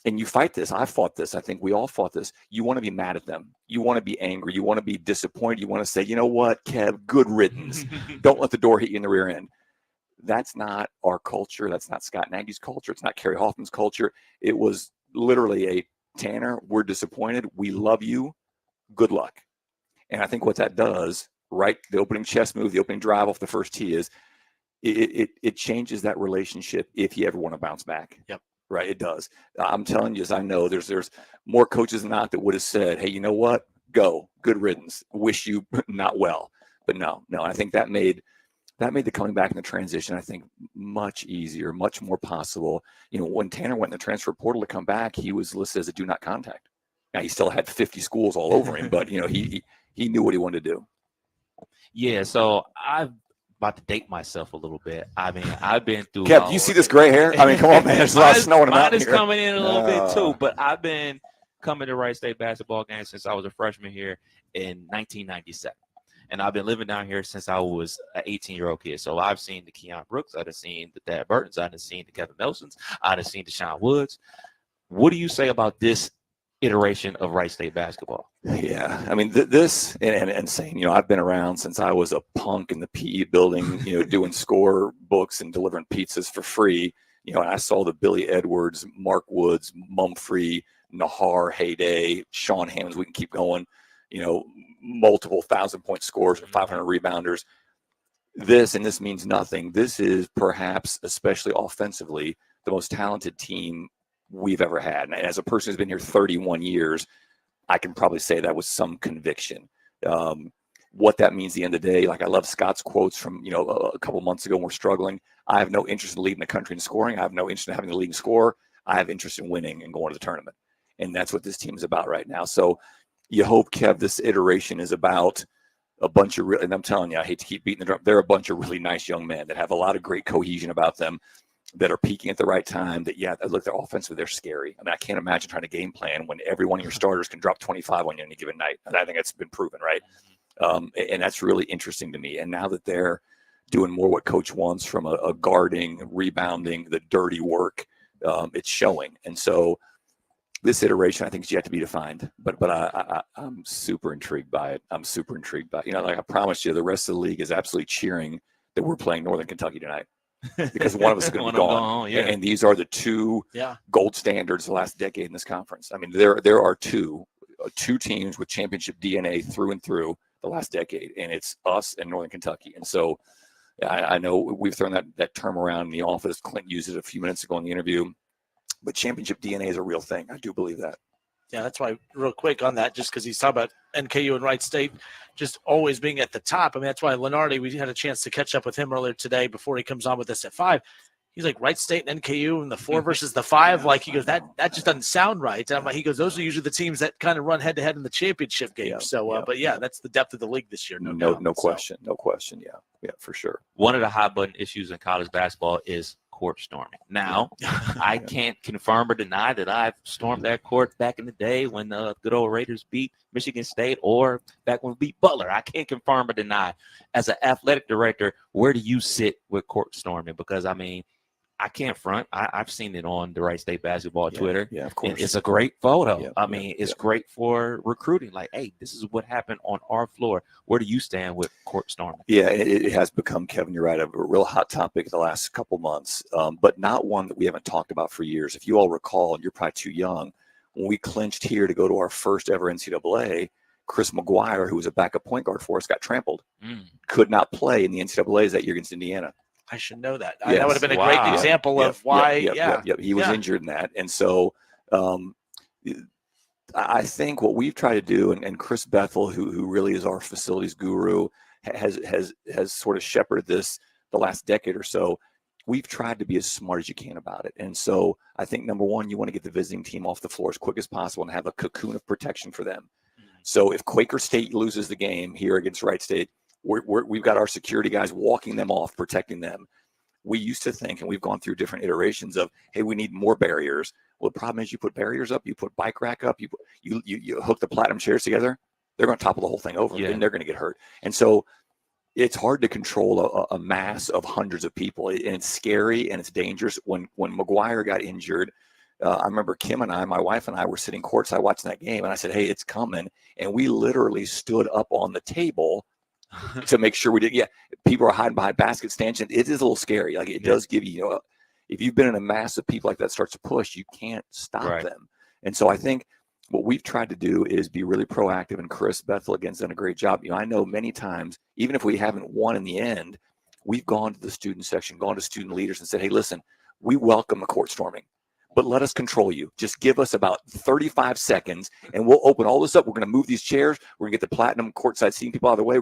and you fight this, I fought this, I think we all fought this, you want to be mad at them. You want to be angry. You want to be disappointed. You want to say, you know what, Kev, good riddance. Don't let the door hit you in the rear end. That's not our culture. That's not Scott Nagy's culture. It's not Kerry Hoffman's culture. It was literally a Tanner, we're disappointed. We love you. Good luck. And I think what that does, right, the opening chess move, the opening drive off the first tee is it changes that relationship if you ever want to bounce back. Yep. Right, it does. I'm telling you, as I know, there's more coaches than not that would have said, hey, you know what? Go. Good riddance. Wish you not well. But no. I think that made the coming back in the transition, I think, much easier, much more possible. When Tanner went in the transfer portal to come back, he was listed as a do not contact. Now, he still had 50 schools all over him, but, he knew what he wanted to do. Yeah, so I've about to date myself a little bit. I mean, I've been through. Kev, you see this gray hair? I mean, come on, man. There's a lot of snow in the mountain here. Mine is coming in a little bit too, but I've been coming to Wright State basketball games since I was a freshman here in 1997. And I've been living down here since I was an 18-year-old kid. So I've seen the Keon Brooks, I've seen the Dad Burtons, I've seen the Kevin Nelsons, I've seen the Deshaun Woods. What do you say about this iteration of Wright State basketball? Yeah, I mean, this and saying, I've been around since I was a punk in the PE building, doing score books and delivering pizzas for free. And I saw the Billy Edwards, Mark Woods, Mumfree, Nahar heyday, Sean Hammonds. We can keep going. Multiple 1,000-point scores and 500 rebounders. This means nothing. This is perhaps, especially offensively, the most talented team we've ever had. And as a person who's been here 31 years, I can probably say that with some conviction. What that means at the end of the day, like I love Scott's quotes from, a couple months ago when we're struggling. I have no interest in leading the country in scoring. I have no interest in having the leading score. I have interest in winning and going to the tournament. And that's what this team is about right now. So you hope, Kev, this iteration is about a bunch of and I'm telling you, I hate to keep beating the drum. They're a bunch of really nice young men that have a lot of great cohesion about them, that are peaking at the right time, that, look, they're offensive, they're scary. I mean, I can't imagine trying to game plan when every one of your starters can drop 25 on you on any given night. And I think that's been proven, right? And that's really interesting to me. And now that they're doing more what coach wants from a guarding, rebounding, the dirty work, it's showing. And so this iteration, I think, is yet to be defined. But I'm super intrigued by it. I'm super intrigued by it. Like I promised you, the rest of the league is absolutely cheering that we're playing Northern Kentucky tonight. Because one of us is going to be gone. And these are the two gold standards the last decade in this conference. I mean, there are two teams with championship DNA through and through the last decade, and it's us and Northern Kentucky. And so I know we've thrown that term around in the office. Clint used it a few minutes ago in the interview. But championship DNA is a real thing. I do believe that. Yeah, that's why, real quick on that, just because he's talking about NKU and Wright State just always being at the top. I mean, that's why Lunardi, we had a chance to catch up with him earlier today before he comes on with us at 5. He's like, Wright State and NKU and the 4 versus the 5. Like, he goes, that just doesn't sound right. And I'm like, he goes, those are usually the teams that kind of run head-to-head in the championship game. But that's the depth of the league this year. No question. Yeah, for sure. One of the hot-button issues in college basketball is court storming. Now, I can't confirm or deny that I've stormed that court back in the day when the good old Raiders beat Michigan State, or back when we beat Butler. I can't confirm or deny. As an athletic director, where do you sit with court storming? Because, I mean, I can't front. I've seen it on the Wright State basketball Twitter. Yeah, of course. It's a great photo. Yeah, I mean, it's great for recruiting. Like, hey, this is what happened on our floor. Where do you stand with court storming? Yeah, it has become, Kevin, you're right, a real hot topic the last couple months, but not one that we haven't talked about for years. If you all recall, and you're probably too young, when we clinched here to go to our first ever NCAA, Chris McGuire, who was a backup point guard for us, got trampled. Could not play in the NCAAs that year against Indiana. I should know that. Yes. That would have been a great example of why. He was injured in that. And so I think what we've tried to do, and Chris Bethel, who really is our facilities guru, has sort of shepherded this the last decade or so. We've tried to be as smart as you can about it. And so I think, number one, you want to get the visiting team off the floor as quick as possible and have a cocoon of protection for them. So if Quaker State loses the game here against Wright State, we've got our security guys walking them off, protecting them. We used to think, and we've gone through different iterations of, hey, we need more barriers. Well, the problem is you put barriers up, you put bike rack up, you hook the platinum chairs together, they're going to topple the whole thing over, and they're going to get hurt. And so it's hard to control a mass of hundreds of people, and it's scary and it's dangerous. When McGuire got injured, I remember Kim and I, my wife and I, were sitting courtside watching that game, and I said, hey, it's coming. And we literally stood up on the table to make sure we did. Yeah, people are hiding behind basket stanchions. It is a little scary. Like, it does give you, if you've been in a mass of people like that starts to push, you can't stop them. And so I think what we've tried to do is be really proactive, and Chris Bethel, again's done a great job. I know many times, even if we haven't won in the end, we've gone to the student section, gone to student leaders and said, hey, listen, we welcome the court storming, but let us control you. Just give us about 35 seconds and we'll open all this up. We're going to move these chairs. We're going to get the platinum courtside seating people out of the way.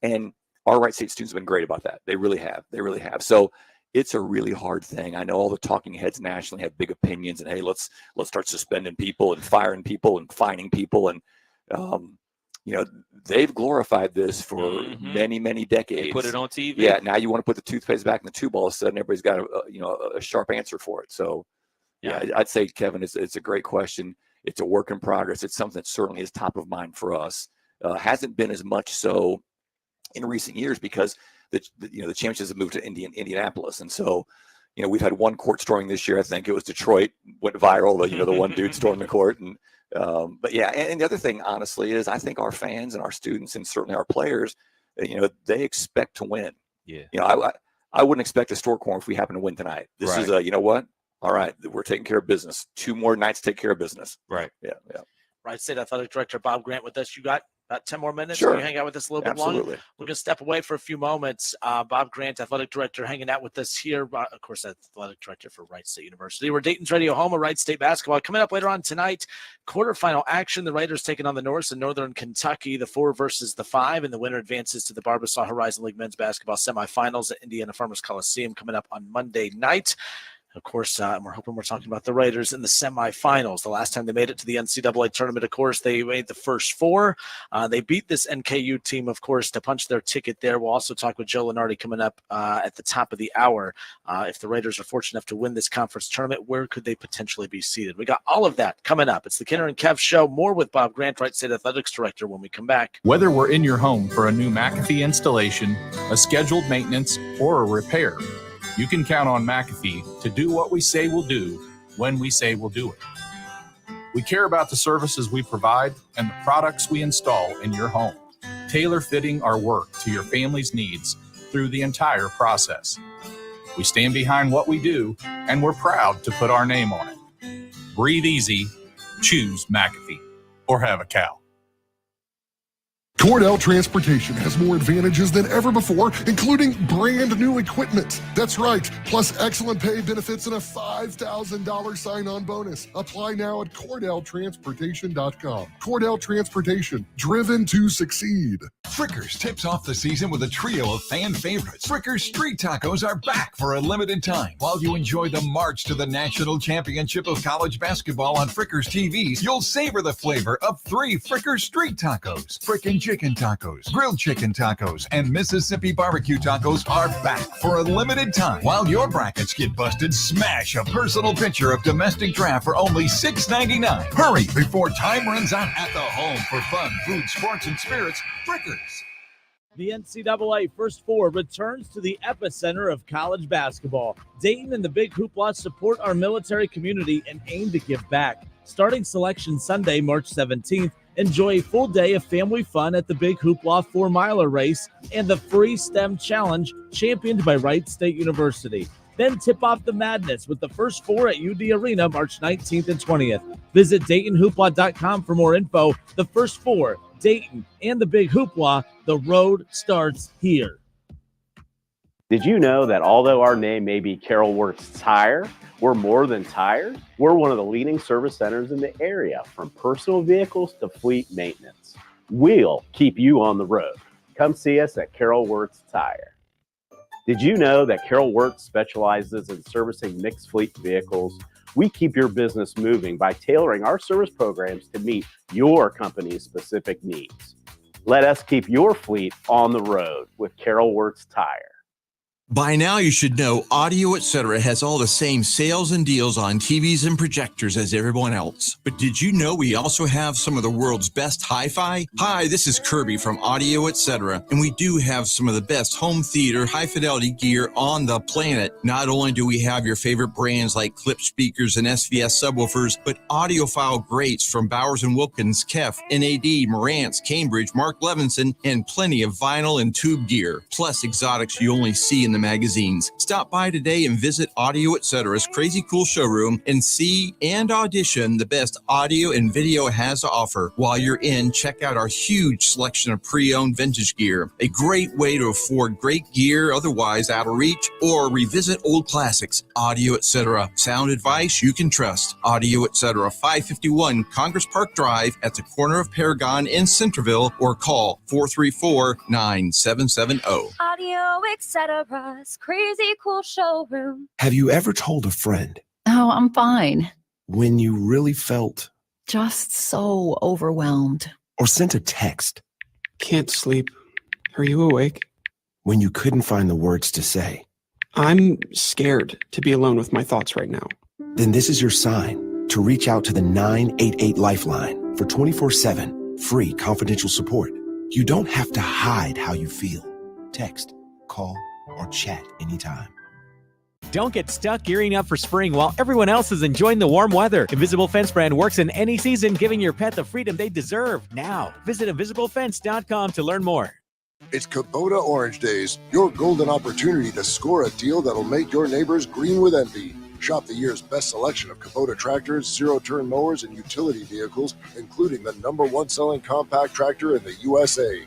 And our Wright State students have been great about that. They really have. They really have. So it's a really hard thing. I know all the talking heads nationally have big opinions, and hey, let's start suspending people and firing people and fining people. And, they've glorified this for many, many decades. They put it on TV. Yeah. Now you want to put the toothpaste back in the tube, all of a sudden everybody's got a sharp answer for it. So yeah, I'd say, Kevin, it's a great question. It's a work in progress. It's something that certainly is top of mind for us. Hasn't been as much so in recent years because the championships have moved to Indianapolis. And so, we've had one court storming this year. I think it was Detroit, went viral, the one dude stormed the court. And, but yeah. And the other thing, honestly, is I think our fans and our students and certainly our players, they expect to win. Yeah. I wouldn't expect a store corner if we happen to win tonight. This is you know what? All right, we're taking care of business. 2 more nights to take care of business. Right. Yeah. Wright State Athletic Director Bob Grant with us. You got about 10 more minutes? Sure. Can you hang out with us a little bit longer? We're going to step away for a few moments. Bob Grant, Athletic Director, hanging out with us here. Of course, Athletic Director for Wright State University. We're Dayton's radio home of Wright State basketball. Coming up later on tonight, quarterfinal action. The Raiders taking on the Norse in Northern Kentucky, the 4 versus the 5, and the winner advances to the Barbasol Horizon League men's basketball semifinals at Indiana Farmers Coliseum coming up on Monday night. Of course, we're hoping we're talking about the Raiders in the semifinals. The last time they made it to the NCAA tournament, of course, they made the first 4. They beat this NKU team, of course, to punch their ticket there. We'll also talk with Joe Lunardi coming up at the top of the hour. If the Raiders are fortunate enough to win this conference tournament, where could they potentially be seated? We got all of that coming up. It's the Kinner Kev Show. More with Bob Grant, Wright State Athletics Director, when we come back. Whether we're in your home for a new McAfee installation, a scheduled maintenance, or a repair, you can count on McAfee to do what we say we'll do when we say we'll do it. We care about the services we provide and the products we install in your home, tailor-fitting our work to your family's needs through the entire process. We stand behind what we do, and we're proud to put our name on it. Breathe easy, choose McAfee, or have a cow. Cordell Transportation has more advantages than ever before, including brand new equipment. That's right, plus excellent pay, benefits, and a $5,000 sign-on bonus. Apply now at CordellTransportation.com. Cordell Transportation, driven to succeed. Frickers tips off the season with a trio of fan favorites. Frickers Street Tacos are back for a limited time. While you enjoy the march to the national championship of college basketball on Frickers TVs, you'll savor the flavor of 3 Frickers Street Tacos. Frickin' chicken tacos, grilled chicken tacos, and Mississippi barbecue tacos are back for a limited time. While your brackets get busted, smash a personal picture of domestic draft for only $6.99. Hurry before time runs out at the home for fun, food, sports, and spirits, Frickers. The NCAA First Four returns to the epicenter of college basketball. Dayton and the Big Hoopla support our military community and aim to give back. Starting Selection Sunday, March 17th, enjoy a full day of family fun at the Big Hoopla 4-miler race and the free STEM Challenge championed by Wright State University. Then tip off the madness with the First Four at UD Arena March 19th and 20th. Visit DaytonHoopla.com for more info. The First Four, Dayton, and the Big Hoopla, the road starts here. Did you know that although our name may be Carol Works Tire, we're more than tires? We're one of the leading service centers in the area, from personal vehicles to fleet maintenance. We'll keep you on the road. Come see us at Carol Works Tire. Did you know that Carol Works specializes in servicing mixed fleet vehicles? We keep your business moving by tailoring our service programs to meet your company's specific needs. Let us keep your fleet on the road with Carol Works Tire. By now, you should know Audio Etc. has all the same sales and deals on TVs and projectors as everyone else. But did you know we also have some of the world's best hi-fi? Hi, this is Kirby from Audio Etc. And we do have some of the best home theater, high-fidelity gear on the planet. Not only do we have your favorite brands like Clip speakers and SVS subwoofers, but audiophile greats from Bowers & Wilkins, Kef, NAD, Marantz, Cambridge, Mark Levinson, and plenty of vinyl and tube gear. Plus exotics you only see in the magazines. Stop by today and visit Audio Etc.'s crazy cool showroom and see and audition the best audio and video it has to offer. While you're in, check out our huge selection of pre-owned vintage gear. A great way to afford great gear otherwise out of reach, or revisit old classics. Audio Etc. Sound advice you can trust. Audio Etc. 551 Congress Park Drive at the corner of Paragon in Centerville, or call 434-9770. Audio Etc. Crazy cool showroom. Have you ever told a friend Oh, I'm fine. when you really felt, Just so overwhelmed. or sent a text Can't sleep. Are you awake? when you couldn't find the words to say? I'm scared to be alone with my thoughts right now. Then this is your sign to reach out to the 988 Lifeline for 24/7 free confidential support. You don't have to hide how you feel. Text, call, or chat anytime. Don't get stuck gearing up for spring while everyone else is enjoying the warm weather. Invisible Fence brand works in any season, giving your pet the freedom they deserve. Now, visit invisiblefence.com to learn more. It's Kubota Orange Days, your golden opportunity to score a deal that'll make your neighbors green with envy. Shop the year's best selection of Kubota tractors, zero-turn mowers, and utility vehicles, including the #1 selling compact tractor in the USA.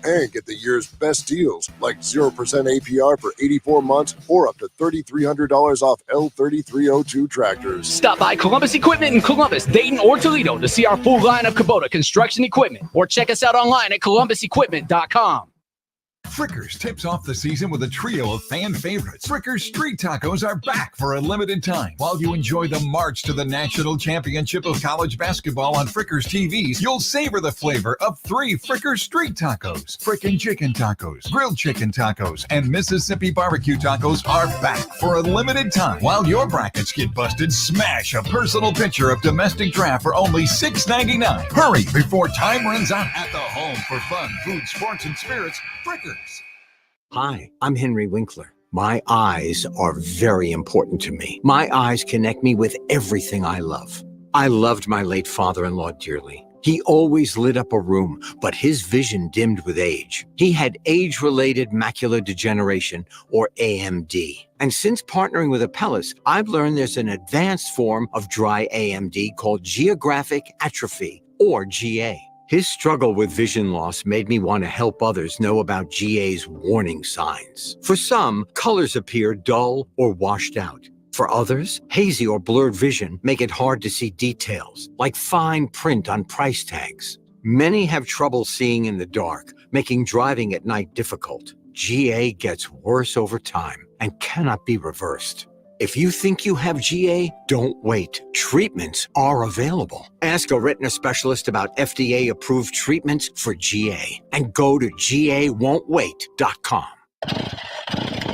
And get the year's best deals, like 0% APR for 84 months or up to $3,300 off L3302 tractors. Stop by Columbus Equipment in Columbus, Dayton, or Toledo to see our full line of Kubota construction equipment, or check us out online at columbusequipment.com. Frickers tips off the season with a trio of fan favorites. Frickers Street Tacos are back for a limited time. While you enjoy the march to the national championship of college basketball on Frickers TVs, you'll savor the flavor of 3 Frickers Street Tacos. Frickin' Chicken Tacos, Grilled Chicken Tacos, and Mississippi Barbecue Tacos are back for a limited time. While your brackets get busted, smash a personal picture of domestic draft for only $6.99. Hurry before time runs out. At the home for fun, food, sports, and spirits, Frickers. Hi, I'm Henry Winkler. My eyes are very important to me. My eyes connect me with everything I love. I loved my late father-in-law dearly. He always lit up a room, but his vision dimmed with age. He had age-related macular degeneration, or AMD. And since partnering with Apellis, I've learned there's an advanced form of dry AMD called geographic atrophy, or GA. His struggle with vision loss made me want to help others know about GA's warning signs. For some, colors appear dull or washed out. For others, hazy or blurred vision make it hard to see details, like fine print on price tags. Many have trouble seeing in the dark, making driving at night difficult. GA gets worse over time and cannot be reversed. If you think you have GA, don't wait. Treatments are available. Ask a retina specialist about FDA-approved treatments for GA and go to GAWon'tWait.com.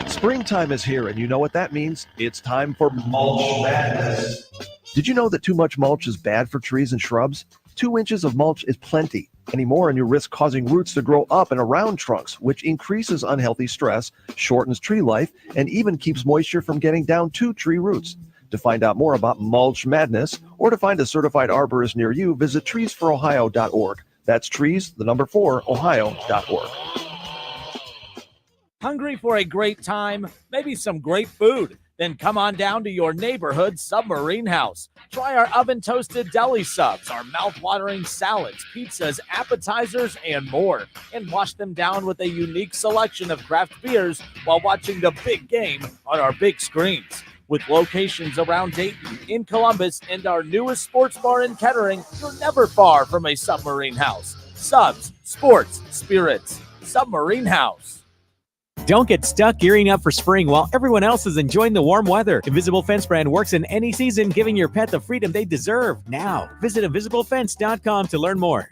Springtime is here, and you know what that means. It's time for mulch madness. Did you know that too much mulch is bad for trees and shrubs? 2 inches of mulch is plenty. anymore, and you risk causing roots to grow up and around trunks, which increases unhealthy stress, shortens tree life, and even keeps moisture from getting down to tree roots. To find out more about mulch madness or to find a certified arborist near you, visit treesforohio.org. That's trees, the number 4, ohio.org. Hungry for a great time? Maybe some great food? Then come on down to your neighborhood Submarine House. Try our oven-toasted deli subs, our mouth-watering salads, pizzas, appetizers, and more. And wash them down with a unique selection of craft beers while watching the big game on our big screens. With locations around Dayton, in Columbus, and our newest sports bar in Kettering, you're never far from a Submarine House. Subs, sports, spirits. Submarine House. Don't get stuck gearing up for spring while everyone else is enjoying the warm weather. Invisible Fence brand works in any season, giving your pet the freedom they deserve. Now, visit invisiblefence.com to learn more.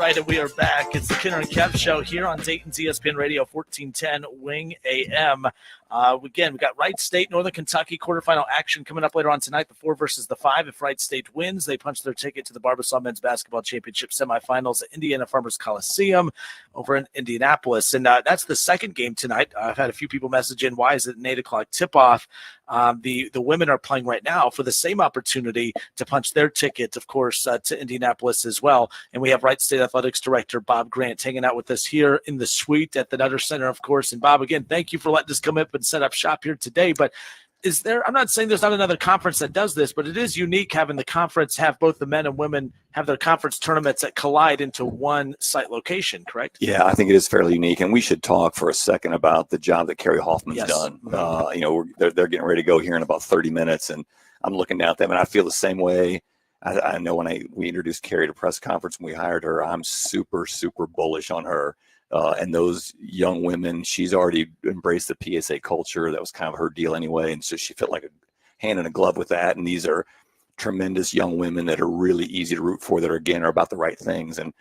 right, and we are back. It's the Kinner Kev Show here on Dayton's ESPN Radio 1410 Wing AM. Again, we got Wright State, Northern Kentucky quarterfinal action coming up later on tonight, the 4 versus the 5. If Wright State wins, they punch their ticket to the Barbasol Men's Basketball Championship semifinals at Indiana Farmers Coliseum over in Indianapolis. And that's the second game tonight. I've had a few people message in, why is it an 8 o'clock tip-off? The women are playing right now for the same opportunity to punch their ticket, of course, to Indianapolis as well. And we have Wright State Athletics Director Bob Grant hanging out with us here in the suite at the Nutter Center, of course. And Bob, again, thank you for letting us come up and set up shop here today. But is there, I'm not saying there's not another conference that does this, but it is unique having the conference have both the men and women have their conference tournaments that collide into one site location, correct? Yeah, I think it is fairly unique. And we should talk for a second about the job that Carrie Hoffman's done. They're getting ready to go here in about 30 minutes. And I'm looking down at them and I feel the same way. I know when we introduced Carrie to press conference and we hired her, I'm super, super bullish on her. And those young women, she's already embraced the PSA culture. That was kind of her deal anyway. And so she felt like a hand in a glove with that. And these are tremendous young women that are really easy to root for, that are about the right things. And,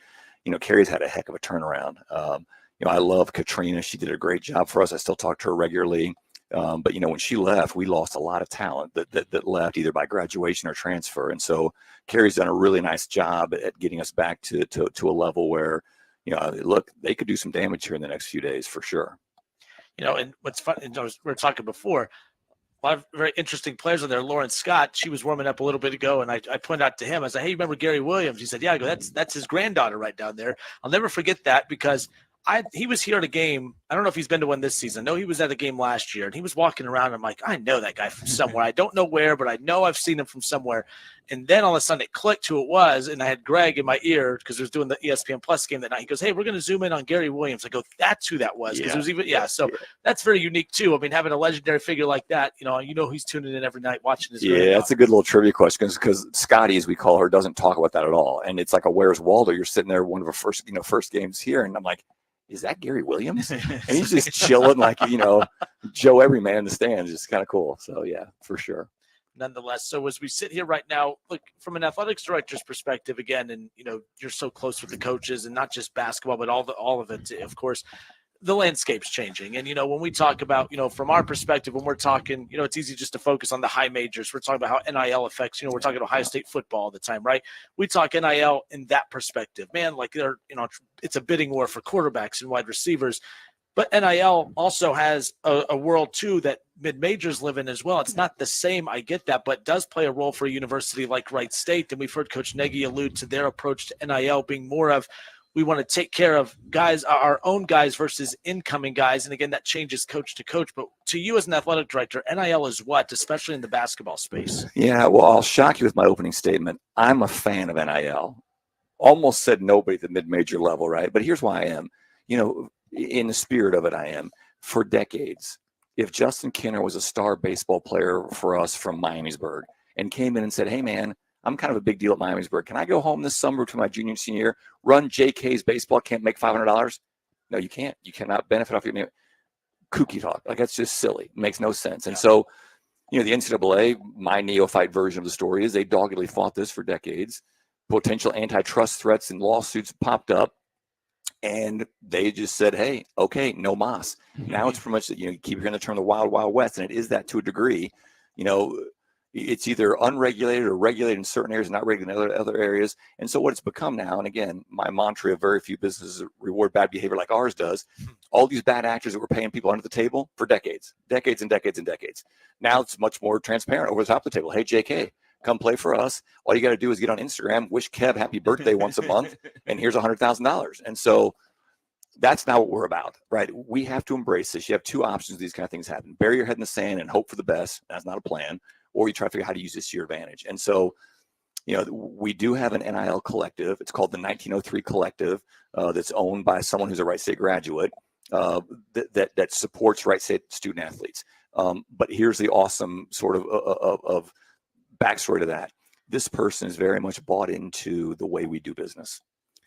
Carrie's had a heck of a turnaround. I love Katrina. She did a great job for us. I still talk to her regularly. But when she left, we lost a lot of talent that left either by graduation or transfer. And so Carrie's done a really nice job at getting us back to a level where, look, they could do some damage here in the next few days for sure. And what's fun, we were talking before, a lot of very interesting players on there. Lauren Scott, she was warming up a little bit ago, and I pointed out to him, I said, hey, you remember Gary Williams? He said, yeah. I go, that's his granddaughter right down there. I'll never forget that because he was here at a game. I don't know if he's been to one this season. No, he was at a game last year, and he was walking around. I'm like, I know that guy from somewhere. I don't know where, but I know I've seen him from somewhere. And then all of a sudden it clicked who it was, and I had Greg in my ear because he was doing the ESPN Plus game that night. He goes, hey, we're going to zoom in on Gary Williams. I go, that's who that was. Because it was even, so that's very unique too. I mean, having a legendary figure like that, he's tuning in every night watching his video. That's a good little trivia question because Scotty, as we call her, doesn't talk about that at all. And it's like a Where's Waldo? You're sitting there, one of our first games here, and I'm like, is that Gary Williams? And he's just chilling like, Joe Everyman in the stands. It's kind of cool. So, yeah, for sure. Nonetheless, so as we sit here right now, look, from an athletics director's perspective, again, and, you're so close with the coaches and not just basketball, but all of it, of course, the landscape's changing. And, when we talk about, from our perspective, when we're talking, it's easy just to focus on the high majors. We're talking about how NIL affects, we're talking Ohio State football all the time, right? We talk NIL in that perspective, man, like it's a bidding war for quarterbacks and wide receivers. But NIL also has a world, too, that mid-majors live in as well. It's not the same, I get that, but does play a role for a university like Wright State. And we've heard Coach Nagy allude to their approach to NIL being more of, we want to take care of guys, our own guys versus incoming guys. And again, that changes coach to coach. But to you as an athletic director, NIL is what, especially in the basketball space? Yeah, well, I'll shock you with my opening statement. I'm a fan of NIL. Almost said nobody at the mid-major level, right? But here's why I am. In the spirit of it, I am. For decades, if Justin Kinner was a star baseball player for us from Miamisburg and came in and said, hey, man, I'm kind of a big deal at Miamisburg. Can I go home this summer between my junior and senior year, run JK's baseball camp, make $500? No, you can't. You cannot benefit off your name. Kooky talk. Like, that's just silly. It makes no sense. And so, the NCAA, my neophyte version of the story is they doggedly fought this for decades. Potential antitrust threats and lawsuits popped up. And they just said, hey, okay, no mas. Now it's pretty much that, you keep hearing the term the wild, wild west, and it is that to a degree. It's either unregulated or regulated in certain areas, not regulated in other areas. And so what it's become now, and again, my mantra of very few businesses reward bad behavior like ours does, all these bad actors that were paying people under the table for decades and decades and decades. Now it's much more transparent over the top of the table. Hey, JK, come play for us. All you got to do is get on Instagram, wish Kev happy birthday once a month, and here's $100,000. And so that's not what we're about, right? We have to embrace this. You have two options. These kind of things happen. Bury your head in the sand and hope for the best. That's not a plan. Or you try to figure out how to use this to your advantage. And so, we do have an NIL collective. It's called the 1903 Collective that's owned by someone who's a Wright State graduate that supports Wright State student athletes. But here's the awesome sort of backstory to that. This person is very much bought into the way we do business,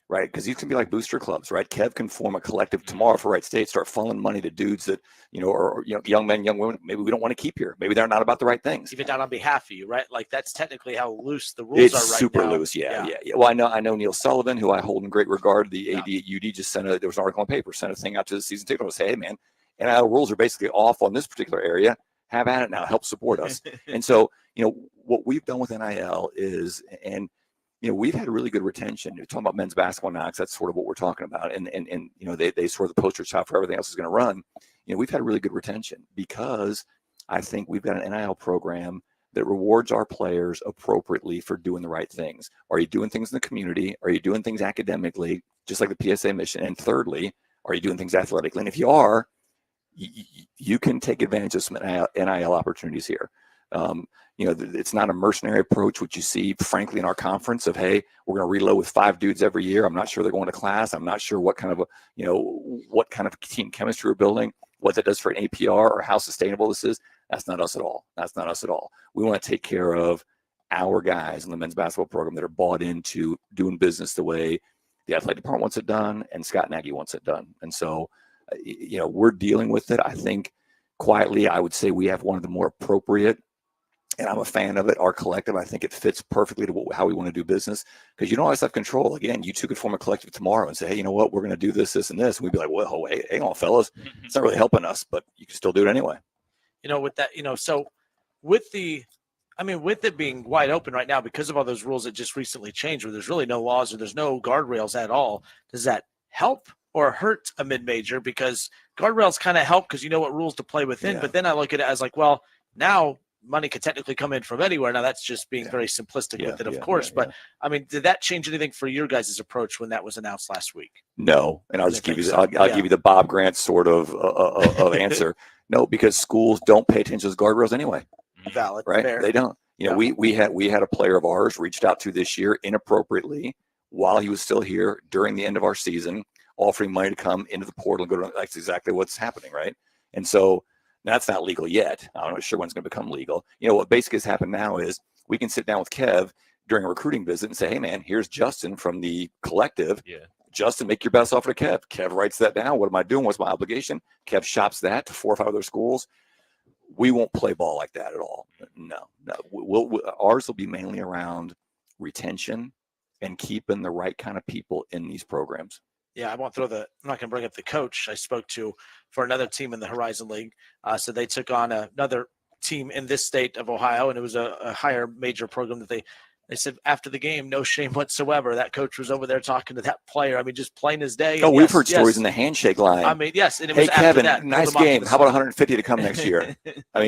right? Because these can be like booster clubs, right? Kev can form a collective tomorrow for Wright State, start funneling money to dudes that, or young men, young women, maybe we don't want to keep here. Maybe they're not about the right things. Even not on behalf of you, right? Like, that's technically how loose the rules are right now. It's super loose, yeah. Well, I know Neil Sullivan, who I hold in great regard, the AD at UD, just there was an article on paper, sent a thing out to the season ticket and say, hey, man, NIL rules are basically off on this particular area. Have at it now. Help support us. And so, what we've done with NIL is, and we've had really good retention. You're talking about men's basketball now, because that's sort of what we're talking about. And they sort of the poster child for everything else is going to run. We've had really good retention because I think we've got an NIL program that rewards our players appropriately for doing the right things. Are you doing things in the community? Are you doing things academically, just like the PSA mission? And thirdly, are you doing things athletically? And if you are, you can take advantage of some NIL opportunities here. It's not a mercenary approach, which you see, frankly, in our conference of, hey, we're going to reload with 5 dudes every year. I'm not sure they're going to class. I'm not sure what kind of team chemistry we're building, what that does for an APR or how sustainable this is. That's not us at all. We want to take care of our guys in the men's basketball program that are bought into doing business the way the athletic department wants it done and Scott Nagy wants it done. And so, we're dealing with it. I think quietly, I would say we have one of the more appropriate, and I'm a fan of it, our collective. I think it fits perfectly to how we want to do business, because you don't always have control. Again, you two could form a collective tomorrow and say, hey, you know what, we're going to do this, this, and this. And we'd be like, well, hey, hang on, fellas. It's not really helping us, but you can still do it anyway. With that, so with it being wide open right now because of all those rules that just recently changed, where there's really no laws or there's no guardrails at all, does that help or hurt a mid-major? Because guardrails kind of help because you know what rules to play within. But then I look at it as like, well, now money could technically come in from anywhere. Now that's just being very simplistic with it, of course. But did that change anything for your guys' approach when that was announced last week? No, and I'll just give you I'll give you the Bob Grant sort of answer. No, because schools don't pay attention to those guardrails anyway. Valid, right? Fair. They don't. We had a player of ours reached out to this year inappropriately while he was still here during the end of our season, offering money to come into the portal and go to. That's exactly what's happening, right? And so that's not legal yet. I'm not sure when it's going to become legal. What basically has happened now is we can sit down with Kev during a recruiting visit and say, hey, man, here's Justin from the collective. Yeah. Justin, make your best offer to Kev. Kev writes that down. What am I doing? What's my obligation? Kev shops that to 4 or 5 other schools. We won't play ball like that at all. No. Ours will be mainly around retention and keeping the right kind of people in these programs. Yeah, I'm not going to bring up the coach I spoke to for another team in the Horizon League. So they took on another team in this state of Ohio, and it was a higher major program that they said after the game, no shame whatsoever. That coach was over there talking to that player. Just plain as day. Oh, we've heard stories in the handshake line. Yes. And it hey, was Kevin, after that, nice game. How about 150 to come next year? I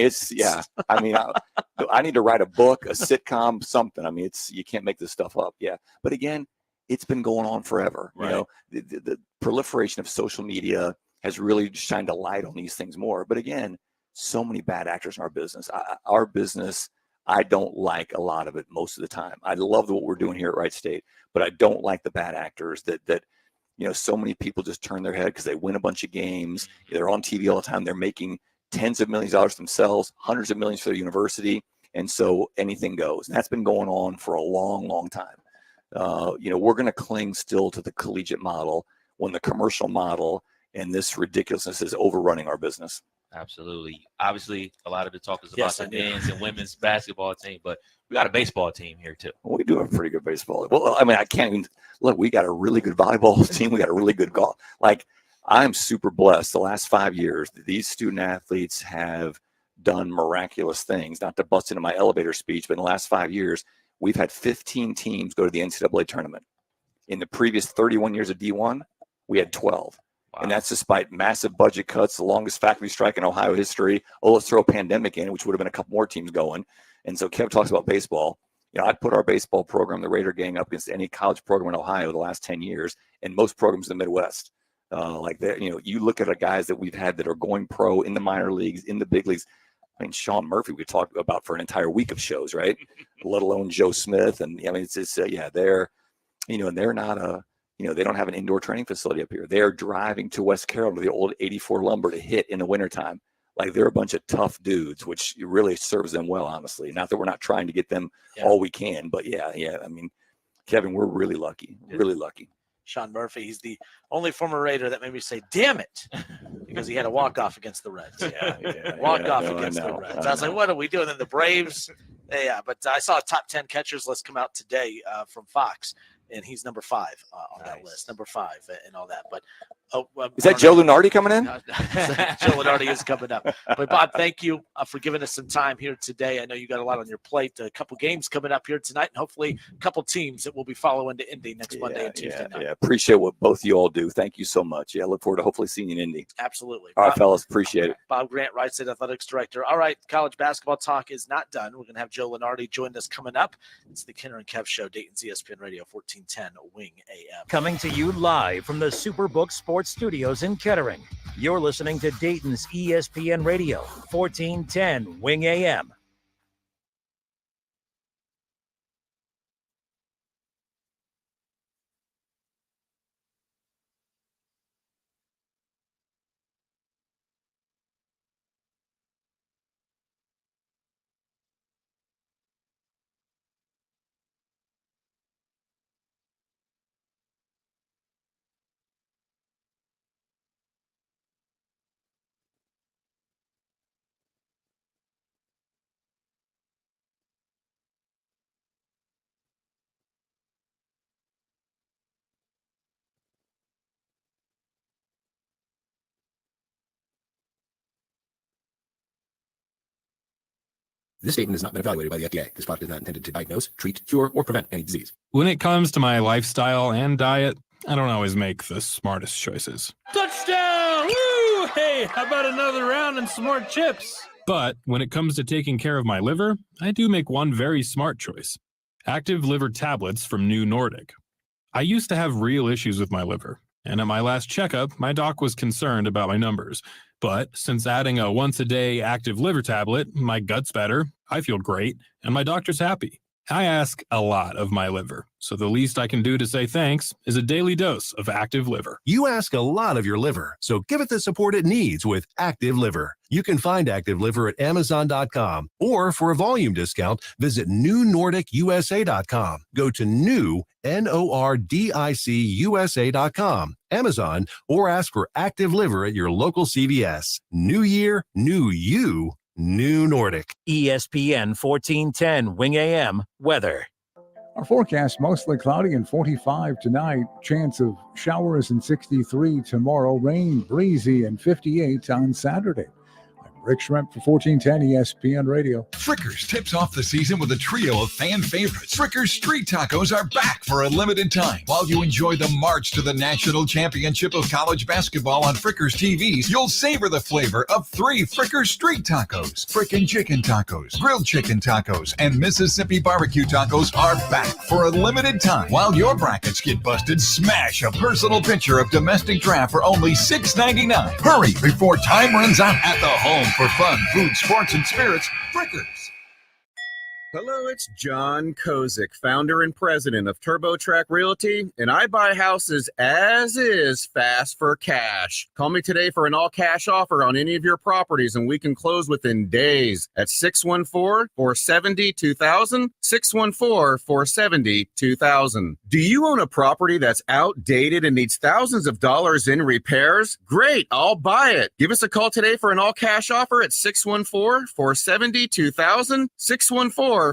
need to write a book, a sitcom, something. You can't make this stuff up. Yeah. But again, it's been going on forever. Right. You know, the proliferation of social media has really shined a light on these things more. But again, so many bad actors in our business. I don't like a lot of it most of the time. I love what we're doing here at Wright State, but I don't like the bad actors that you know, so many people just turn their head because they win a bunch of games. They're on TV all the time. They're making tens of millions of dollars themselves, hundreds of millions for the university. And so anything goes. And that's been going on for a long, long time. You know, we're going to cling still to the collegiate model when the commercial model and this ridiculousness is overrunning our business. Absolutely. Obviously, a lot of the talk is about the men's and women's basketball team, but we got a baseball team here too. Well, we do have a pretty good baseball. Well, I mean, I can't even look. We got a really good volleyball team. We got a really good golf. Like, I'm super blessed. The last 5 years, these student athletes have done miraculous things. Not to bust into my elevator speech, but in the last 5 years, we've had 15 teams go to the NCAA tournament. In the previous 31 years of D1, we had 12. Wow. And that's despite massive budget cuts, the longest faculty strike in Ohio history. Oh, let's throw a pandemic in, which would have been a couple more teams going. And so Kev talks about baseball. You know, I'd put our baseball program, the Raider gang, up against any college program in Ohio the last 10 years, and most programs in the Midwest. Like that, you know, you look at the guys that we've had that are going pro in the minor leagues, in the big leagues. I mean, Sean Murphy, we talked about for an entire week of shows, right? Let alone Joe Smith. And I mean, it's yeah, they're, you know, and they're not you know, they don't have an indoor training facility up here. They're driving to West Carroll to the old 84 Lumber to hit in the wintertime. Like, they're a bunch of tough dudes, which really serves them well, honestly. Not that we're not trying to get them all we can, but yeah. I mean, Kevin, we're really lucky, really lucky. Sean Murphy, he's the only former Raider that made me say, damn it, because he had a walk-off against the Reds. Walk-off against the Reds. I was like, what are we doing? And the Braves, but I saw a top 10 catchers list come out today from Fox, and he's number 5 on that list, number 5 and all that. But is that Joe Lunardi coming in? Joe Lunardi is coming up. But Bob, thank you for giving us some time here today. I know you got a lot on your plate. A couple games coming up here tonight, and hopefully a couple teams that will be following to Indy next Monday and Tuesday night. Yeah, appreciate what both of you all do. Thank you so much. Yeah, look forward to hopefully seeing you in Indy. Absolutely. All right, fellas, appreciate it. Bob Grant, Wright State Athletics Director. All right, college basketball talk is not done. We're going to have Joe Lunardi join us coming up. It's the Kinner and Kev Show, Dayton's ESPN Radio, 1410 Wing AM. Coming to you live from the Superbook Sports Studios in Kettering. You're listening to Dayton's ESPN Radio, 1410 Wing AM. This statement has not been evaluated by the FDA. This product is not intended to diagnose, treat, cure, or prevent any disease. When it comes to my lifestyle and diet, I don't always make the smartest choices. Touchdown! Woo! Hey, how about another round and some more chips? But when it comes to taking care of my liver, I do make one very smart choice. Active liver tablets from New Nordic. I used to have real issues with my liver, and at my last checkup, my doc was concerned about my numbers. But since adding a once-a-day active liver tablet, my gut's better, I feel great, and my doctor's happy. I ask a lot of my liver, so the least I can do to say thanks is a daily dose of Active Liver. You ask a lot of your liver, so give it the support it needs with Active Liver. You can find Active Liver at Amazon.com, or for a volume discount, visit NewNordicUSA.com. Go to NordicUSA.com, Amazon, or ask for Active Liver at your local CVS. New year, new you. New Nordic. ESPN 1410 Wing AM weather. Our forecast mostly cloudy and 45 tonight. Chance of showers and 63 tomorrow. Rain breezy and 58 on Saturday. I'm Rick Shrimp for 1410 ESPN Radio. Frickers tips off the season with a trio of fan favorites. Frickers Street Tacos are back for a limited time. While you enjoy the march to the national championship of college basketball on Frickers TVs, you'll savor the flavor of 3 Frickers Street Tacos. Frickin' Chicken Tacos, Grilled Chicken Tacos, and Mississippi Barbecue Tacos are back for a limited time. While your brackets get busted, smash a personal pitcher of domestic draft for only $6.99. Hurry before time runs out at the home for fun, food, sports, and spirits. Frickers. Hello, it's John Kozik, founder and president of TurboTrack Realty, and I buy houses as is fast for cash. Call me today for an all-cash offer on any of your properties, and we can close within days at 614-470-2000, 614-470-2000. Do you own a property that's outdated and needs thousands of dollars in repairs? Great, I'll buy it. Give us a call today for an all-cash offer at 614-470-2000, 614-470-2000.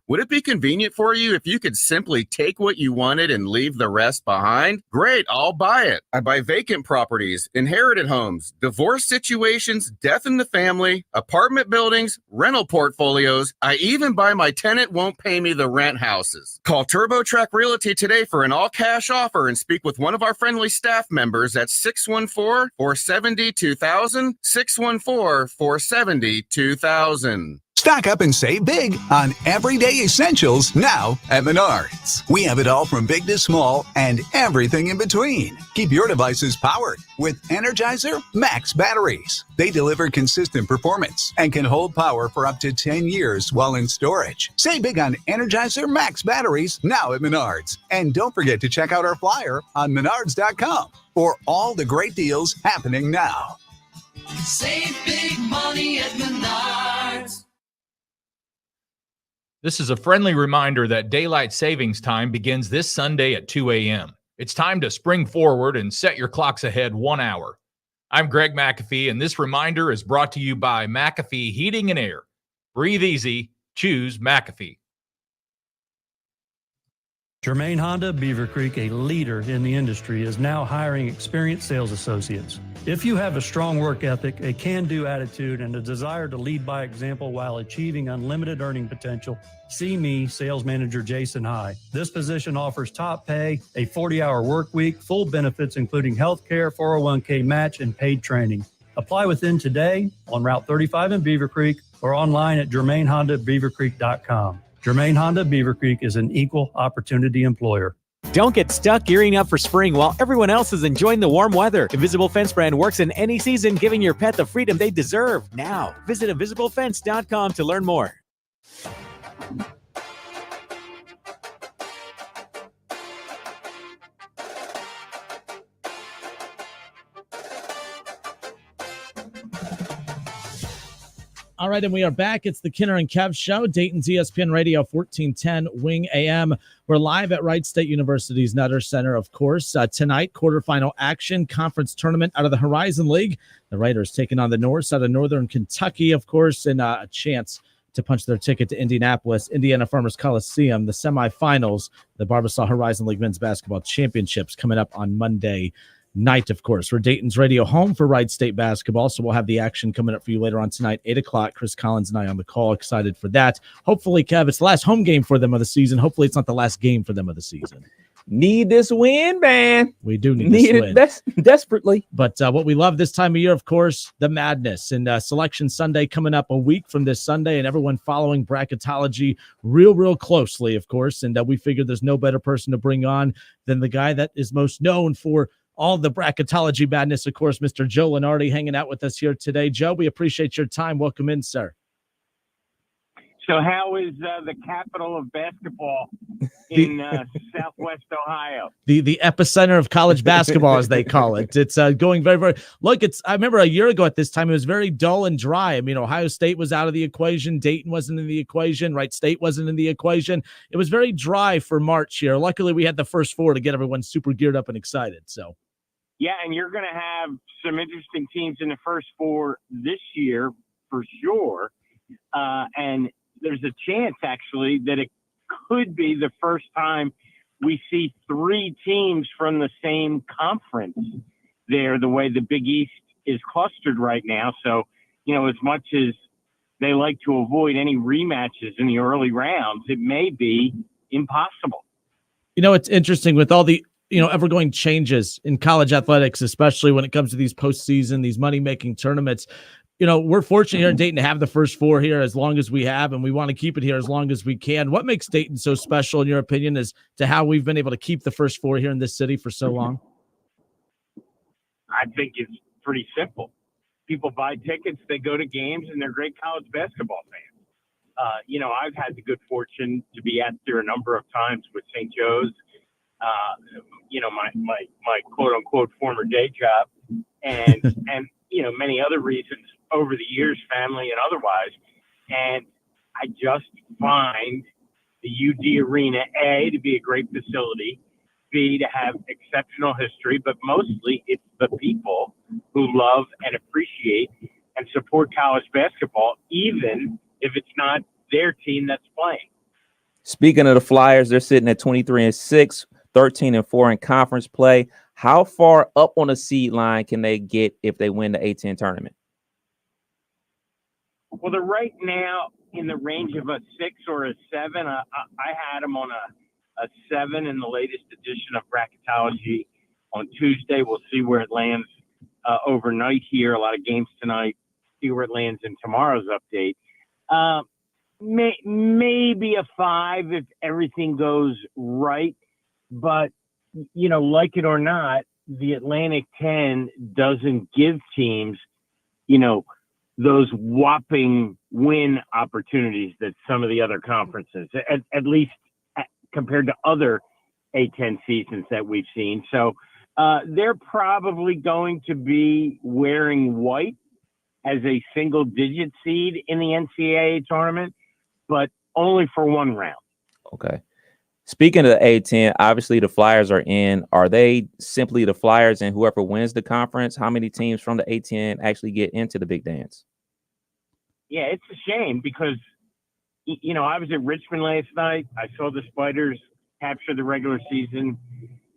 Would it be convenient for you if you could simply take what you wanted and leave the rest behind? Great, I'll buy it. I buy vacant properties, inherited homes, divorce situations, death in the family, apartment buildings, rental portfolios. I even buy my tenant won't pay me the rent houses. Call TurboTrack Realty today for an all-cash offer and speak with one of our friendly staff members at 614-470-2000, 614-470-2000. Stock up and save big on everyday essentials now at Menards. We have it all from big to small and everything in between. Keep your devices powered with Energizer Max batteries. They deliver consistent performance and can hold power for up to 10 years while in storage. Save big on Energizer Max batteries now at Menards. And don't forget to check out our flyer on Menards.com for all the great deals happening now. Save big money at Menards. This is a friendly reminder that daylight savings time begins this Sunday at 2 a.m. It's time to spring forward and set your clocks ahead 1 hour. I'm Greg McAfee, and this reminder is brought to you by McAfee Heating and Air. Breathe easy. Choose McAfee. Germain Honda Beaver Creek, a leader in the industry, is now hiring experienced sales associates. If you have a strong work ethic, a can-do attitude, and a desire to lead by example while achieving unlimited earning potential, see me, Sales Manager Jason High. This position offers top pay, a 40-hour work week, full benefits including health care, 401k match, and paid training. Apply within today on Route 35 in Beaver Creek or online at GermainHondaBeaverCreek.com. Germain Honda Beaver Creek is an equal opportunity employer. Don't get stuck gearing up for spring while everyone else is enjoying the warm weather. Invisible Fence brand works in any season, giving your pet the freedom they deserve. Now, visit invisiblefence.com to learn more. All right, and we are back. It's the Kinner and Kev Show, Dayton's ESPN Radio 1410 Wing AM. We're live at Wright State University's Nutter Center, of course. Tonight, quarterfinal action, conference tournament out of the Horizon League. The Raiders taking on the Norse out of Northern Kentucky, of course, and a chance to punch their ticket to Indianapolis, Indiana Farmers Coliseum, the semifinals, the Barbasol Horizon League Men's Basketball Championships coming up on Monday night, of course. We're Dayton's radio home for Wright State basketball, so we'll have the action coming up for you later on tonight, 8 o'clock. Chris Collins and I on the call, excited for that. Hopefully, Kev, it's the last home game for them of the season. Hopefully, it's not the last game for them of the season. Need this win, man. We do need this win. Desperately. But what we love this time of year, of course, the madness. And Selection Sunday coming up a week from this Sunday, and everyone following Bracketology real closely, of course. And we figured there's no better person to bring on than the guy that is most known for all the Bracketology madness, of course, Mr. Joe Lunardi hanging out with us here today. Joe, we appreciate your time. Welcome in, sir. So how is the capital of basketball in Southwest Ohio? The epicenter of college basketball, as they call it. It's going very. Look, I remember a year ago at this time, it was very dull and dry. I mean, Ohio State was out of the equation. Dayton wasn't in the equation. Wright State wasn't in the equation. It was very dry for March here. Luckily, we had the first four to get everyone super geared up and excited. So. Yeah, and you're going to have some interesting teams in the first four this year for sure. And there's a chance, actually, that it could be the first time we see three teams from the same conference there, the way the Big East is clustered right now. So, as much as they like to avoid any rematches in the early rounds, it may be impossible. It's interesting with all the, ever-going changes in college athletics, especially when it comes to these postseason, these money-making tournaments. We're fortunate here in Dayton to have the first four here as long as we have, and we want to keep it here as long as we can. What makes Dayton so special, in your opinion, as to how we've been able to keep the first four here in this city for so long? I think it's pretty simple. People buy tickets, they go to games, and they're great college basketball fans. I've had the good fortune to be at there a number of times with St. Joe's, my quote unquote former day job, and many other reasons over the years, family and otherwise. And I just find the UD Arena, A, to be a great facility, B, to have exceptional history, but mostly it's the people who love and appreciate and support college basketball, even if it's not their team that's playing. Speaking of the Flyers, they're sitting at 23-6, 13-4 in conference play. How far up on the seed line can they get if they win the A10 tournament? Well, they're right now in the range of a 6 or a 7. I had them on a 7 in the latest edition of Bracketology on Tuesday. We'll see where it lands overnight here. A lot of games tonight. See where it lands in tomorrow's update. Maybe a 5 if everything goes right. But, like it or not, the Atlantic 10 doesn't give teams, those whopping win opportunities that some of the other conferences, at least compared to other A10 seasons that we've seen. So they're probably going to be wearing white as a single-digit seed in the NCAA tournament, but only for one round. Okay. Speaking of the A10, obviously the Flyers are in. Are they simply the Flyers and whoever wins the conference? How many teams from the A10 actually get into the big dance? Yeah, it's a shame because, I was at Richmond last night. I saw the Spiders capture the regular season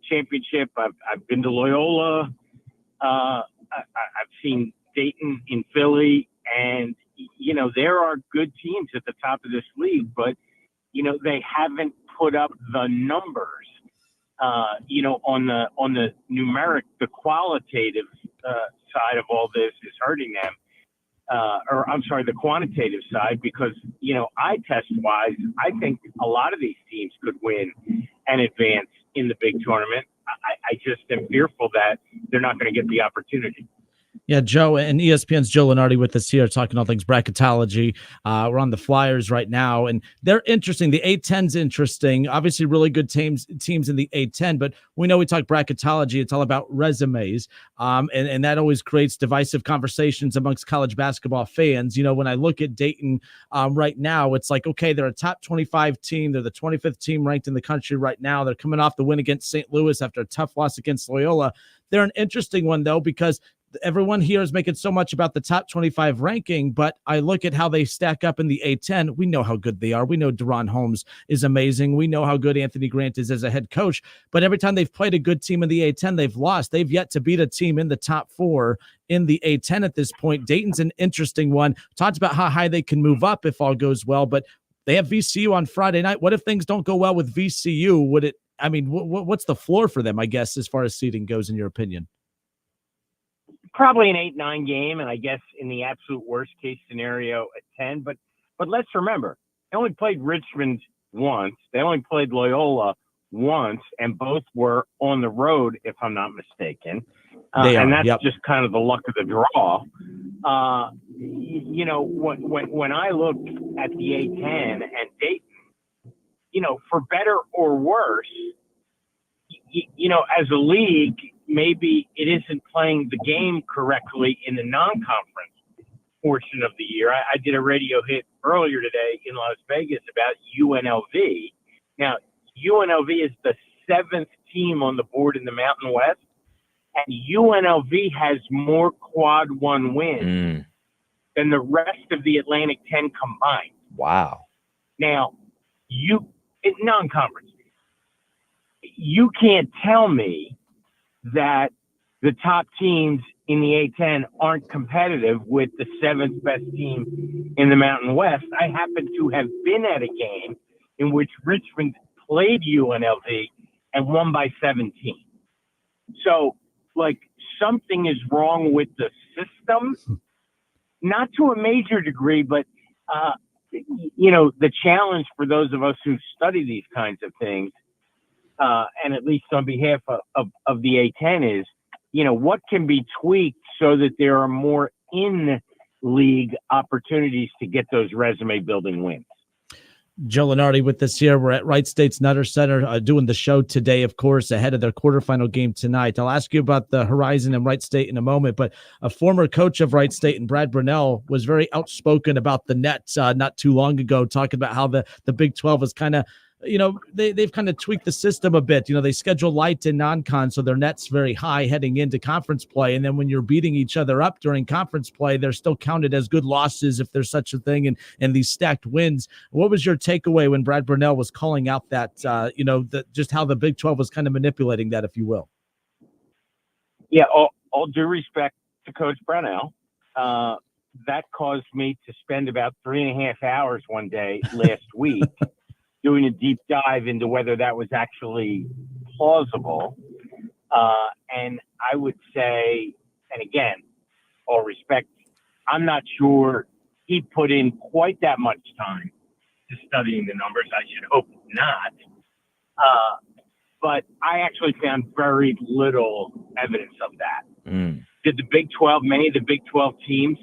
championship. I've been to Loyola. I've seen Dayton in Philly. And, there are good teams at the top of this league, but, they haven't put up the numbers, on the numeric, the qualitative side of all this is hurting them. The quantitative side, because, eye test wise, I think a lot of these teams could win and advance in the big tournament. I just am fearful that they're not going to get the opportunity. Yeah, Joe, and ESPN's Joe Lunardi with us here talking all things bracketology. We're on the Flyers right now, and they're interesting. The A10's interesting. Obviously, really good teams in the A10, but we know we talk bracketology. It's all about resumes, and that always creates divisive conversations amongst college basketball fans. When I look at Dayton right now, it's like, okay, they're a top 25 team. They're the 25th team ranked in the country right now. They're coming off the win against St. Louis after a tough loss against Loyola. They're an interesting one, though, because everyone here is making so much about the top 25 ranking, but I look at how they stack up in the A10. We know how good they are. We know Deron Holmes is amazing. We know how good Anthony Grant is as a head coach, but every time they've played a good team in the A10, they've lost. They've yet to beat a team in the top 4 in the A10 at this point. Dayton's an interesting one. Talked about how high they can move up if all goes well, but they have VCU on Friday night. What if things don't go well with VCU? What's the floor for them, I guess, as far as seeding goes, in your opinion? Probably an 8-9 game, and I guess in the absolute worst case scenario, a 10. But let's remember, they only played Richmond once. They only played Loyola once, and both were on the road, if I'm not mistaken. And that's just kind of the luck of the draw. When I look at the A10 and Dayton, for better or worse, as a league, maybe it isn't playing the game correctly in the non-conference portion of the year. I did a radio hit earlier today in Las Vegas about UNLV. Now, UNLV is the 7th team on the board in the Mountain West, and UNLV has more quad 1 wins than the rest of the Atlantic 10 combined. Wow. Now, non-conference, you can't tell me that the top teams in the A-10 aren't competitive with the 7th best team in the Mountain West. I happen to have been at a game in which Richmond played UNLV and won by 17. So, like, something is wrong with the system, not to a major degree, but, the challenge for those of us who study these kinds of things, and at least on behalf of the A-10 is, what can be tweaked so that there are more in-league opportunities to get those resume-building wins. Joe Lunardi with us here. We're at Wright State's Nutter Center doing the show today, of course, ahead of their quarterfinal game tonight. I'll ask you about the horizon and Wright State in a moment, but a former coach of Wright State and Brad Brunell was very outspoken about the Nets not too long ago, talking about how the Big 12 is kind of, they've kind of tweaked the system a bit. They schedule light and non-con, so their net's very high heading into conference play. And then when you're beating each other up during conference play, they're still counted as good losses, if there's such a thing, and these stacked wins. What was your takeaway when Brad Brunell was calling out that, just how the Big 12 was kind of manipulating that, if you will? Yeah, all due respect to Coach Brunell, that caused me to spend about 3.5 hours one day last week doing a deep dive into whether that was actually plausible. And I would say, and again, all respect, I'm not sure he put in quite that much time to studying the numbers. I should hope not. But I actually found very little evidence of that. Did the Big 12, many of the Big 12 teams,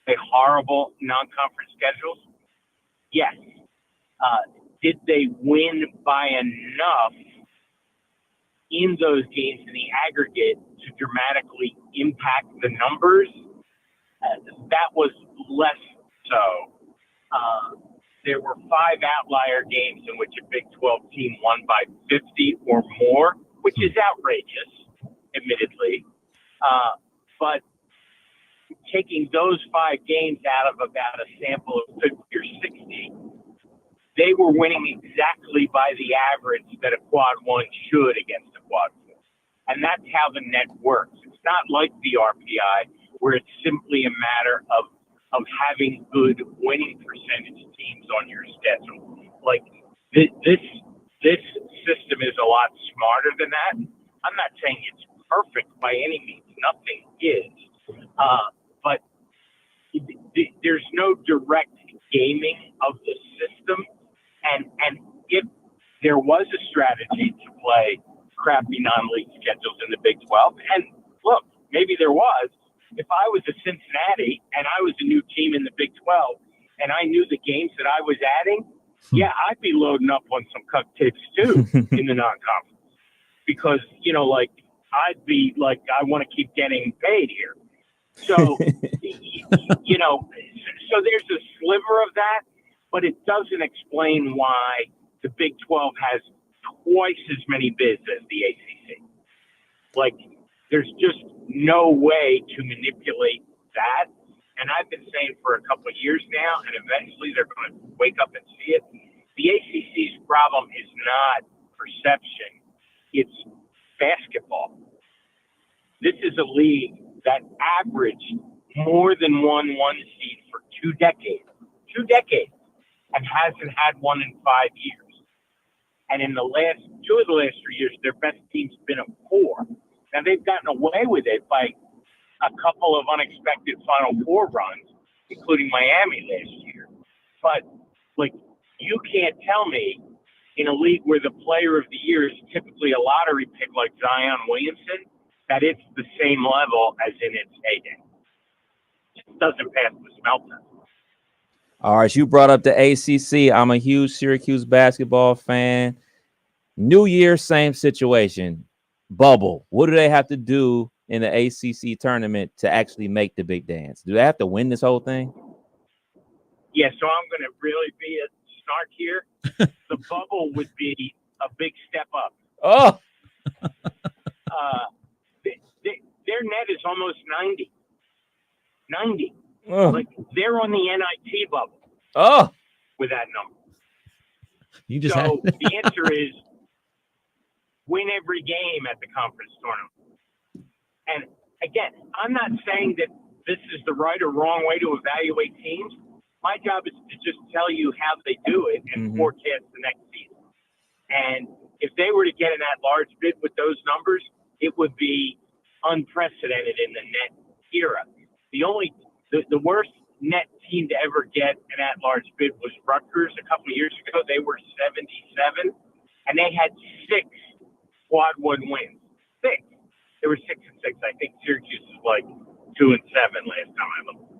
play horrible non-conference schedules? Yes. Did they win by enough in those games in the aggregate to dramatically impact the numbers? That was less so. There were 5 outlier games in which a Big 12 team won by 50 or more, which is outrageous, admittedly. But taking those 5 games out of about a sample of 50 or 60, they were winning exactly by the average that a quad 1 should against a quad 4. And that's how the net works. It's not like the RPI, where it's simply a matter of having good winning percentage teams on your schedule. Like, this system is a lot smarter than that. I'm not saying it's perfect by any means. Nothing is. But there's no direct gaming of the system. And if there was a strategy to play crappy non-league schedules in the Big 12, and look, maybe there was. If I was a Cincinnati and I was a new team in the Big 12 and I knew the games that I was adding, yeah, I'd be loading up on some cut tapes too in the non-conference. Because, I'd be like, I want to keep getting paid here. So, so there's a sliver of that, but it doesn't explain why the Big 12 has twice as many bids as the ACC. Like, there's just no way to manipulate that. And I've been saying for a couple of years now, and eventually they're going to wake up and see it. The ACC's problem is not perception. It's basketball. This is a league that averaged more than one seed for 2 decades. 2 decades. And hasn't had one in 5 years. And in the last 2 of the last 3 years, their best team's been a 4. Now, they've gotten away with it by a couple of unexpected Final Four runs, including Miami last year. But, you can't tell me in a league where the player of the year is typically a lottery pick like Zion Williamson that it's the same level as in its heyday. It doesn't pass the smell test. All right, you brought up the ACC. I'm a huge Syracuse basketball fan. New Year, same situation. Bubble. What do they have to do in the ACC tournament to actually make the big dance? Do they have to win this whole thing? Yeah, so I'm going to really be a snark here. The bubble would be a big step up. Oh! Their net is almost 90. 90. Oh. Like, they're on the NIT bubble. Oh! With that number. You just so the answer is win every game at the conference tournament. again, I'm not saying that this is the right or wrong way to evaluate teams. My job is to just tell you how they do it and forecast the next season. And if they were to get an at-large bid with those numbers, it would be unprecedented in the net era. The worst net team to ever get an at-large bid was Rutgers a couple of years ago. They were 77, and they had 6 quad one wins. 6. They were 6-6. I think Syracuse is like 2-7 last time I looked.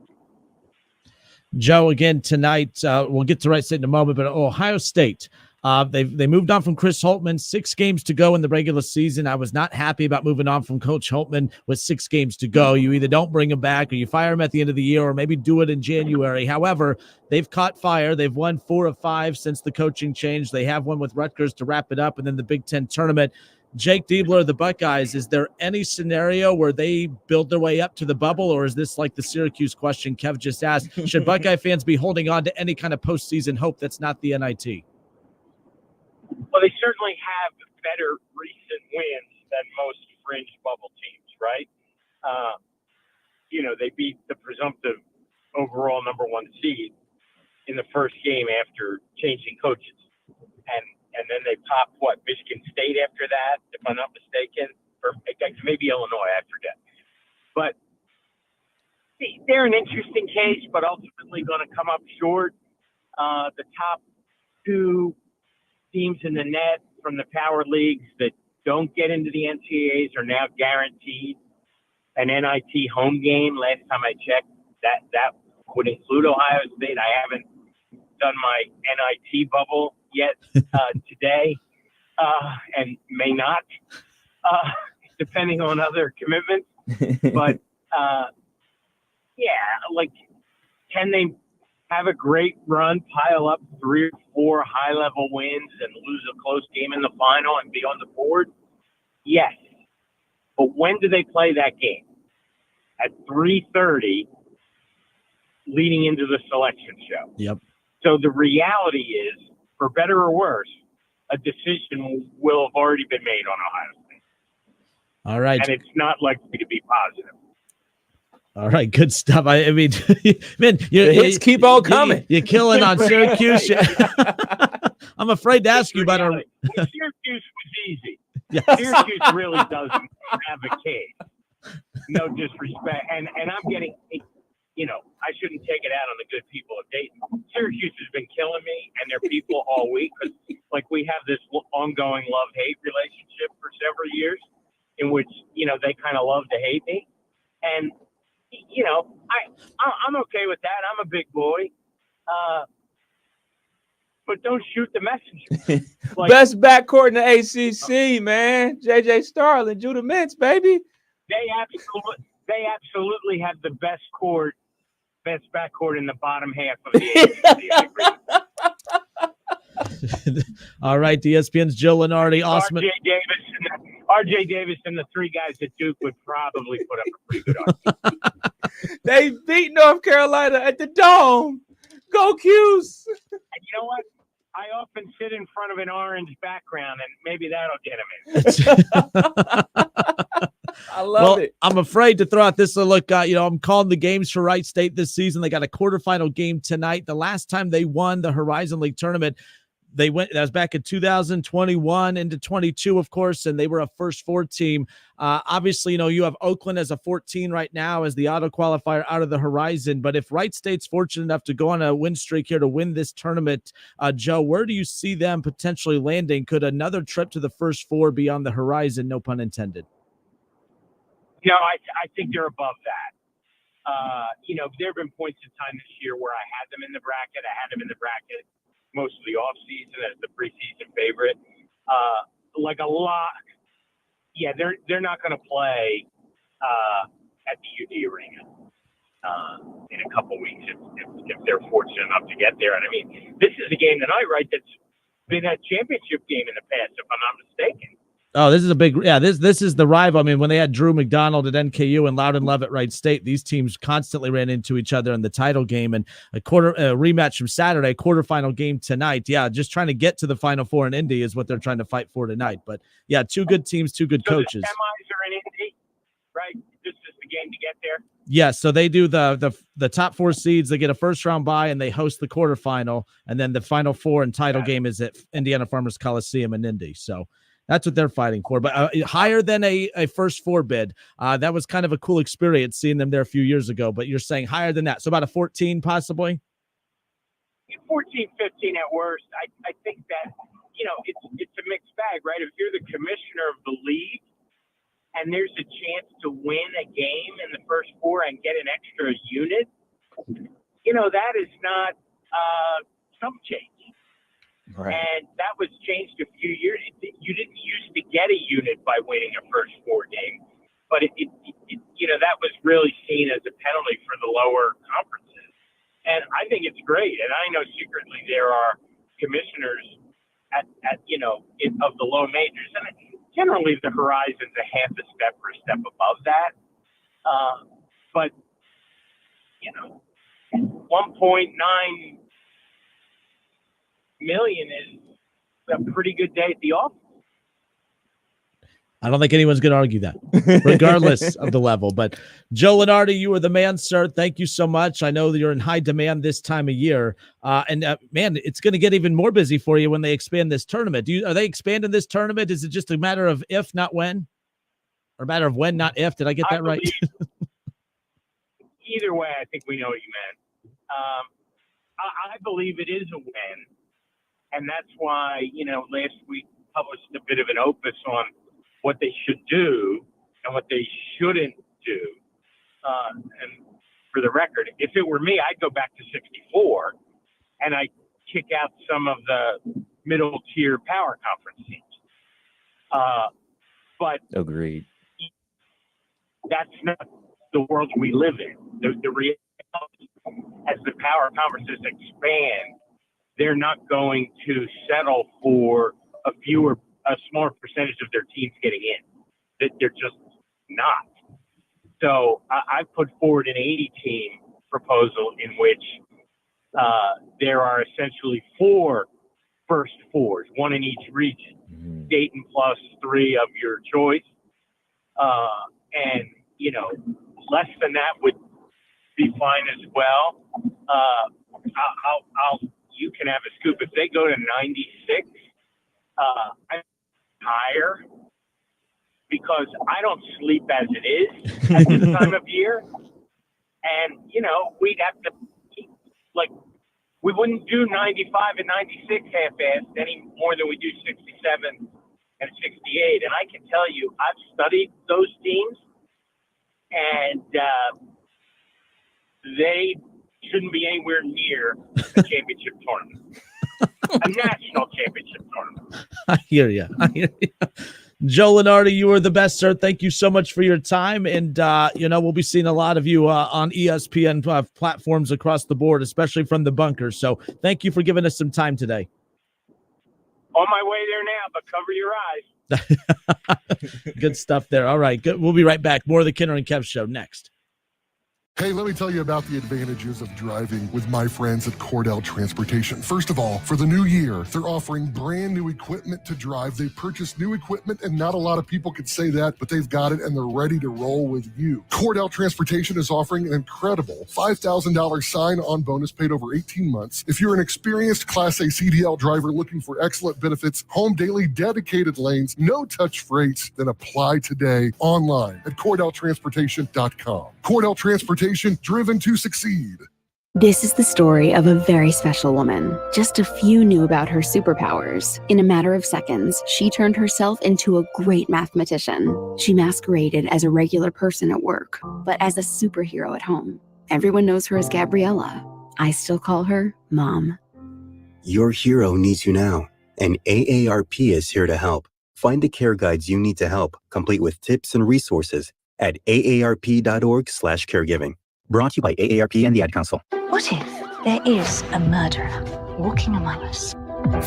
Joe, again tonight, we'll get to Wright State in a moment, but Ohio State, they moved on from Chris Holtmann, 6 games to go in the regular season. I was not happy about moving on from Coach Holtmann with 6 games to go. You either don't bring him back or you fire him at the end of the year or maybe do it in January. However, they've caught fire. They've won 4 of 5 since the coaching change. They have one with Rutgers to wrap it up, and then the Big Ten tournament. Jake Diebler, the Buckeyes, is there any scenario where they build their way up to the bubble, or is this like the Syracuse question Kev just asked? Should Buckeye fans be holding on to any kind of postseason hope that's not the NIT? Well, they certainly have better recent wins than most fringe bubble teams, right? They beat the presumptive overall number 1 seed in the first game after changing coaches. And then they popped, Michigan State after that, if I'm not mistaken, or maybe Illinois, I forget. But they're an interesting case, but ultimately going to come up short. The top 2 teams in the net from the power leagues that don't get into the NCAAs are now guaranteed an NIT home game. Last time I checked, that would include Ohio State. I haven't done my NIT bubble yet today, and may not, depending on other commitments. But can they have a great run, pile up 3 or 4 high-level wins, and lose a close game in the final and be on the board? Yes. But when do they play that game? At 3:30, leading into the selection show. Yep. So the reality is, for better or worse, a decision will have already been made on Ohio State. All right. And it's not likely to be positive. All right, good stuff. I mean, man, the hits keep on coming. You're killing on Syracuse. I'm afraid to ask you about our. Syracuse was easy. Yes. Syracuse really doesn't have a case. No disrespect, and I'm getting, I shouldn't take it out on the good people of Dayton. Syracuse has been killing me and their people all week because, we have this ongoing love-hate relationship for several years, in which they kind of love to hate me, and I'm okay with that. I'm a big boy, but don't shoot the messenger. Best backcourt in the ACC, man. JJ Starling, Judah Mintz, baby. They absolutely have the best backcourt in the bottom half of the ACC. All right, ESPN's Jill Lunardi. Awesome. RJ Davis and the 3 guys at Duke would probably put up a pretty good argument. They beat North Carolina at the Dome. Go Cuse. And you know what? I often sit in front of an orange background, and maybe that'll get him in. I love it. I'm afraid to throw out this look. I'm calling the games for Wright State this season. They got a quarterfinal game tonight. The last time they won the Horizon League tournament, that was back in 2021 into 22, of course, and they were a first 4 team. Obviously, you have Oakland as a 14 right now as the auto qualifier out of the Horizon. But if Wright State's fortunate enough to go on a win streak here to win this tournament, Joe, where do you see them potentially landing? Could another trip to the first 4 be on the horizon? No pun intended. No, I think they're above that. There have been points in time this year where I had them in the bracket. I had them in the bracket most of the offseason as the preseason favorite. They're not going to play at the UD Arena in a couple weeks if they're fortunate enough to get there. And I mean, this is a game tonight, right, that's been a championship game in the past, if I'm not mistaken. Oh, this is a big, this is the rival. I mean, when they had Drew McDonald at NKU and Loudon Love at Wright State, these teams constantly ran into each other in the title game, and a rematch from Saturday, quarterfinal game tonight. Yeah, just trying to get to the Final Four in Indy is what they're trying to fight for tonight. But yeah, 2 good teams, 2 good coaches. The semis are in Indy, right? Just to game to get there? Yes, so they do the top 4 seeds. They get a first round bye, and they host the quarterfinal, and then the final 4 and title game is at Indiana Farmers Coliseum in Indy. So that's what they're fighting for. But higher than a first 4 bid. That was kind of a cool experience seeing them there a few years ago. But you're saying higher than that, so about a 14 possibly. 14, 15 at worst. I think that it's a mixed bag, right? If you're the commissioner of the league, and there's a chance to win a game in the first 4 and get an extra unit, that is not some change. Right. And that was changed a few years. You didn't used to get a unit by winning a first 4 game, but it that was really seen as a penalty for the lower conferences. And I think it's great. And I know secretly there are commissioners at of the low majors, and generally the horizon's a half a step or a step above that. But 1.9 million is a pretty good day at the office. I don't think anyone's going to argue that, regardless of the level. But Joe Lunardi, you are the man, sir. Thank you so much. I know that you're in high demand this time of year. Man, it's going to get even more busy for you when they expand this tournament. Are they expanding this tournament? Is it just a matter of if, not when? Or a matter of when, not if? Did I get that right? Either way, I think we know what you meant. I believe it is a win. And that's why, last week published a bit of an opus on what they should do and what they shouldn't do. And for the record, if it were me, I'd go back to 64 and I'd kick out some of the middle tier power conference teams. But agreed. That's not the world we live in. The reality, as the power conferences expand, they're not going to settle for a smaller percentage of their teams getting in. They're just not. So I put forward an 80-team proposal in which there are essentially 4 first 4s, 1 in each region. Mm-hmm. Dayton plus 3 of your choice. And, less than that would be fine as well. You can have a scoop. If they go to 96, I'm higher because I don't sleep as it is at this time of year. And, we'd have to, we wouldn't do 95 and 96 half-assed any more than we do 67 and 68. And I can tell you, I've studied those teams, and they shouldn't be anywhere near a championship tournament, a national championship tournament. I hear you. Joe Lunardi, you are the best, sir. Thank you so much for your time. And, we'll be seeing a lot of you on ESPN platforms across the board, especially from the bunker. So thank you for giving us some time today. On my way there now, but cover your eyes. Good stuff there. All right. Good. We'll be right back. More of the Kinner and Kev Show next. Hey, let me tell you about the advantages of driving with my friends at Cordell Transportation. First of all, for the new year, they're offering brand new equipment to drive. They purchased new equipment, and not a lot of people could say that, but they've got it, and they're ready to roll with you. Cordell Transportation is offering an incredible $5,000 sign-on bonus paid over 18 months. If you're an experienced Class A CDL driver looking for excellent benefits, home daily dedicated lanes, no-touch freights, then apply today online at CordellTransportation.com. Cordell Transportation, driven to succeed. This is the story of a very special woman. Just a few knew about her superpowers. In a matter of seconds, she turned herself into a great mathematician. She masqueraded as a regular person at work, but as a superhero at home. Everyone knows her as Gabriella. I still call her Mom. Your hero needs you now, and AARP is here to help. Find the care guides you need to help, complete with tips and resources at aarp.org/caregiving. Brought to you by AARP and the Ad Council. What if there is a murderer walking among us?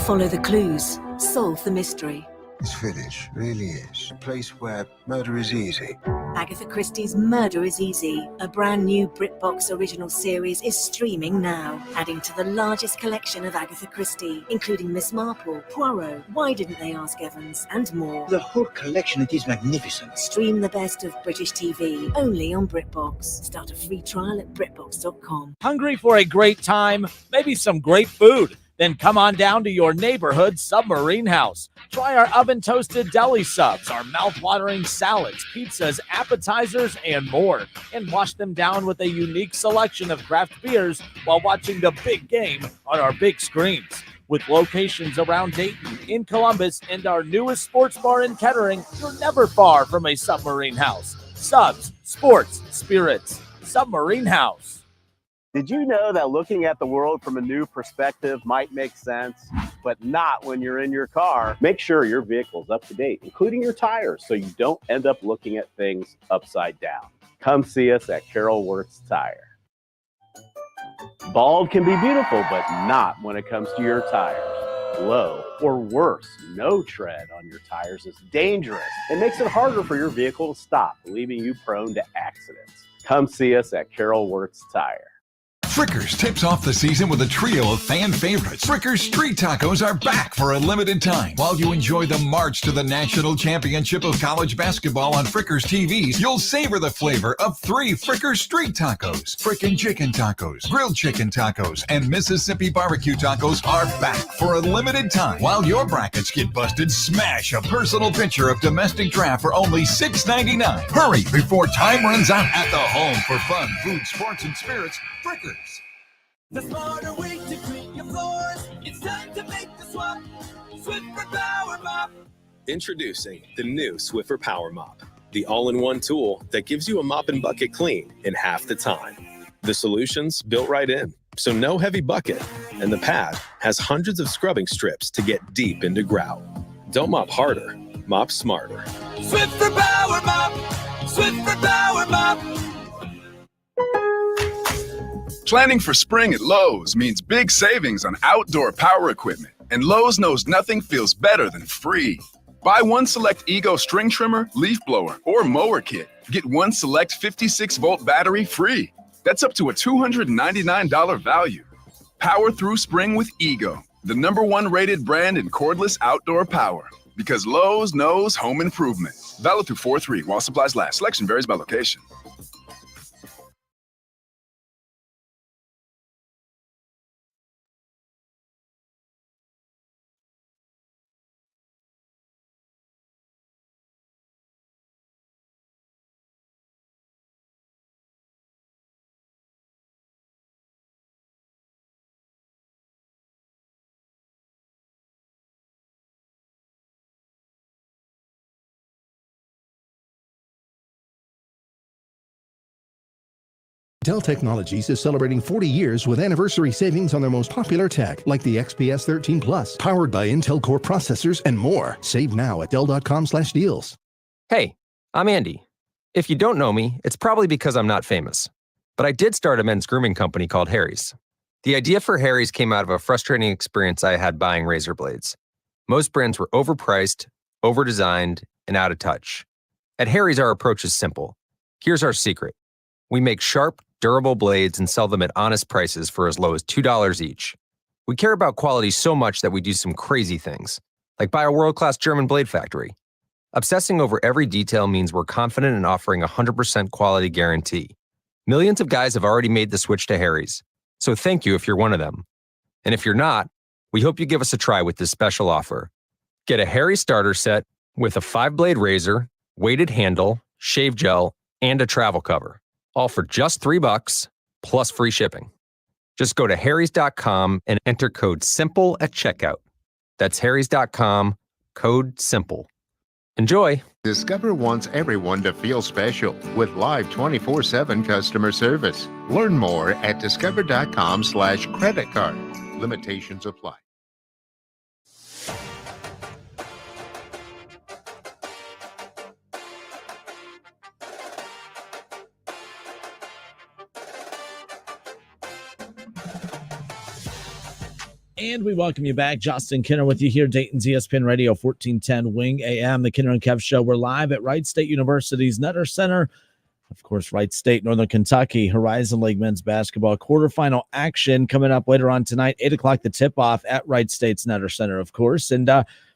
Follow the clues. Solve the mystery. This village really is a place where murder is easy. Agatha Christie's Murder is Easy, a brand new BritBox original series, is streaming now, adding to the largest collection of Agatha Christie, including Miss Marple, Poirot, Why Didn't They Ask Evans, and more. The whole collection, it is magnificent. Stream the best of British TV, only on BritBox. Start a free trial at BritBox.com. Hungry for a great time? Maybe some great food? Then come on down to your neighborhood Submarine House. Try our oven-toasted deli subs, our mouth-watering salads, pizzas, appetizers, and more. And wash them down with a unique selection of craft beers while watching the big game on our big screens. With locations around Dayton, in Columbus, and our newest sports bar in Kettering, you're never far from a Submarine House. Subs, sports, spirits, Submarine House. Did you know that looking at the world from a new perspective might make sense, but not when you're in your car? Make sure your vehicle's up to date, including your tires, so you don't end up looking at things upside down. Come see us at Carol Wirtz Tire. Bald can be beautiful, but not when it comes to your tires. Low, or worse, no tread on your tires is dangerous. It makes it harder for your vehicle to stop, leaving you prone to accidents. Come see us at Carol Wirtz Tire. Frickers tips off the season with a trio of fan favorites. Frickers Street Tacos are back for a limited time. While you enjoy the march to the national championship of college basketball on Frickers TVs, you'll savor the flavor of 3 Frickers Street Tacos. Frickin' Chicken Tacos, Grilled Chicken Tacos, and Mississippi Barbecue Tacos are back for a limited time. While your brackets get busted, smash a personal pitcher of domestic draft for only $6.99. Hurry before time runs out at the home for fun, food, sports, and spirits. Frickers. The smarter way to clean your floors. It's time to make the swap. Swiffer Power Mop. Introducing the new Swiffer Power Mop, the all-in-one tool that gives you a mop and bucket clean in half the time. The solution's built right in, so no heavy bucket, and the pad has hundreds of scrubbing strips to get deep into grout. Don't mop harder, mop smarter. Swiffer Power Mop. Swiffer Power Mop. Planning for spring at Lowe's means big savings on outdoor power equipment, and Lowe's knows nothing feels better than free. Buy one select Ego string trimmer, leaf blower, or mower kit. Get one select 56-volt battery free. That's up to a $299 value. Power through spring with Ego, the #1 rated brand in cordless outdoor power. Because Lowe's knows home improvement. Valid through 4/3 while supplies last. Selection varies by location. Dell Technologies is celebrating 40 years with anniversary savings on their most popular tech, like the XPS 13 Plus, powered by Intel Core processors and more. Save now at Dell.com/deals. Hey, I'm Andy. If you don't know me, it's probably because I'm not famous. But I did start a men's grooming company called Harry's. The idea for Harry's came out of a frustrating experience I had buying razor blades. Most brands were overpriced, overdesigned, and out of touch. At Harry's, our approach is simple. Here's our secret. We make sharp, durable blades and sell them at honest prices for as low as $2 each. We care about quality so much that we do some crazy things, like buy a world-class German blade factory. Obsessing over every detail means we're confident in offering a 100% quality guarantee. Millions of guys have already made the switch to Harry's, so thank you if you're one of them. And if you're not, we hope you give us a try with this special offer. Get a Harry's starter set with a 5-blade razor, weighted handle, shave gel, and a travel cover. All for just $3 plus free shipping. Just go to harrys.com and enter code SIMPLE at checkout. That's harrys.com, code SIMPLE. Enjoy. Discover wants everyone to feel special with live 24/7 customer service. Learn more at discover.com/credit card. Limitations apply. And we welcome you back. Justin Kinner with you here, Dayton's ESPN Radio 1410 Wing AM, the Kinner and Kev Show. We're live at Wright State University's Nutter Center. Of course, Wright State, Northern Kentucky, Horizon League men's basketball quarterfinal action coming up later on tonight, 8 o'clock, the tip-off at Wright State's Nutter Center, of course. And,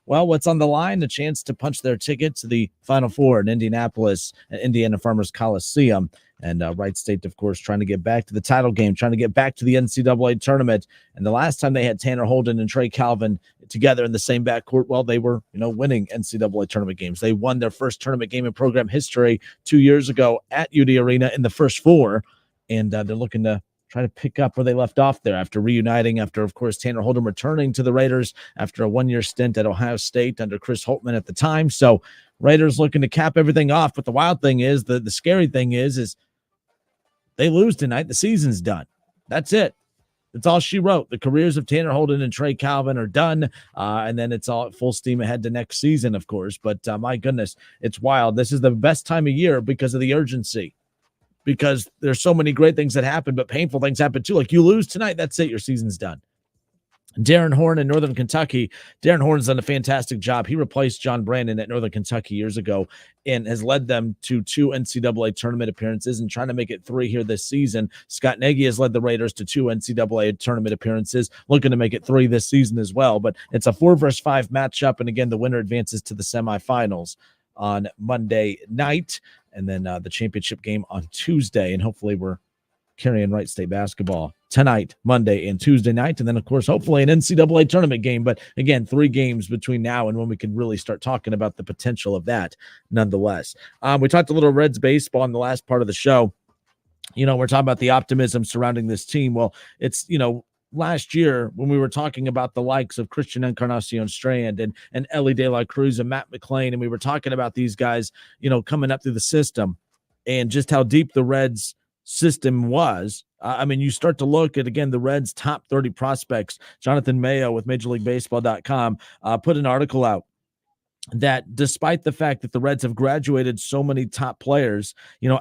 well, what's on the line? A chance to punch their ticket to the Final Four in Indianapolis at Indiana Farmers Coliseum. And Wright State, of course, trying to get back to the title game, trying to get back to the NCAA tournament. And the last time they had Tanner Holden and Trey Calvin together in the same backcourt, well, they were, winning NCAA tournament games. They won their first tournament game in program history 2 years ago at UD Arena in the first four. And they're looking to try to pick up where they left off there after reuniting, after, of course, Tanner Holden returning to the Raiders after a one-year stint at Ohio State under Chris Holtmann at the time. So Raiders looking to cap everything off. But the wild thing is, the scary thing is they lose tonight, the season's done. That's it. That's all she wrote. The careers of Tanner Holden and Trey Calvin are done, and then it's all full steam ahead to next season, of course. But my goodness, it's wild. This is the best time of year because of the urgency, because there's so many great things that happen, but painful things happen too. Like you lose tonight, that's it. Your season's done. Darren Horn in Northern Kentucky. Darren Horn's done a fantastic job. He replaced John Brandon at Northern Kentucky years ago and has led them to 2 NCAA tournament appearances and trying to make it 3 here this season. Scott Nagy has led the Raiders to 2 NCAA tournament appearances, looking to make it 3 this season as well. But it's a 4-versus-5 matchup, and again, the winner advances to the semifinals on Monday night, and then the championship game on Tuesday, and hopefully we're carrying Wright State basketball tonight, Monday, and Tuesday night. And then, of course, hopefully an NCAA tournament game. But, again, 3 games between now and when we can really start talking about the potential of that nonetheless. We talked a little Reds baseball in the last part of the show. We're talking about the optimism surrounding this team. Well, it's, last year when we were talking about the likes of Christian Encarnacion Strand and Ellie De La Cruz and Matt McClain, and we were talking about these guys, coming up through the system and just how deep the Reds system was. You start to look at, again, the Reds' top 30 prospects. Jonathan Mayo with MajorLeagueBaseball.com put an article out that despite the fact that the Reds have graduated so many top players,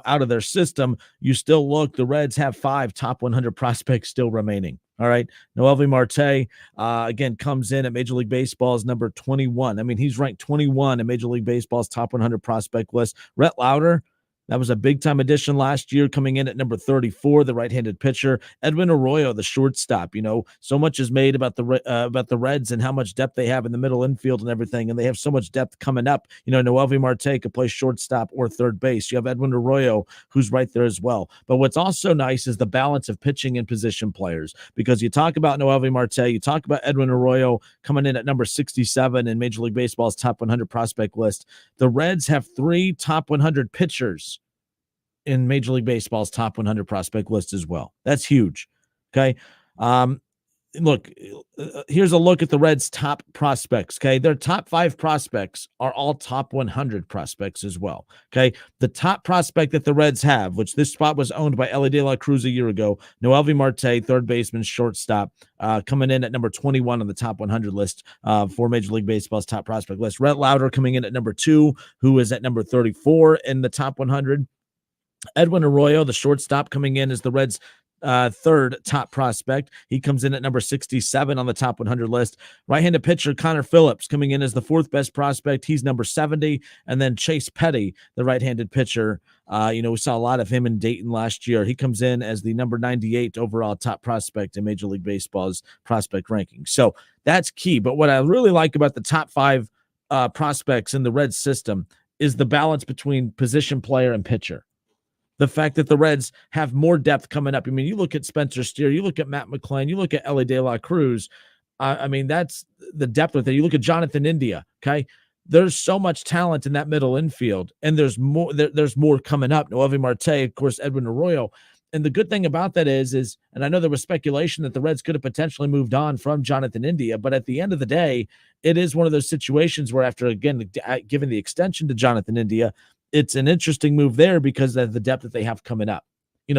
out of their system, you still look, the Reds have 5 top 100 prospects still remaining. All right. Noelvi Marte, again, comes in at Major League Baseball's number 21. He's ranked 21 in Major League Baseball's top 100 prospect list. Rhett Lauder, that was a big-time addition last year, coming in at number 34, the right-handed pitcher. Edwin Arroyo, the shortstop. So much is made about the Reds and how much depth they have in the middle infield and everything, and they have so much depth coming up. Noelvi Marte could play shortstop or third base. You have Edwin Arroyo, who's right there as well. But what's also nice is the balance of pitching and position players, because you talk about Noelvi Marte, you talk about Edwin Arroyo coming in at number 67 in Major League Baseball's top 100 prospect list. The Reds have 3 top 100 pitchers in Major League Baseball's top 100 prospect list as well. That's huge. Okay. Look, here's a look at the Reds' top prospects. Okay. Their top 5 prospects are all top 100 prospects as well. Okay. The top prospect that the Reds have, which this spot was owned by Ellie De La Cruz a year ago, Noelvi Marte, third baseman, shortstop, coming in at number 21 on the top 100 list for Major League Baseball's top prospect list. Rhett Lauder coming in at number 2, who is at number 34 in the top 100. Edwin Arroyo, the shortstop, coming in as the Reds' third top prospect. He comes in at number 67 on the top 100 list. Right-handed pitcher Connor Phillips coming in as the 4th best prospect. He's number 70. And then Chase Petty, the right-handed pitcher. We saw a lot of him in Dayton last year. He comes in as the number 98 overall top prospect in Major League Baseball's prospect ranking. So that's key. But what I really like about the top 5 prospects in the Reds system is the balance between position player and pitcher. The fact that the Reds have more depth coming up. You look at Spencer Steer, you look at Matt McClain, you look at Ellie De La Cruz. That's the depth with it. You look at Jonathan India, okay? There's so much talent in that middle infield, and there's more coming up. Noelvi Marte, of course, Edwin Arroyo. And the good thing about that is, and I know there was speculation that the Reds could have potentially moved on from Jonathan India, but at the end of the day, it is one of those situations where after, again, giving the extension to Jonathan India, it's an interesting move there because of the depth that they have coming up.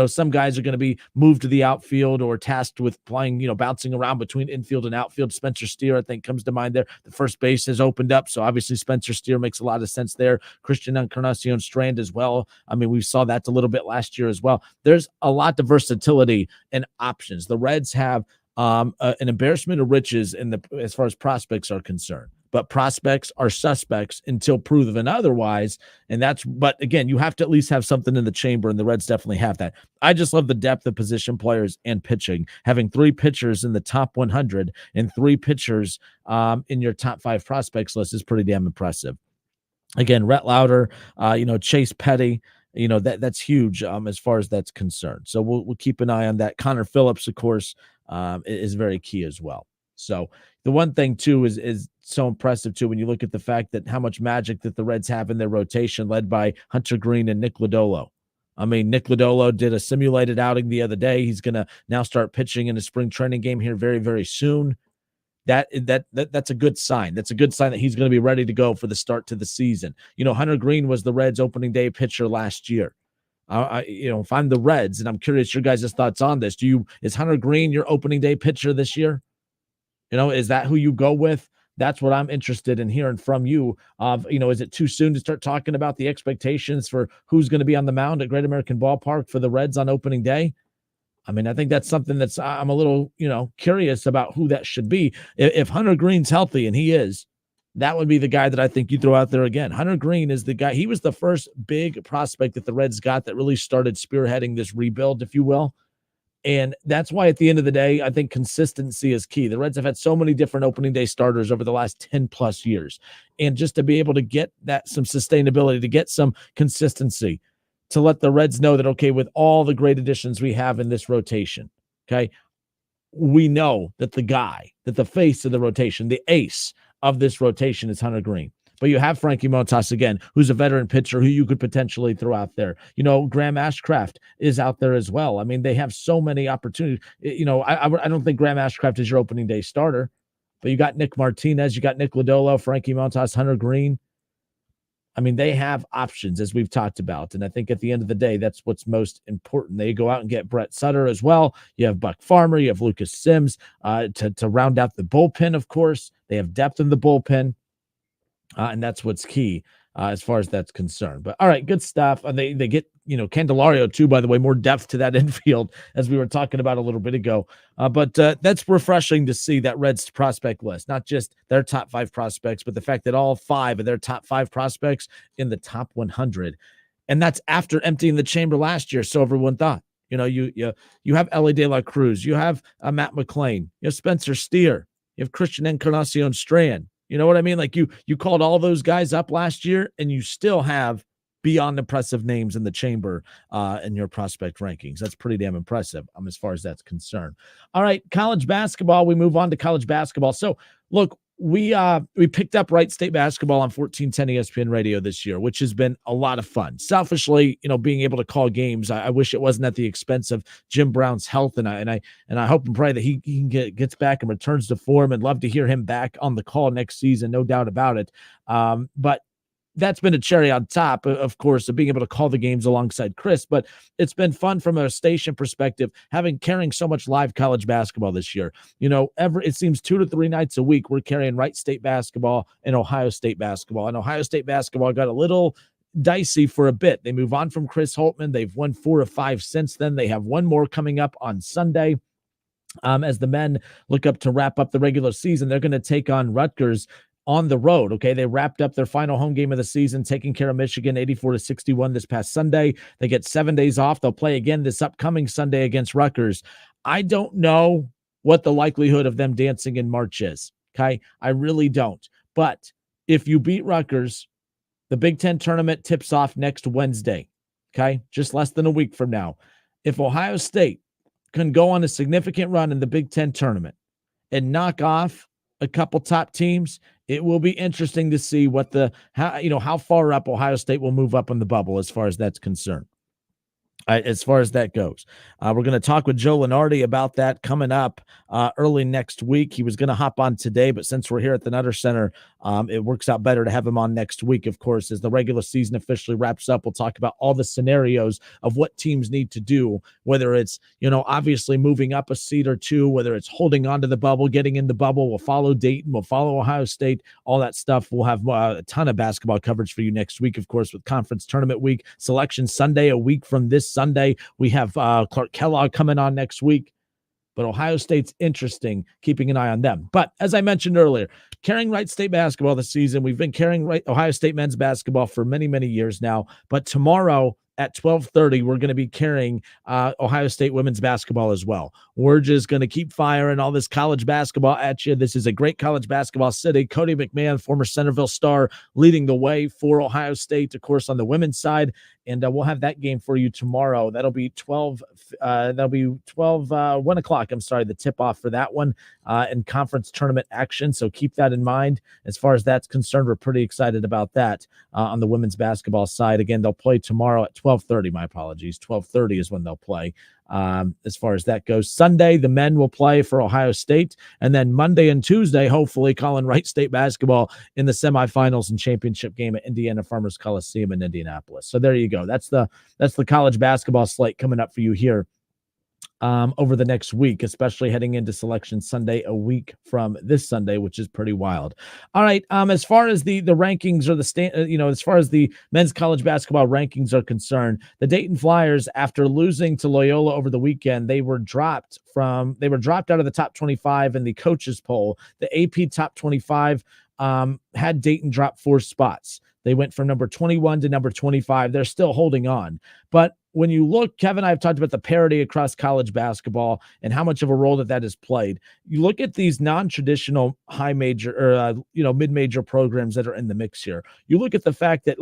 Some guys are going to be moved to the outfield or tasked with playing, bouncing around between infield and outfield. Spencer Steer, I think, comes to mind there. The first base has opened up, so obviously Spencer Steer makes a lot of sense there. Christian Encarnacion Strand as well. We saw that a little bit last year as well. There's a lot of versatility and options. The Reds have an embarrassment of riches as far as prospects are concerned. But prospects are suspects until proven otherwise. But again, you have to at least have something in the chamber, and the Reds definitely have that. I just love the depth of position players and pitching. Having 3 pitchers in the top 100 and 3 pitchers in your top 5 prospects list is pretty damn impressive. Again, Rhett Lauder, Chase Petty, that's huge as far as that's concerned. So we'll keep an eye on that. Connor Phillips, of course, is very key as well. So the one thing too is so impressive too when you look at the fact that how much magic that the Reds have in their rotation, led by Hunter Green and Nick Lodolo. I mean, Nick Lodolo did a simulated outing the other day. He's going to now start pitching in a spring training game here very, very soon. That's a good sign. That's a good sign that he's going to be ready to go for the start to the season. Hunter Green was the Reds opening day pitcher last year. If I'm the Reds, and I'm curious your guys' thoughts on this, is Hunter Green your opening day pitcher this year? Is that who you go with? That's what I'm interested in hearing from you. Is it too soon to start talking about the expectations for who's going to be on the mound at Great American Ballpark for the Reds on opening day? I mean, I think that's something I'm a little, curious about who that should be. If Hunter Green's healthy, and he is, that would be the guy that I think you throw out there again. Hunter Green is the guy. He was the first big prospect that the Reds got that really started spearheading this rebuild, if you will. And that's why at the end of the day, I think consistency is key. The Reds have had so many different opening day starters over the last 10 plus years. And just to be able to get some sustainability, to get some consistency, to let the Reds know that, okay, with all the great additions we have in this rotation, okay, we know that the face of the rotation, the ace of this rotation is Hunter Green. But you have Frankie Montas again, who's a veteran pitcher who you could potentially throw out there. Graham Ashcraft is out there as well. I mean, they have so many opportunities. I don't think Graham Ashcraft is your opening day starter, but you got Nick Martinez, you got Nick Lodolo, Frankie Montas, Hunter Green. I mean, they have options, as we've talked about. And I think at the end of the day, that's what's most important. They go out and get Brett Sutter as well. You have Buck Farmer, you have Lucas Sims to round out the bullpen, of course. They have depth in the bullpen. And that's what's key as far as that's concerned. But all right, good stuff. They get, Candelario too, by the way, more depth to that infield as we were talking about a little bit ago. But that's refreshing to see that Reds prospect list, not just their top 5 prospects, but the fact that all 5 of their top 5 prospects in the top 100. And that's after emptying the chamber last year. So everyone thought, you have Ellie De La Cruz, you have Matt McClain, you have Spencer Steer, you have Christian Encarnacion Strand. You know what I mean? Like you called all those guys up last year, and you still have beyond impressive names in the chamber in your prospect rankings. That's pretty damn impressive as far as that's concerned. All right, college basketball. We move on to college basketball. So look, we picked up Wright State basketball on 1410 ESPN radio this year, which has been a lot of fun. Selfishly, being able to call games, I wish it wasn't at the expense of Jim Brown's health, and I hope and pray that he gets back and returns to form, and love to hear him back on the call next season, no doubt about it. But that's been a cherry on top, of course, of being able to call the games alongside Chris. But it's been fun from a station perspective, carrying so much live college basketball this year. It seems 2 to 3 nights a week we're carrying Wright State basketball and Ohio State basketball. And Ohio State basketball got a little dicey for a bit. They move on from Chris Holtman. They've won 4 of 5 since then. They have one more coming up on Sunday. As the men look up to wrap up the regular season, they're going to take on Rutgers on the road. Okay, they wrapped up their final home game of the season, taking care of Michigan 84-61 this past Sunday. They get 7 days off. They'll play again this upcoming Sunday against Rutgers. I don't know what the likelihood of them dancing in March is. Okay, I really don't. But if you beat Rutgers, the Big Ten tournament tips off next Wednesday. Okay, just less than a week from now. If Ohio State can go on a significant run in the Big Ten tournament and knock off a couple top teams, it will be interesting to see how far up Ohio State will move up on the bubble as far as that's concerned. As far as that goes, we're going to talk with Joe Lunardi about that coming up early next week. He was going to hop on today, but since we're here at the Nutter Center, it works out better to have him on next week, of course, as the regular season officially wraps up. We'll talk about all the scenarios of what teams need to do, whether it's, obviously moving up a seed or two, whether it's holding on to the bubble, getting in the bubble. We'll follow Dayton. We'll follow Ohio State, all that stuff. We'll have a ton of basketball coverage for you next week, of course, with Conference Tournament Week, Selection Sunday, a week from this Sunday. We have Clark Kellogg coming on next week. But Ohio State's interesting, keeping an eye on them. But as I mentioned earlier, carrying Wright State basketball this season, we've been carrying Ohio State men's basketball for many, many years now. But tomorrow at 12:30, we're going to be carrying Ohio State women's basketball as well. We're just going to keep firing all this college basketball at you. This is a great college basketball city. Cody McMahon, former Centerville star, leading the way for Ohio State, of course, on the women's side. And we'll have that game for you tomorrow. That'll be 1 o'clock. I'm sorry, the tip-off for that one in conference tournament action. So keep that in mind. As far as that's concerned, we're pretty excited about that on the women's basketball side. Again, they'll play tomorrow at 12:30. My apologies. 12:30 is when they'll play. As far as that goes, Sunday, the men will play for Ohio State. And then Monday and Tuesday, hopefully, calling Wright State basketball in the semifinals and championship game at Indiana Farmers Coliseum in Indianapolis. So there you go. That's the college basketball slate coming up for you here over the next week, especially heading into Selection Sunday, a week from this Sunday, which is pretty wild. All right. As far as the rankings or as far as the men's college basketball rankings are concerned, the Dayton Flyers, after losing to Loyola over the weekend, they were dropped out of the top 25 in the coaches poll. The AP top 25 had Dayton drop 4 spots. They went from number 21 to number 25. They're still holding on. But when you look, Kevin and I have talked about the parity across college basketball and how much of a role that has played. You look at these non-traditional high major or, mid-major programs that are in the mix here. You look at the fact that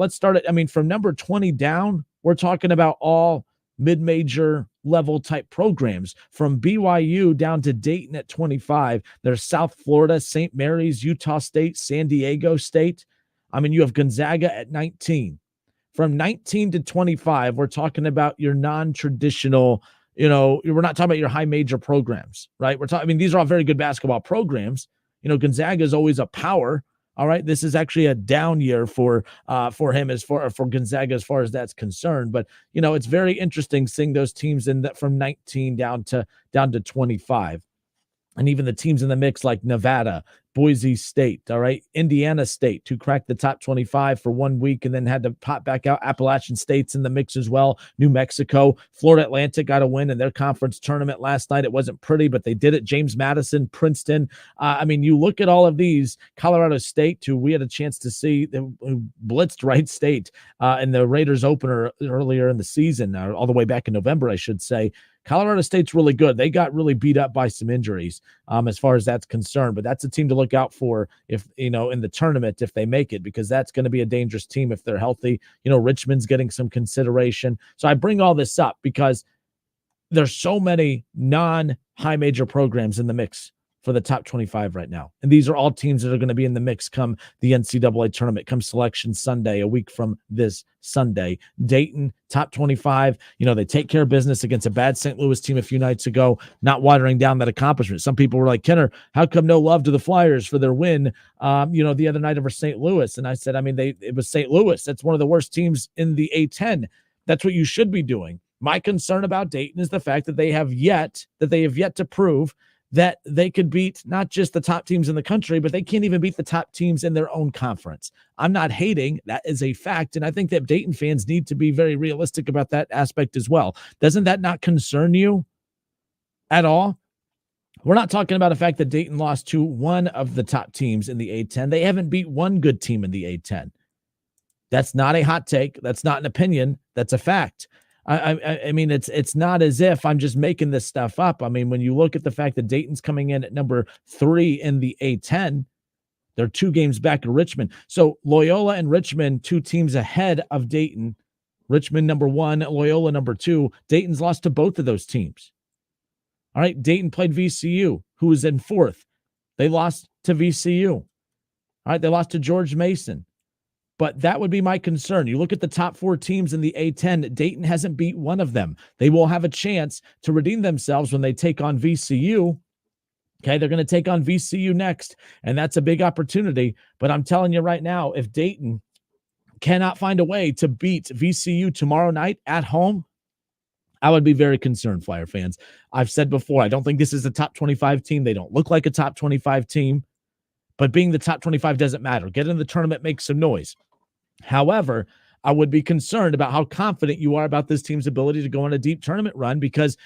from number 20 down, we're talking about all mid-major level type programs. From BYU down to Dayton at 25, there's South Florida, St. Mary's, Utah State, San Diego State. You have Gonzaga at 19. From 19 to 25, we're talking about your non-traditional, we're not talking about your high major programs, right? These are all very good basketball programs. Gonzaga is always a power. All right. This is actually a down year for him for Gonzaga as far as that's concerned. But, it's very interesting seeing those teams from 19 down to 25. And even the teams in the mix like Nevada, Boise State, all right, Indiana State, who cracked the top 25 for 1 week and then had to pop back out. Appalachian State's in the mix as well. New Mexico, Florida Atlantic got a win in their conference tournament last night. It wasn't pretty, but they did it. James Madison, Princeton. You look at all of these. Colorado State, who we had a chance to see, who blitzed Wright State in the Raiders opener earlier in the season, all the way back in November, I should say. Colorado State's really good. They got really beat up by some injuries as far as that's concerned, but that's a team to look out for if, in the tournament, if they make it, because that's going to be a dangerous team if they're healthy. Richmond's getting some consideration. So I bring all this up because there's so many non-high major programs in the mix for the top 25 right now. And these are all teams that are going to be in the mix come the NCAA tournament, come Selection Sunday, a week from this Sunday. Dayton, top 25. They take care of business against a bad St. Louis team a few nights ago, not watering down that accomplishment. Some people were like, Kinner, how come no love to the Flyers for their win, the other night over St. Louis? And I said, it was St. Louis. That's one of the worst teams in the A10. That's what you should be doing. My concern about Dayton is the fact that they have yet to prove that they could beat not just the top teams in the country, but they can't even beat the top teams in their own conference. I'm not hating. That is a fact. And I think that Dayton fans need to be very realistic about that aspect as well. Doesn't that not concern you at all? We're not talking about the fact that Dayton lost to one of the top teams in the A10. They haven't beat one good team in the A10. That's not a hot take. That's not an opinion. That's a fact. It's not as if I'm just making this stuff up. When you look at the fact that Dayton's coming in at number 3 in the A10, they're 2 games back of Richmond. So Loyola and Richmond, 2 teams ahead of Dayton. Richmond number 1, Loyola number 2. Dayton's lost to both of those teams. All right, Dayton played VCU, who was in 4th. They lost to VCU. All right, they lost to George Mason. But that would be my concern. You look at the top 4 teams in the A10, Dayton hasn't beat one of them. They will have a chance to redeem themselves when they take on VCU. Okay, they're going to take on VCU next, and that's a big opportunity. But I'm telling you right now, if Dayton cannot find a way to beat VCU tomorrow night at home, I would be very concerned, Flyer fans. I've said before, I don't think this is a top 25 team. They don't look like a top 25 team. But being the top 25 doesn't matter. Get in the tournament, make some noise. However, I would be concerned about how confident you are about this team's ability to go on a deep tournament run because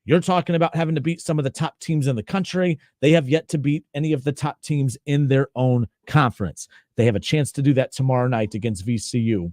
You're talking about having to beat some of the top teams in the country. They have yet to beat any of the top teams in their own conference. They have a chance to do that tomorrow night against VCU.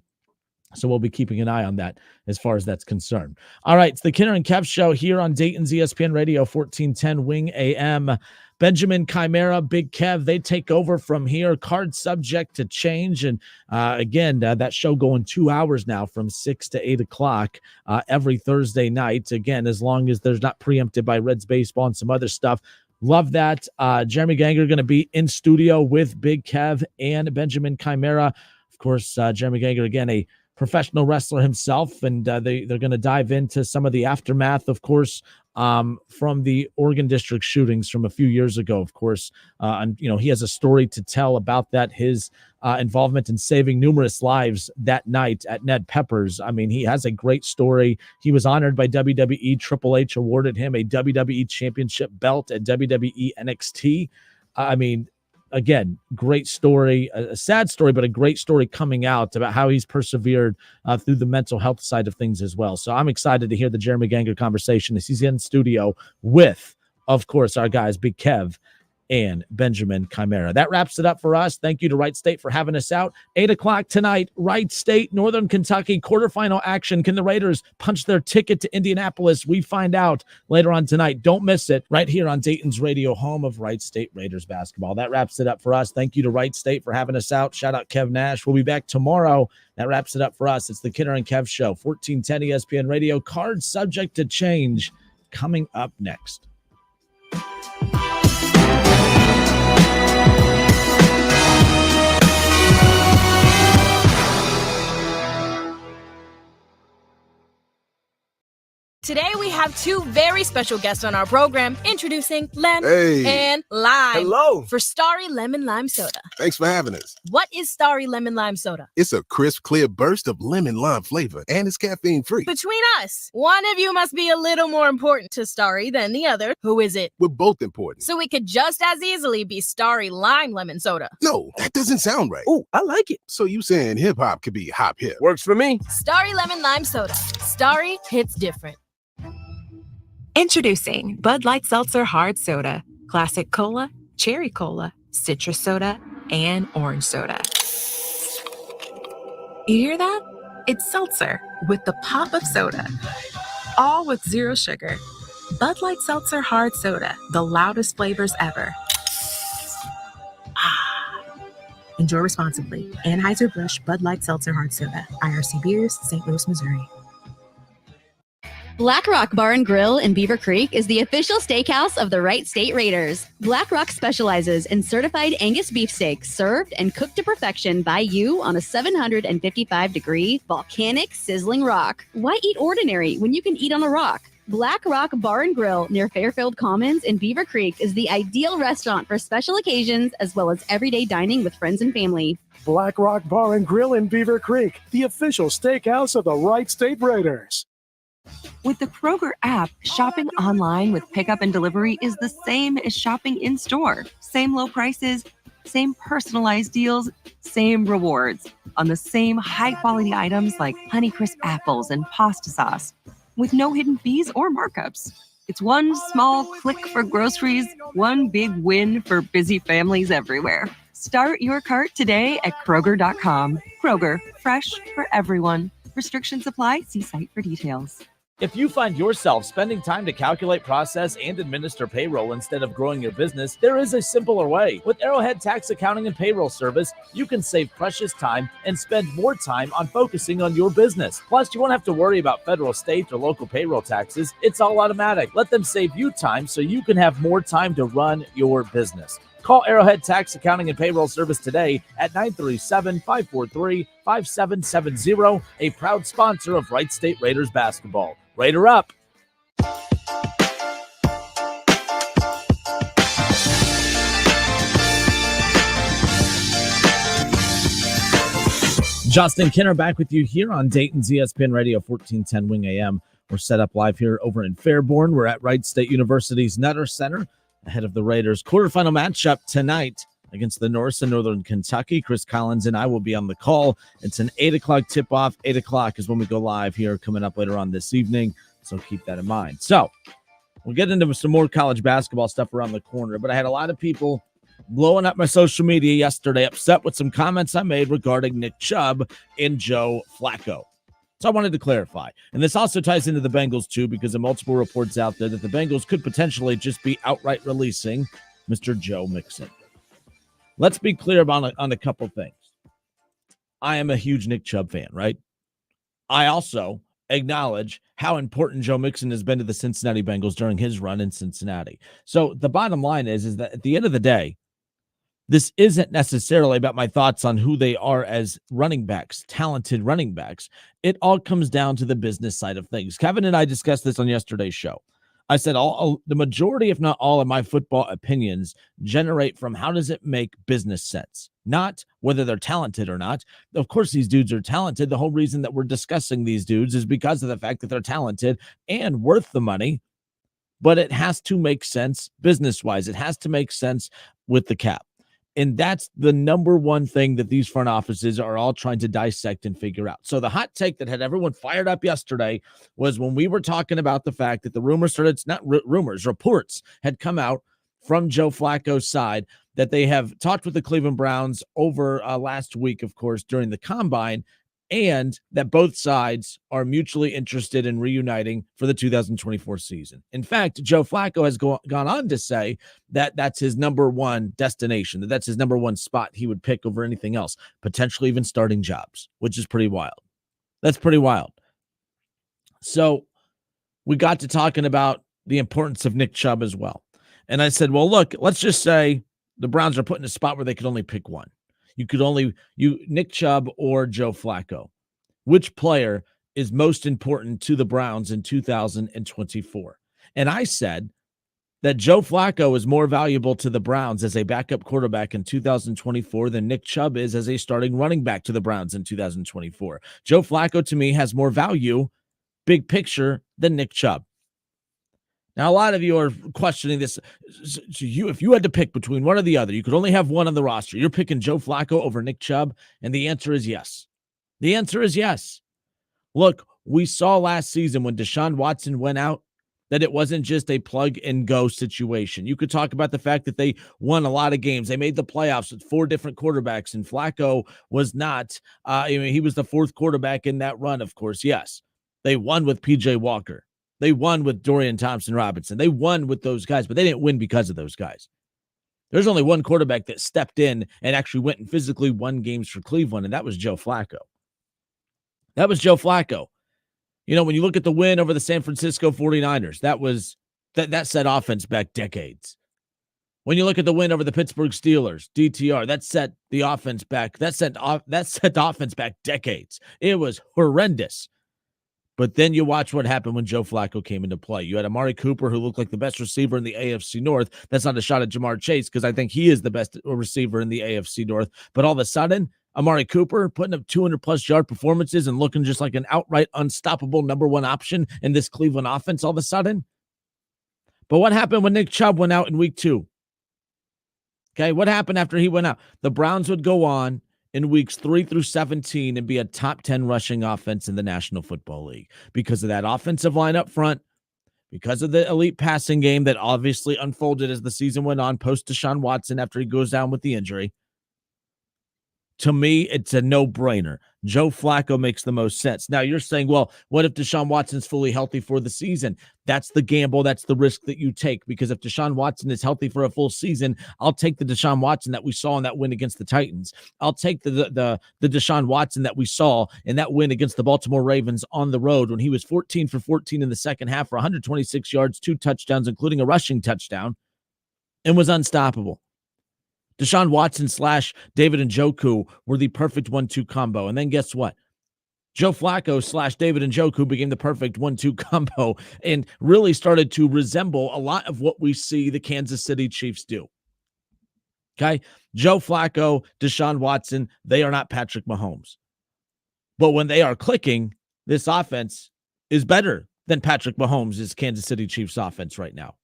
So we'll be keeping an eye on that as far as that's concerned. All right, it's the Kinner and Kev Show here on Dayton's ESPN Radio, 1410 Wing AM. Benjamin, Chimera, Big Kev, they take over from here. Card subject to change. And again, that show going 2 hours now from 6 to 8 o'clock every Thursday night. Again, as long as there's not preempted by Reds baseball and some other stuff. Love that. Jeremy Ganger going to be in studio with Big Kev and Benjamin Chimera. Of course, Jeremy Ganger, again, a professional wrestler himself, and they're going to dive into some of the aftermath, of course, from the Oregon District shootings from a few years ago, of course. And, he has a story to tell about that, his involvement in saving numerous lives that night at Ned Pepper's. I mean, he has a great story. He was honored by WWE. Triple H awarded him a WWE Championship belt at WWE NXT. I mean, again, great story, a sad story, but a great story coming out about how he's persevered through the mental health side of things as well. So I'm excited to hear the Jeremy Ganger conversation as he's in studio with, of course, our guys, Big Kev and Benjamin Chimera. That wraps it up for us. Thank you to Wright State for having us out. 8 o'clock tonight, Wright State, Northern Kentucky, quarterfinal action. Can the Raiders punch their ticket to Indianapolis? We find out later on tonight. Don't miss it right here on Dayton's radio, home of Wright State Raiders basketball. That wraps it up for us. Thank you to Wright State for having us out. Shout out Kev Nash. We'll be back tomorrow. That wraps it up for us. It's the Kinner and Kev Show, 1410 ESPN Radio. Card subject to change coming up next. Today we have two very special guests on our program. Introducing Len and Lime. Hello. For Starry Lemon Lime Soda. Thanks for having us. What is Starry Lemon Lime Soda? It's a crisp, clear burst of lemon lime flavor, and it's caffeine-free. Between us, one of you must be a little more important to Starry than the other. Who is it? We're both important. So we could just as easily be Starry Lime Lemon Soda. No, that doesn't sound right. Oh, I like it. So you saying hip-hop could be hop-hip. Works for me. Starry Lemon Lime Soda. Starry hits different. Introducing Bud Light Seltzer Hard Soda, Classic Cola, Cherry Cola, Citrus Soda, and Orange Soda. You hear that? It's seltzer with the pop of soda, all with zero sugar. Bud Light Seltzer Hard Soda, the loudest flavors ever. Enjoy responsibly. Anheuser-Busch Bud Light Seltzer Hard Soda, IRC Beers, St. Louis, Missouri. Black Rock Bar and Grill in Beaver Creek is the official steakhouse of the Wright State Raiders. Black Rock specializes in certified Angus beef steaks served and cooked to perfection by you on a 755-degree volcanic sizzling rock. Why eat ordinary when you can eat on a rock? Black Rock Bar and Grill near Fairfield Commons in Beaver Creek is the ideal restaurant for special occasions as well as everyday dining with friends and family. Black Rock Bar and Grill in Beaver Creek, the official steakhouse of the Wright State Raiders. With the Kroger app, shopping online with pickup and delivery is the same as shopping in-store. Same low prices, same personalized deals, same rewards on the same high-quality items like Honeycrisp apples and pasta sauce with no hidden fees or markups. It's one small click for groceries, one big win for busy families everywhere. Start your cart today at Kroger.com. Kroger, fresh for everyone. Restrictions apply. See site for details. If you find yourself spending time to calculate, process, and administer payroll instead of growing your business, there is a simpler way. With Arrowhead Tax Accounting and Payroll Service, you can save precious time and spend more time on focusing on your business. Plus, you won't have to worry about federal, state, or local payroll taxes. It's all automatic. Let them save you time so you can have more time to run your business. Call Arrowhead Tax Accounting and Payroll Service today at 937-543-5770, a proud sponsor of Wright State Raiders basketball. Raider up. Justin Kinner back with you here on Dayton's ESPN Radio 1410 Wing AM. We're set up live here over in Fairborn. We're at Wright State University's Nutter Center ahead of the Raiders' quarterfinal matchup tonight against the Norse in Northern Kentucky. Chris Collins and I will be on the call. It's an 8 o'clock tip-off. 8 o'clock is when we go live here coming up later on this evening, so keep that in mind. So We'll get into some more college basketball stuff around the corner, but I had a lot of people blowing up my social media yesterday, upset with some comments I made regarding Nick Chubb and Joe Flacco. So I wanted to clarify. And this also ties into the Bengals, too, because there are multiple reports out there that the Bengals could potentially just be outright releasing Mr. Joe Mixon. Let's be clear about on a couple things. I am a huge Nick Chubb fan, right? I also acknowledge how important Joe Mixon has been to the Cincinnati Bengals during his run in Cincinnati. So the bottom line is that at the end of the day, this isn't necessarily about my thoughts on who they are as running backs, talented running backs. It all comes down to the business side of things. Kevin and I discussed this on yesterday's show. I said the majority, if not all, of my football opinions generate from how does it make business sense, not whether they're talented or not. Of course, these dudes are talented. The whole reason that we're discussing these dudes is because of the fact that they're talented and worth the money, but it has to make sense business-wise. It has to make sense with the cap. And that's the number one thing that these front offices are all trying to dissect and figure out. So the hot take that had everyone fired up yesterday was when we were talking about the fact that the rumors started, it's not rumors, reports had come out from Joe Flacco's side that they have talked with the Cleveland Browns over last week, of course, during the Combine, and that both sides are mutually interested in reuniting for the 2024 season. In fact, Joe Flacco has gone on to say that that's his number one destination, that's his number one spot he would pick over anything else, potentially even starting jobs, which is pretty wild. That's pretty wild. So we got to talking about the importance of Nick Chubb as well. And I said, well, look, let's just say the Browns are put in a spot where they could only pick one. Nick Chubb or Joe Flacco. Which player is most important to the Browns in 2024? And I said that Joe Flacco is more valuable to the Browns as a backup quarterback in 2024 than Nick Chubb is as a starting running back to the Browns in 2024. Joe Flacco, to me, has more value, big picture, than Nick Chubb. Now, a lot of you are questioning this. So if you had to pick between one or the other, you could only have one on the roster. You're picking Joe Flacco over Nick Chubb, and the answer is yes. The answer is yes. Look, we saw last season when Deshaun Watson went out that it wasn't just a plug-and-go situation. You could talk about the fact that they won a lot of games. They made the playoffs with 4 different quarterbacks, and Flacco was not. He was the 4th quarterback in that run, of course, yes. They won with P.J. Walker. They won with Dorian Thompson-Robinson. They won with those guys, but they didn't win because of those guys. There's only one quarterback that stepped in and actually went and physically won games for Cleveland, and that was Joe Flacco. That was Joe Flacco. You know, when you look at the win over the San Francisco 49ers, that set offense back decades. When you look at the win over the Pittsburgh Steelers, DTR, that set the offense back. That set the offense back decades. It was horrendous. But then you watch what happened when Joe Flacco came into play. You had Amari Cooper, who looked like the best receiver in the AFC North. That's not a shot at Jamar Chase, because I think he is the best receiver in the AFC North. But all of a sudden, Amari Cooper putting up 200-plus yard performances and looking just like an outright unstoppable number one option in this Cleveland offense all of a sudden. But what happened when Nick Chubb went out in week 2? Okay, what happened after he went out? The Browns would go on in weeks 3 through 17 and be a top 10 rushing offense in the National Football League because of that offensive line up front, because of the elite passing game that obviously unfolded as the season went on post Deshaun Watson after he goes down with the injury. To me, it's a no-brainer. Joe Flacco makes the most sense. Now, you're saying, well, what if Deshaun Watson's fully healthy for the season? That's the gamble. That's the risk that you take, because if Deshaun Watson is healthy for a full season, I'll take the Deshaun Watson that we saw in that win against the Titans. I'll take the Deshaun Watson that we saw in that win against the Baltimore Ravens on the road when he was 14 for 14 in the second half for 126 yards, 2 touchdowns, including a rushing touchdown, and was unstoppable. Deshaun Watson / David Njoku were the perfect 1-2 combo. And then guess what? Joe Flacco / David Njoku became the perfect 1-2 combo and really started to resemble a lot of what we see the Kansas City Chiefs do. Okay? Joe Flacco, Deshaun Watson, they are not Patrick Mahomes. But when they are clicking, this offense is better than Patrick Mahomes' Kansas City Chiefs offense right now.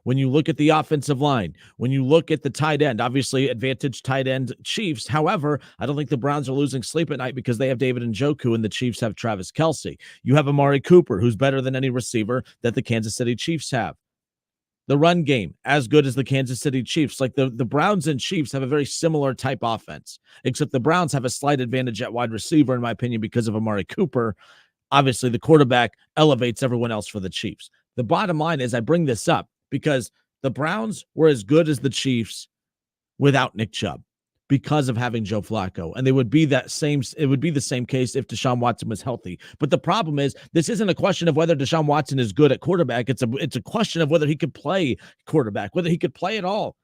When you look at the offensive line, when you look at the tight end, obviously advantage tight end Chiefs. However, I don't think the Browns are losing sleep at night because they have David Njoku and the Chiefs have Travis Kelce. You have Amari Cooper, who's better than any receiver that the Kansas City Chiefs have. The run game, as good as the Kansas City Chiefs. Like the Browns and Chiefs have a very similar type offense, except the Browns have a slight advantage at wide receiver, in my opinion, because of Amari Cooper. Obviously, the quarterback elevates everyone else for the Chiefs. The bottom line is I bring this up because the Browns were as good as the Chiefs without Nick Chubb because of having Joe Flacco. And it would be the same case if Deshaun Watson was healthy. But the problem is this isn't a question of whether Deshaun Watson is good at quarterback. It's a question of whether he could play quarterback, whether he could play at all.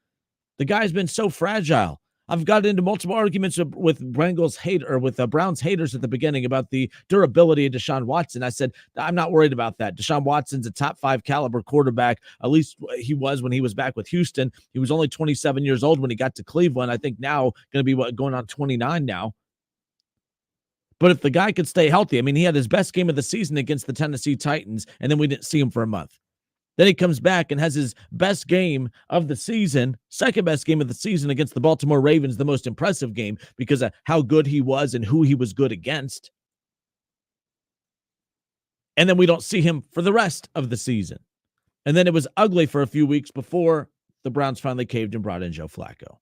The guy's been so fragile. I've got into multiple arguments with Browns haters at the beginning about the durability of Deshaun Watson. I said, I'm not worried about that. Deshaun Watson's a top 5 caliber quarterback. At least he was when he was back with Houston. He was only 27 years old when he got to Cleveland. I think now going to be going on 29 now. But if the guy could stay healthy, I mean, he had his best game of the season against the Tennessee Titans, and then we didn't see him for a month. Then he comes back and has his best game of the season, second best game of the season against the Baltimore Ravens, the most impressive game because of how good he was and who he was good against. And then we don't see him for the rest of the season. And then it was ugly for a few weeks before the Browns finally caved and brought in Joe Flacco.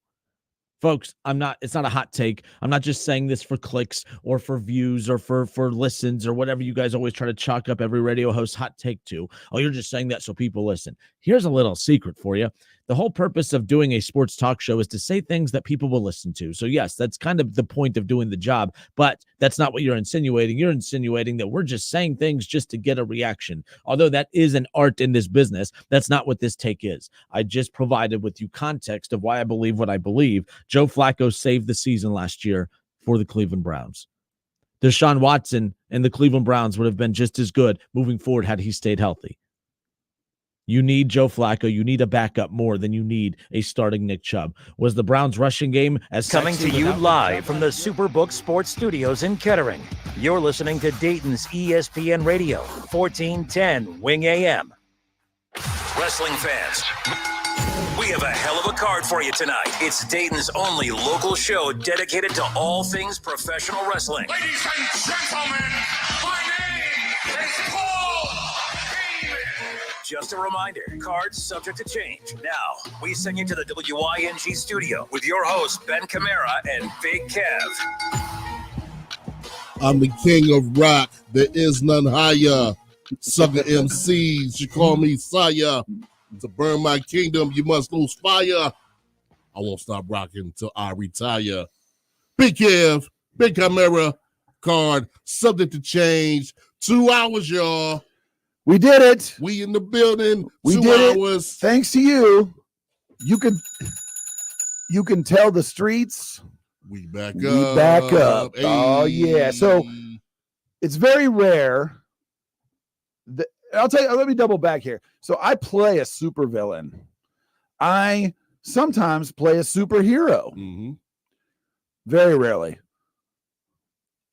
Folks, it's not a hot take. I'm not just saying this for clicks or for views or for listens or whatever you guys always try to chalk up every radio host hot take to. Oh, you're just saying that so people listen. Here's a little secret for you. The whole purpose of doing a sports talk show is to say things that people will listen to. So yes, that's kind of the point of doing the job, but that's not what you're insinuating. You're insinuating that we're just saying things just to get a reaction. Although that is an art in this business, that's not what this take is. I just provided with you context of why I believe what I believe. Joe Flacco saved the season last year for the Cleveland Browns. Deshaun Watson and the Cleveland Browns would have been just as good moving forward had he stayed healthy. You need Joe Flacco. You need a backup more than you need a starting Nick Chubb. Was the Browns rushing game as coming to you live from the Superbook Sports Studios in Kettering? You're listening to Dayton's ESPN Radio, 1410 Wing AM. Wrestling fans, we have a hell of a card for you tonight. It's Dayton's only local show dedicated to all things professional wrestling. Ladies and gentlemen, my name is Paul Heyman. Just a reminder, cards subject to change. Now, we send you to the WYNG studio with your hosts, Ben Camara and Big Kev. I'm the king of rock. There is none higher. Sucker MCs, you call me sire. To burn my kingdom, you must lose fire. I won't stop rocking until I retire. Big Kev, Big Camara, card subject to change. 2 hours, y'all. We did it. We in the building. We 2 did hours. It. Thanks to you. You can tell the streets. We back up. We back up. Hey. Oh yeah. So it's very rare. I'll tell you. Let me double back here. So I play a supervillain. I sometimes play a superhero. Mm-hmm. Very rarely.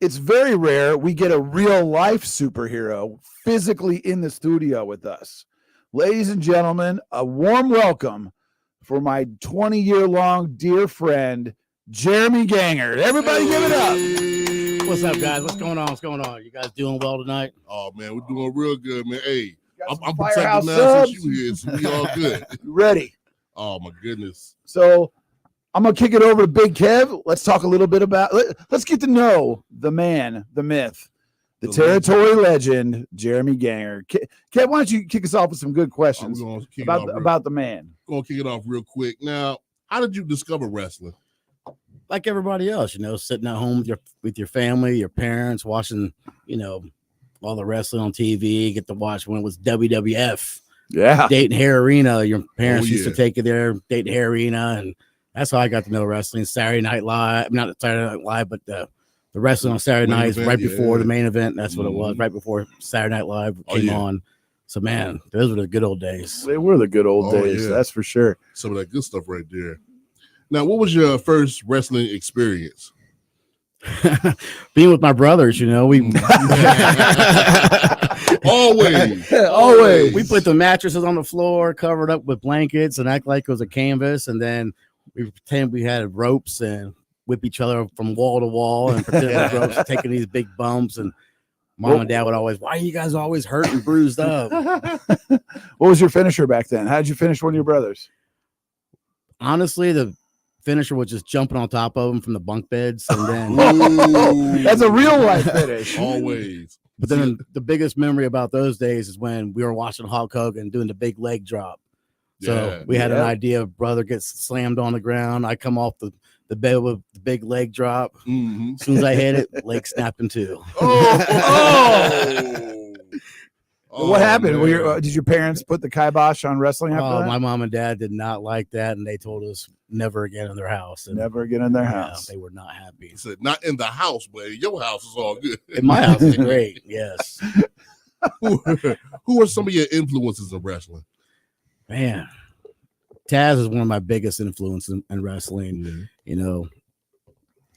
It's very rare we get a real life superhero physically in the studio with us. Ladies and gentlemen, a warm welcome for my 20-year-long dear friend, Jeremy Ganger. Everybody give it up. What's up, guys? What's going on? What's going on? You guys doing well tonight? Oh, man, we're doing real good, man. Hey, I'm Firehouse protecting now subs. since you here, so we all good. Ready. Oh, my goodness. So I'm going to kick it over to Big Kev. Let's talk a little bit about, let's get to know the man, the myth, the territory legend, Jeremy Ganger. Kev, why don't you kick us off with some good questions about the man? Going to kick it off real quick. Now, how did you discover wrestling? Like everybody else, sitting at home with your family, your parents, watching, all the wrestling on TV. Get to watch when it was WWF. Yeah. Dayton Hair Arena. Your parents used to take you there, Dayton Hair Arena, and that's how I got to know wrestling. Saturday Night Live, not Saturday Night Live, but the wrestling on Saturday nights right before the main event. That's what it was, right before Saturday Night Live came on. So, man, those were the good old days. They were the good old days, that's for sure. Some of that good stuff right there. Now, what was your first wrestling experience? Being with my brothers, we always. We put the mattresses on the floor, covered up with blankets, and act like it was a canvas, and then we pretend we had ropes and whip each other from wall to wall and pretend it was ropes, taking these big bumps. And Mom and Dad would always, why are you guys always hurt and bruised up? What was your finisher back then? How did you finish one of your brothers? Honestly, the finisher was just jumping on top of him from the bunk beds. And then that's a real life finish. Always. But then the biggest memory about those days is when we were watching Hulk Hogan doing the big leg drop. So we had an idea. Brother gets slammed on the ground. I come off the bed with the big leg drop. Mm-hmm. As soon as I hit it, leg snapped in two. What happened? Did your parents put the kibosh on wrestling after that? My mom and dad did not like that, and they told us never again in their house. And, never again in their house. They were not happy. He said, not in the house, but in your house is all good. In my house is great, yes. Who are some of your influences in wrestling? Man, Taz is one of my biggest influences in wrestling. Mm-hmm. You know,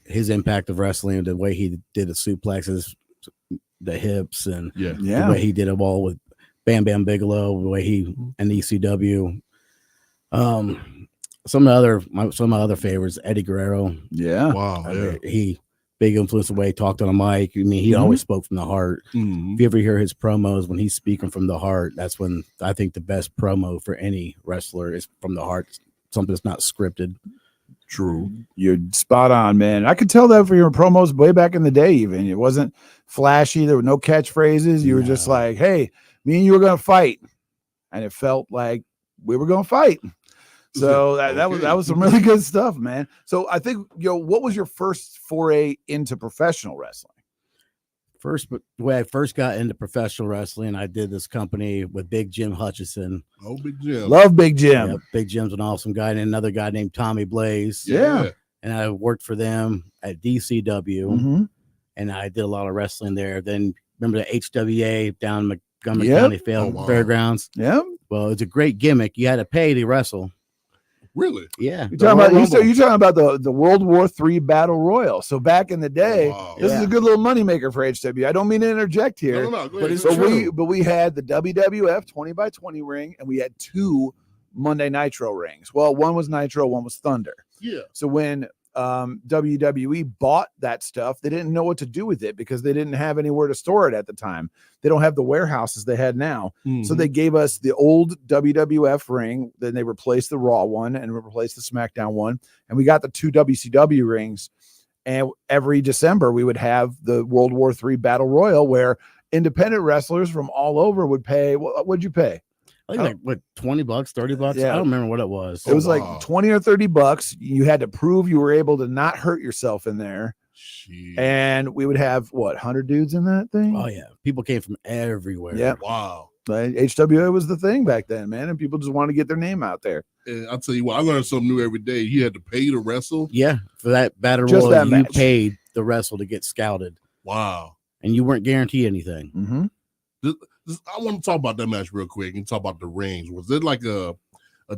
his impact of wrestling, the way he did the suplexes, the hips, and the way he did them all with Bam Bam Bigelow, the way he and ECW. Some of my other favorites, Eddie Guerrero. Yeah, wow, he big influence the way he talked on a mic. I mean, he always spoke from the heart. Mm-hmm. If you ever hear his promos when he's speaking from the heart, that's when I think the best promo for any wrestler is from the heart. Something that's not scripted. True. You're spot on, man. I could tell that for your promos way back in the day, even. It wasn't flashy. There were no catchphrases. You were just like, hey, me and you were going to fight. And it felt like we were going to fight. So that was some really good stuff, man. So I think, what was your first foray into professional wrestling? The way I first got into professional wrestling, I did this company with Big Jim Hutchison. Oh, Big Jim. Love Big Jim. Yeah, Big Jim's an awesome guy. And another guy named Tommy Blaze. Yeah. And I worked for them at DCW. Mm-hmm. And I did a lot of wrestling there. Then remember the HWA down Montgomery County Fairgrounds? Yeah. Well, it's a great gimmick. You had to pay to wrestle. Really? Yeah. You're talking about the World War III Battle Royal. So back in the day, this is a good little moneymaker for HW. I don't mean to interject here, No, go but ahead. we had the WWF 20x20 ring, and we had 2 Monday Nitro rings. Well, one was Nitro, one was Thunder. Yeah. So when WWE bought that stuff, they didn't know what to do with it because they didn't have anywhere to store it at the time. They don't have the warehouses they had now. Mm-hmm. So they gave us the old WWF ring, then they replaced the Raw one and replaced the SmackDown one, and we got the 2 WCW rings. And every December we would have the World War III Battle Royal where independent wrestlers from all over would pay. What'd you pay? I think like $20, $30. Yeah. I don't remember what it was. It was like $20 or $30. You had to prove you were able to not hurt yourself in there. Jeez. And we would have 100 dudes in that thing? Oh yeah. People came from everywhere. Yeah. Wow. Like, HWA was the thing back then, man. And people just wanted to get their name out there. And I'll tell you what, I learned something new every day. You had to pay to wrestle. Yeah. For that battle Just royal, that you match. paid the wrestle to get scouted. Wow. And you weren't guaranteed anything. Mm-hmm. I want to talk about that match real quick and talk about the rings. Was it like a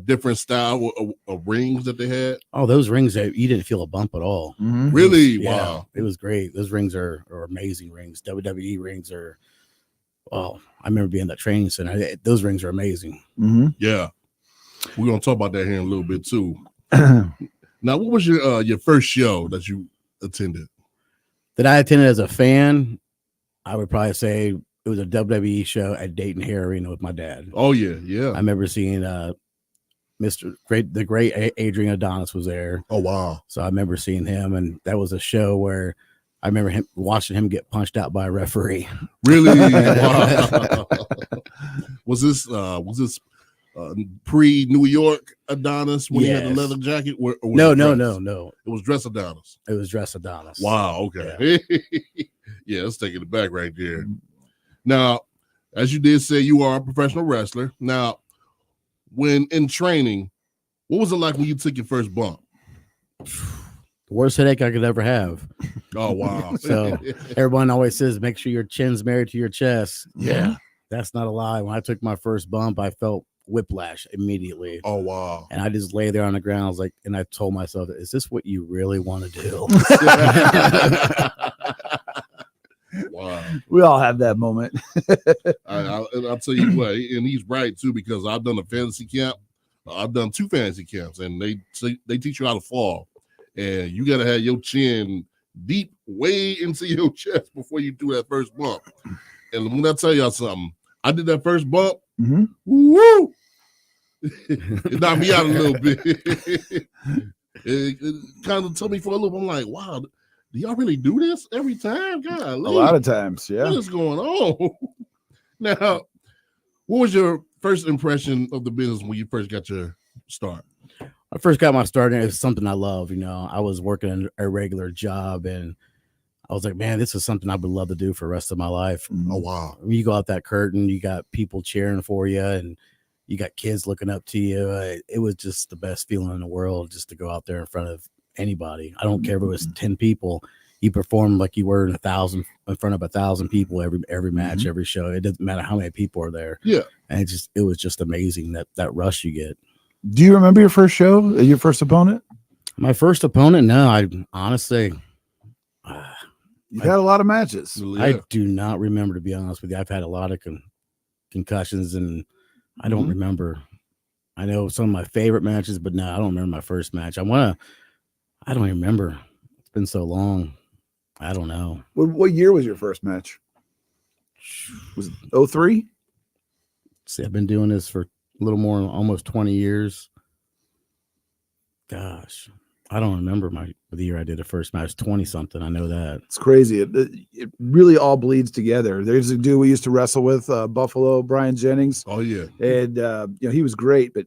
different style of rings that they had? Oh, those rings, you didn't feel a bump at all. Mm-hmm. Really? Yeah, Wow. it was great. Those rings are amazing rings. WWE rings are, I remember being in that training center. Those rings are amazing. Mm-hmm. Yeah. We're going to talk about that here in a little bit too. Now, what was your first show that you attended? That I attended as a fan, I would probably say it was a WWE show at Dayton Hair Arena with my dad. Oh yeah, yeah. I remember seeing the great Adrian Adonis was there. Oh wow. So I remember seeing him, and that was a show where I remember watching him get punched out by a referee. Really? Wow. Was this pre New York Adonis when he had the leather jacket? Or No. It was dress Adonis. It was dress Adonis. Wow. Okay. Yeah, let's take it back right there. Now, as you did say, you are a professional wrestler. Now, when in training, what was it like when you took your first bump? The worst headache I could ever have. Oh, wow. So everyone always says, make sure your chin's married to your chest. Yeah. That's not a lie. When I took my first bump, I felt whiplash immediatally. Oh, wow. And I just lay there on the ground. I was like, and I told myself, is this what you really want to do? Wow. We all have that moment. I'll tell you what, and he's right too, because I've done a fantasy camp. I've done 2 fantasy camps, and they teach you how to fall, and you got to have your chin deep way into your chest before you do that first bump. And when I tell y'all something, I did that first bump. Woo! It knocked me out a little bit. It kind of took me for a loop. I'm like, wow, do y'all really do this every time? God, A lot of times, yeah. What is going on? Now, what was your first impression of the business when you first got your start? I first got my start, and it was something I love. I was working a regular job, and I was like, man, this is something I would love to do for the rest of my life. Oh, wow. When you go out that curtain, you got people cheering for you, and you got kids looking up to you. It was just the best feeling in the world just to go out there in front of anybody. I don't care if it was 10 people. You perform like you were in front of 1,000 people every match, every show. It doesn't matter how many people are there. Yeah. And it was just amazing that rush you get. Do you remember your first show, your first opponent? My first opponent? No, I honestly, you've had a lot of matches. I do not remember, to be honest with you. I've had a lot of concussions, and I don't remember. I know some of my favorite matches, but no, I don't remember my first match. I don't even remember. It's been so long. I don't know. What year was your first match? Was it 03? See, I've been doing this for a little more, almost 20 years. Gosh, I don't remember the year I did the first match. 20 something. I know that. It's crazy. It really all bleeds together. There's a dude we used to wrestle with, Buffalo, Brian Jennings. Oh yeah, and he was great. But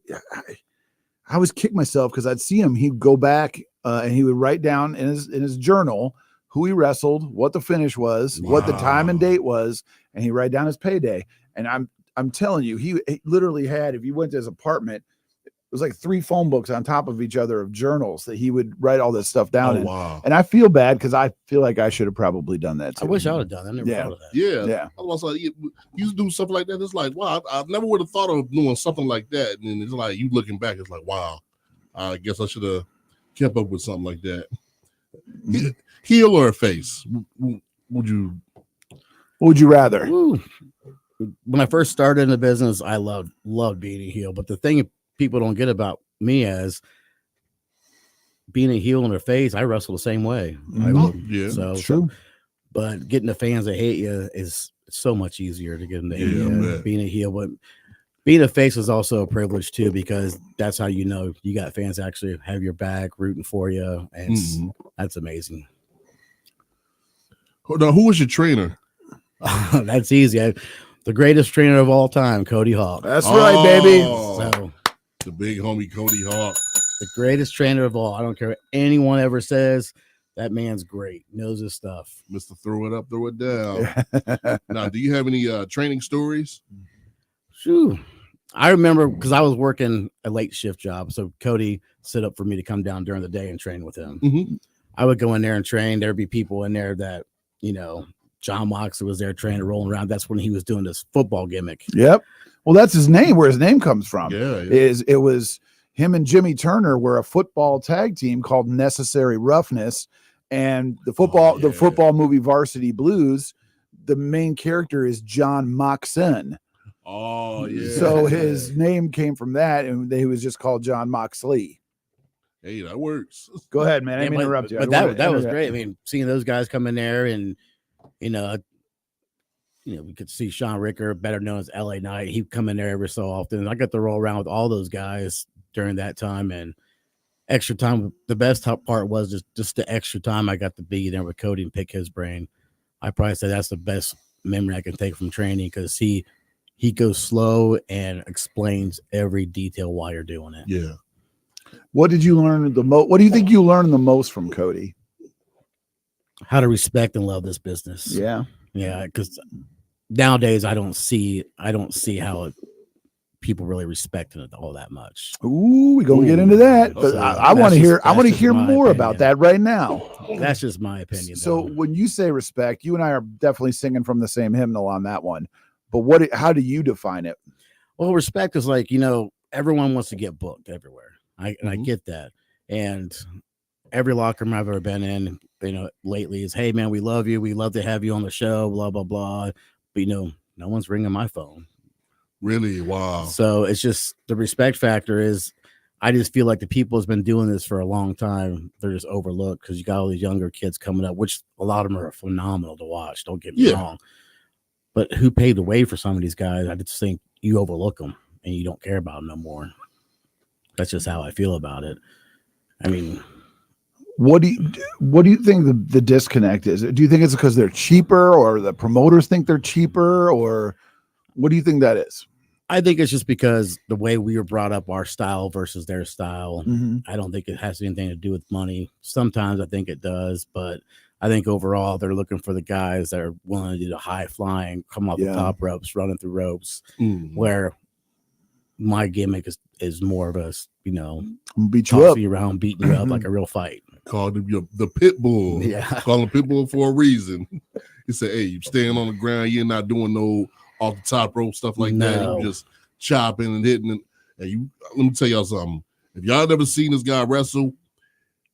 I always kick myself because I'd see him. He'd go back and he would write down in his journal who he wrestled, what the finish was, what the time and date was, and he'd write down his payday. And I'm telling you, he literally had, if you went to his apartment, it was like 3 phone books on top of each other of journals that he would write all this stuff down in. Wow. And I feel bad because I feel like I should have probably done that too. I wish I would have done that. I never thought of that. Yeah. I was like, you do something like that. It's like, wow, I never would have thought of doing something like that. And it's like, you looking back, it's like, wow, I guess I should have kept up with something like that. Heel or face? What would you rather? Ooh. When I first started in the business, I loved being a heel. But the thing people don't get about me as being a heel and a face, I wrestle the same way. Yeah, so true. But getting the fans that hate you is so much easier to get them to hate you. Being a heel, but being a face is also a privilege too, because that's how you know you got fans that actually have your back, rooting for you, and that's amazing. Now, who was your trainer? That's easy. The greatest trainer of all time, Cody Hawk. That's right, baby. So the big homie Cody Hawk, the greatest trainer of all. I don't care what anyone ever says. That man's great. Knows his stuff. Mr. Throw it up, throw it down. Now, do you have any training stories? Shoo. I remember because I was working a late shift job, so Cody set up for me to come down during the day and train with him. I would go in there and train. There'd be people in there that, John Moxley was there training, rolling around. That's when he was doing this football gimmick. Yep. Well, that's his name, where his name comes from. Yeah. It was him and Jimmy Turner were a football tag team called Necessary Roughness. And the football movie Varsity Blues, the main character is John Moxon. Oh, yeah. So his name came from that, and he was just called John Moxley. Hey, that works. Go ahead, man. I didn't interrupt you. But that was great. I mean, seeing those guys come in there and, we could see Sean Ricker, better known as LA Knight. He'd come in there every so often. I got to roll around with all those guys during that time, and extra time. The best part was just the extra time I got to be there with Cody and pick his brain. I probably say that's the best memory I can take from training, because he goes slow and explains every detail while you're doing it. Yeah. What did you learn the most? What do you think you learned the most from Cody? How to respect and love this business. Yeah. Yeah. Because nowadays I don't see how people really respect it all that much. Ooh, we're gonna get into that. But I want to hear more about that right now. That's just my opinion. So when you say respect, you and I are definitely singing from the same hymnal on that one. But how do you define it? Well, respect is like, everyone wants to get booked everywhere. I get that. And every locker room I've ever been in, lately is, hey man, we love you. We love to have you on the show, blah, blah, blah. But no one's ringing my phone. Really? Wow. So it's just the respect factor is, I just feel like the people who's been doing this for a long time, they're just overlooked because you got all these younger kids coming up, which a lot of them are phenomenal to watch. Don't get me wrong. But who paved the way for some of these guys? I just think you overlook them and you don't care about them no more. That's just how I feel about it. I mean, what do you think the disconnect is? Do you think it's because they're cheaper, or the promoters think they're cheaper, or what do you think that is? I think it's just because the way we were brought up, our style versus their style. I don't think it has anything to do with money. Sometimes I think it does, but I think overall they're looking for the guys that are willing to do the high flying, come off the top ropes, running through ropes, where my gimmick is more of a, beat you up, around, beating you up like a real fight. Called him the pit bull. Yeah. Call him pit bull for a reason. He said, hey, you staying on the ground, you're not doing no off the top rope stuff like that. You just chopping and hitting it. And let me tell y'all something. If y'all never seen this guy wrestle,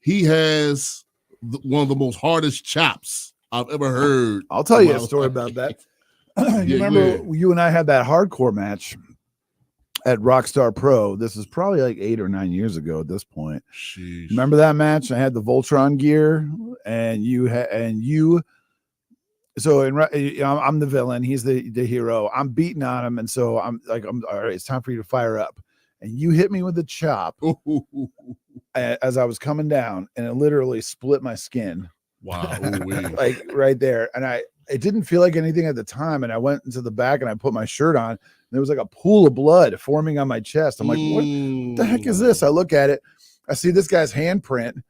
he has one of the most hardest chops I've ever heard. I'll tell you a story about that. You remember you and I had that hardcore match at Rockstar Pro. This is probably like 8 or 9 years ago at this point. Sheesh. Remember that match? I had the Voltron gear, and you. So I'm the villain. He's the hero. I'm beating on him, and so I'm all right. It's time for you to fire up. And you hit me with the chop as I was coming down, and it literally split my skin. Wow, like right there. And it didn't feel like anything at the time. And I went into the back and I put my shirt on. And there was like a pool of blood forming on my chest. I'm like, what the heck is this? I look at it. I see this guy's handprint,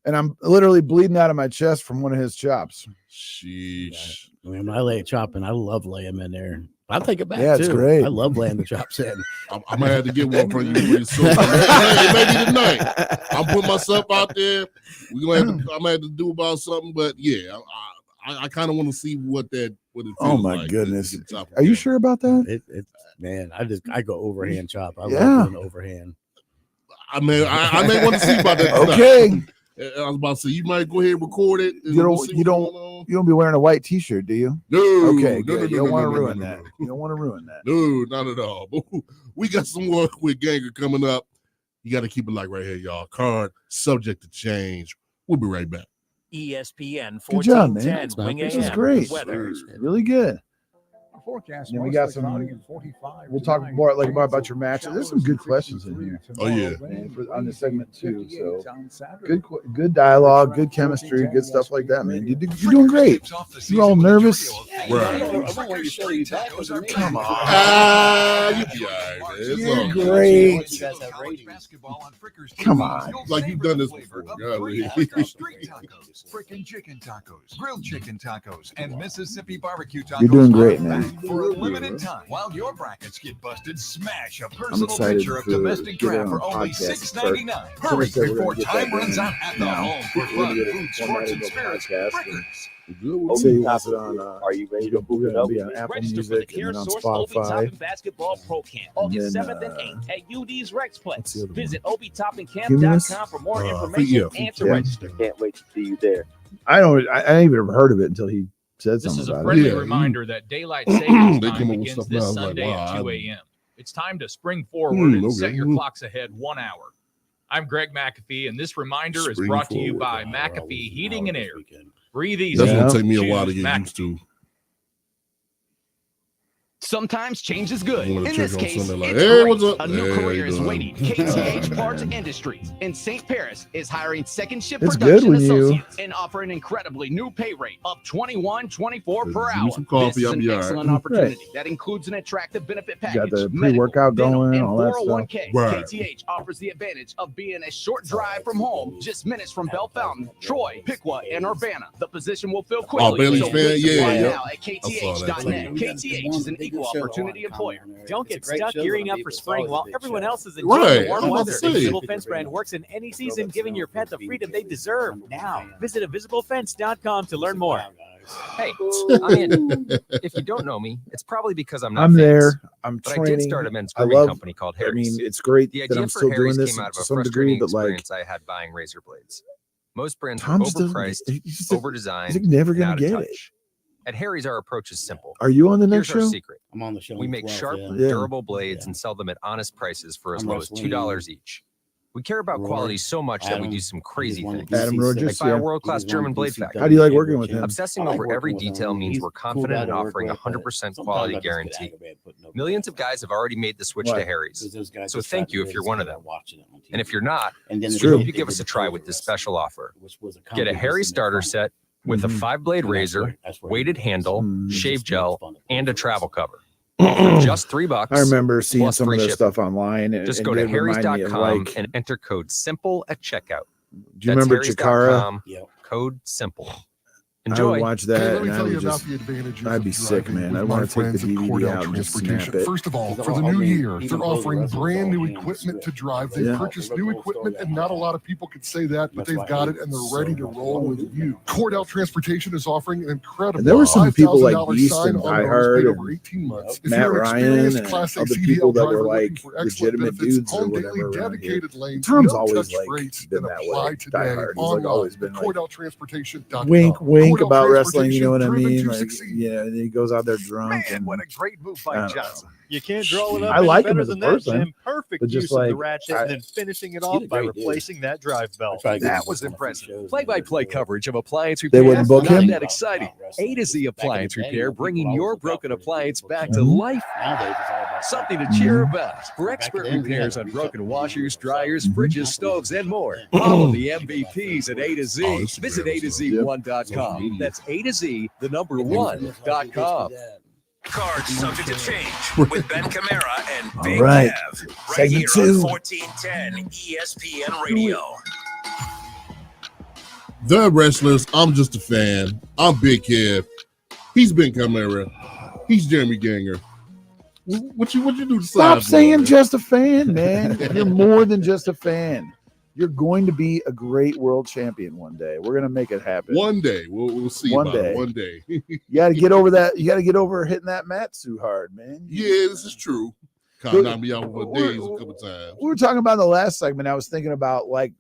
and I'm literally bleeding out of my chest from one of his chops. Sheesh. I mean, when I lay a chop in, I love laying them in there. I'll take it back. Yeah, it's great. I love laying the chops in. I might have to get one from you pretty soon. Maybe tonight. I'm putting myself out there. I might have to do about something, but yeah, I kind of want to see what it feels like. Oh my goodness. Are you sure about that? Man, I go overhand chop. I love doing overhand. I may want to see about that. Okay. I was about to say, you might go ahead and record it. You don't be wearing a white T-shirt, do you? No. Okay, no, good. no, You don't no, want to no, ruin no, that. no. You don't want to ruin that. No, not at all. But we got some more with Ganger coming up. You got to keep it like right here, y'all. Card subject to change. We'll be right back. ESPN 1410 Good job, man. Wing This AM. is great. Weather. Really good. Forecast. We got some. We'll talk more about your matches. There's some good questions in here. Oh yeah, on the segment too. So good dialogue, good chemistry, good stuff like that, man. You're doing great. You're all nervous. Right. Come on. You be all right, man. You're great. Come on. Like you've done this before. Street tacos, freaking chicken tacos, grilled chicken tacos, and Mississippi barbecue tacos. You're doing great, man. For a limited time, while your brackets get busted, smash a personal excited picture of to domestic get crab on for only podcast $6.99. start. Hurry Someone said we're before gonna get time that runs done out at the now. home for We're fun, gonna get food, it sports, and formatted spirits. podcast. Frickers. We'll say you listen on. Are you ready to boot it up? Be on Apple Register for the Music Care and then on Source Obi-Toppin Spotify. Basketball Pro Camp, August then, 7th and 8th at UD's what's Rexplex. the other one? Visit Cumulus? obitoppincamp.com for more information and to register. Can't wait to see you there. I ain't even heard of it until he said This something is a about friendly it. reminder that daylight savings They time came up with begins stuff now. I this was like, Sunday wow, at 2 a.m. It's time to spring forward and set your clocks ahead 1 hour. I'm Greg McAfee, and this reminder is Spring brought to you forward. by McAfee Heating and Air. Breathe easy. That's gonna take me a Choose while to get McAfee. used to. Sometimes change is good. I wanna In check this on case, Sunday like, it's hey, great. what's up? A new Hey, career how is you waiting. doing? KTH Parts Industries in St. Paris is hiring second shift It's good production when you- associates and offer an incredibly new pay rate of $21.24 per Give me hour. some coffee, This is I'll an be all right. excellent opportunity that includes an attractive benefit You package. got the medical, pre-workout dental, going, and all that stuff. 401k. Right. KTH offers the advantage of being a short drive from home, just minutes from Bell Fountain, Troy, Piqua, and Urbana. The position will fill quickly. Bailey's so fan, please yeah, apply yeah. now at I saw that kth.net. too. KTH is an equal opportunity employer. Don't get stuck gearing up for spring while everyone else is Right, enjoying I warm was about weather. to say. Invisible Fence brand works in any season, giving your pet the freedom they deserve. Now, visit invisiblefence.com to learn more. Hey, I'm Andy. If you don't know me, it's probably because I'm not I'm famous. there. I'm But training. I did start a men's I grooming love- company called I Harry's. mean, it's great The that idea I'm for still Harry's doing this came out to of a some degree, frustrating but like, experience I had buying razor blades. Most brands Tom were just doesn't- overpriced, he's just- over-designed, he's never and gonna out of get it. touch. At Harry's, our approach is simple. Are you on the next Here's our show? secret. I'm on the show. We make 12, sharp, yeah. Yeah. durable blades and sell them at honest prices for as I'm low as wrestling. $2 each. We care about quality so much that we do some crazy things. Adam Rogers, Like buy a world-class German blade factory. How do you like working with him? Obsessing over every detail means we're confident in offering a 100% quality guarantee. Millions of guys have already made the switch to Harry's. So thank you if you're one of them. And if you're not, we hope you give us a try with this special offer. Get a Harry starter set with a 5-blade razor, weighted handle, shave gel, and a travel cover. For just $3. I remember seeing plus some of free their shipping. stuff online. Just and go to it reminded me of, harrys.com like, and enter code SIMPLE at checkout. Do you remember Chikara? Code SIMPLE. I Enjoy. would watch that, Let me and I tell you would about just, the advantages I'd be of sick, driving man. with I my want to take the friends at DVD Cordell out and just snap Transportation. it. First of all, for the new year, they're offering brand new equipment to drive. They've Yeah. purchased new equipment, and not a lot of people could say that, but they've got it, and they're ready to roll with you. Cordell Transportation is offering an incredible And there were some people like $5,000 Beast sign and on bonus Diehard paid and over 18 months. If Matt you're an Ryan experienced and Class A other CDL people that driver were looking like for excellent legitimate benefits, dudes or home whatever daily around here. dedicated lanes, Tom's no always touch like rates, been and that apply way. today Diehard. He's like online always at been like CordellTransportation.com. wink, wink Cordell about wrestling. You know what I Transportation, mean? driven to Like, succeed. yeah, and he goes out there drunk. Man, and what a great move I by don't know. Johnson. You can't draw it up I any like him better as a than that, person, Jim. Perfect but just use of the like, ratchet I- and then finishing it off by replacing that drive belt. That was impressive. Play-by-play coverage of appliance They repair. wouldn't book Not him? that exciting. A to Z appliance repair, bringing your broken appliance back to life. Something to cheer about. For expert repairs on broken washers, dryers, fridges, stoves, and more. Follow the MVPs at A to Z. Visit A to Z1.com. That's A to Z, the number 1.com. Cards subject to change with Ben Camara and Big right. Kev. Right Segment here two. on 1410 ESPN Radio. The Wrestlers. I'm just a fan. I'm Big Kev. He's Ben Camara. He's Jeremy Ganger. What you do to Stop side, saying man? just a fan, man. You're more than just a fan. You're going to be a great world champion one day. We're gonna make it happen. One day. We'll see One about day. it. One day. You got to get over that. You got to get over hitting that mat too hard, man. Yeah, this is true. Kind of knocked me out for days a couple times. We were talking about in the last segment. I was thinking about, like,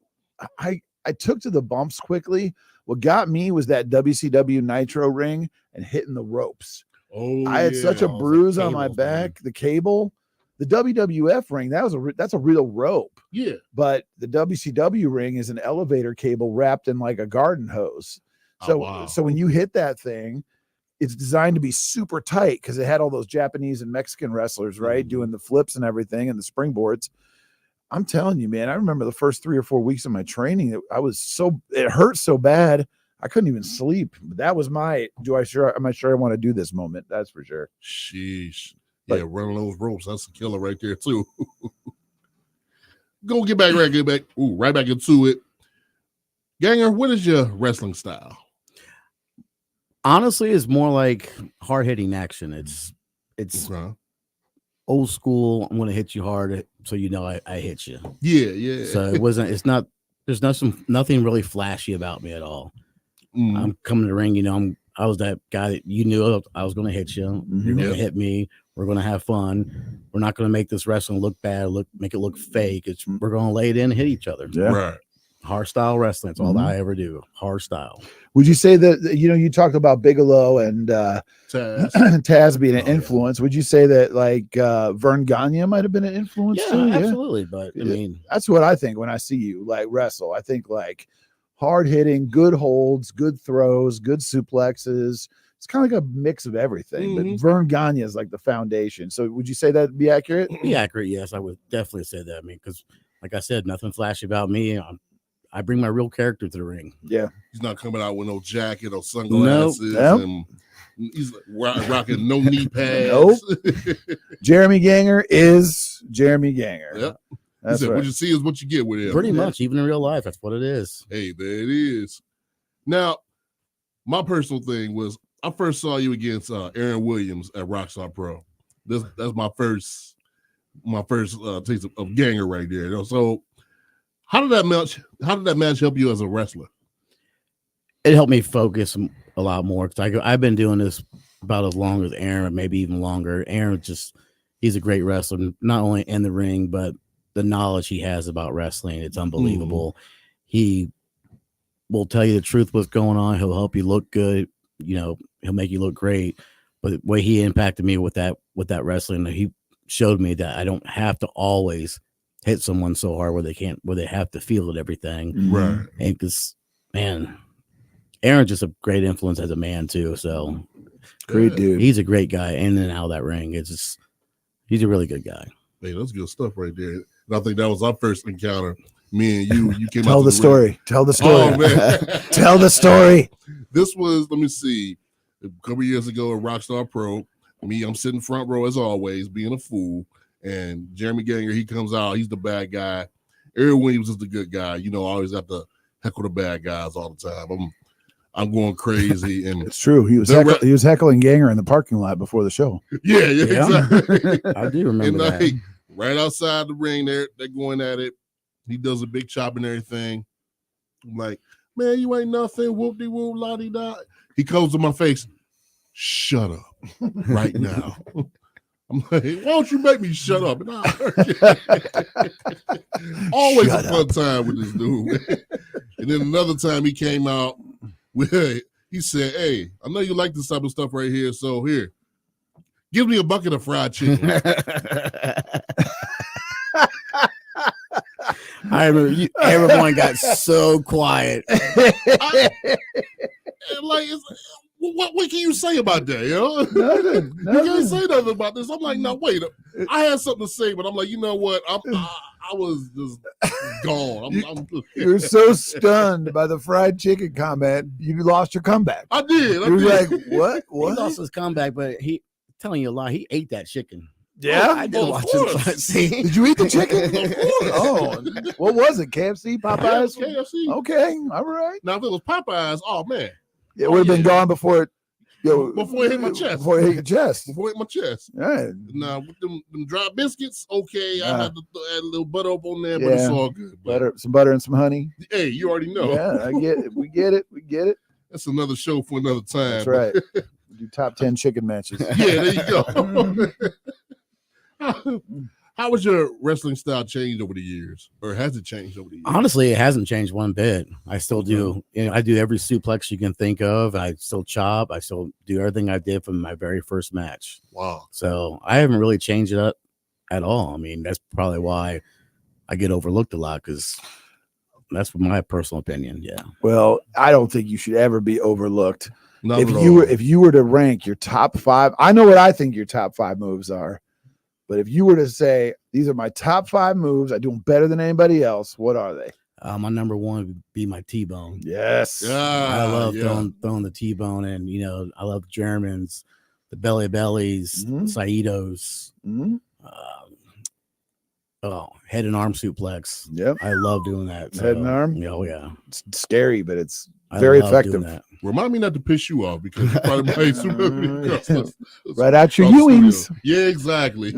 I took to the bumps quickly. What got me was that WCW Nitro ring and hitting the ropes. Oh, I had such a yeah. bruise on my back. The cable, the WWF ring, that's a real rope. Yeah. But the WCW ring is an elevator cable wrapped in like a garden hose. So, wow. so when you hit that thing, it's designed to be super tight because it had all those Japanese and Mexican wrestlers, right, doing the flips and everything and the springboards. I'm telling you, man, I remember the first 3 or 4 weeks of my training, it hurt so bad I couldn't even sleep. That was my am I sure I want to do this moment? That's for sure. Sheesh. Yeah, running those ropes, that's a killer right there, too. Get back right back into it. Ganger, what is your wrestling style? Honestly, it's more like hard-hitting action. It's old school. I'm gonna hit you hard so you know I hit you. Yeah. So there's nothing really flashy about me at all. I'm coming to the ring, I was that guy that you knew I was gonna hit you. You're gonna hit me. We're gonna have fun. We're not gonna make this wrestling look bad, make it look fake. We're gonna lay it in and hit each other. Yeah. Right. Hard style wrestling. That's all that I ever do. Hard style. Would you say that, you talked about Bigelow and Taz being an influence? Would you say that like Vern Gagne might have been an influence too? Absolutely. But I mean, that's what I think when I see you like wrestle. I think like hard hitting, good holds, good throws, good suplexes. It's kind of like a mix of everything. But Vern Gagne is like the foundation. So would you say that'd be accurate? Be accurate, yes. I would definitely say that. I mean, because like I said, nothing flashy about me. I bring my real character to the ring. Yeah. He's not coming out with no jacket or sunglasses. Nope. And he's rocking no knee pads. Nope. Jeremy Ganger is Jeremy Ganger. Yep. That's right. What you see is what you get with him. Pretty much, even in real life, that's what it is. Hey, there it is. Now, my personal thing was I first saw you against Aaron Williams at Rockstar Pro. That's my first taste of Ganger right there. So how did that match help you as a wrestler? It helped me focus a lot more because I've been doing this about as long as Aaron, maybe even longer. Aaron he's a great wrestler, not only in the ring, but the knowledge he has about wrestling. It's unbelievable. He will tell you the truth, what's going on. He'll help you look good. He'll make you look great. But the way he impacted me with that wrestling, he showed me that I don't have to always hit someone so hard where they have to feel it, everything. Right. And because, man, Aaron's just a great influence as a man too. So great dude. He's a great guy in and out of that ring. He's a really good guy. Hey, that's good stuff right there. And I think that was our first encounter. Me and you came Tell out the story. ring. Tell the story. Oh, man. Tell the story. This was, let me see, a couple years ago at Rockstar Pro. I'm sitting front row as always, being a fool. And Jeremy Ganger, he comes out. He's the bad guy. Aaron Williams is the good guy. I always have to heckle the bad guys all the time. I'm going crazy. And it's true. He was heckling Ganger in the parking lot before the show. Yeah. Exactly. I do remember and that. Right outside the ring, they're going at it. He does a big chop and everything. I'm like, man, you ain't nothing. Whoop-de-whoop, la-di-da. He comes to my face. Shut up right now. I'm like, why don't you make me shut up? And always a fun time with this dude. And then another time he came out with, he said, hey, I know you like this type of stuff right here. So here, give me a bucket of fried chicken. I remember everyone got so quiet. What can you say about that? Nothing. You can't say nothing about this. I'm like, no, wait. I had something to say, but I'm like, you know what? I was just gone. You're so stunned by the fried chicken comment, you lost your comeback. I did. You were like, what? He lost his comeback, but telling you a lie, he ate that chicken. Yeah, I did watch it. Did you eat the chicken? Oh, what was it? KFC, Popeyes? KFC. Okay, all right. Now if it was Popeyes, oh man, it would have been gone before it. Before it hit my chest. Before it hit your chest. Before it hit my chest. Right. Now with them dry biscuits, okay, I had to add a little butter up on there, but it's all good. Some butter and some honey. Hey, you already know. Yeah, I get it. We get it. That's another show for another time. That's right. We do top 10 chicken matches. Yeah, there you go. How was your wrestling style changed over the years, or has it changed over the years? Honestly, it hasn't changed one bit. I still do. I do every suplex you can think of. I still chop. I still do everything I did from my very first match. Wow. So I haven't really changed it up at all. I mean, that's probably why I get overlooked a lot, because that's my personal opinion. Yeah. Well, I don't think you should ever be overlooked. Not if at you all. were if you were to rank your top 5, I know what I think your top 5 moves are. But if you were to say, these are my top 5 moves, I do them better than anybody else, what are they? My number one would be my T-bone. Yes. I love throwing the T-bone, and, I love Germans, the belly bellies, Saitos, head and arm suplex. Yep. I love doing that. Head and arm? Oh, yeah. It's scary, but it's very effective. Remind me not to piss you off, because you probably might right out your Ewings. Yeah, exactly.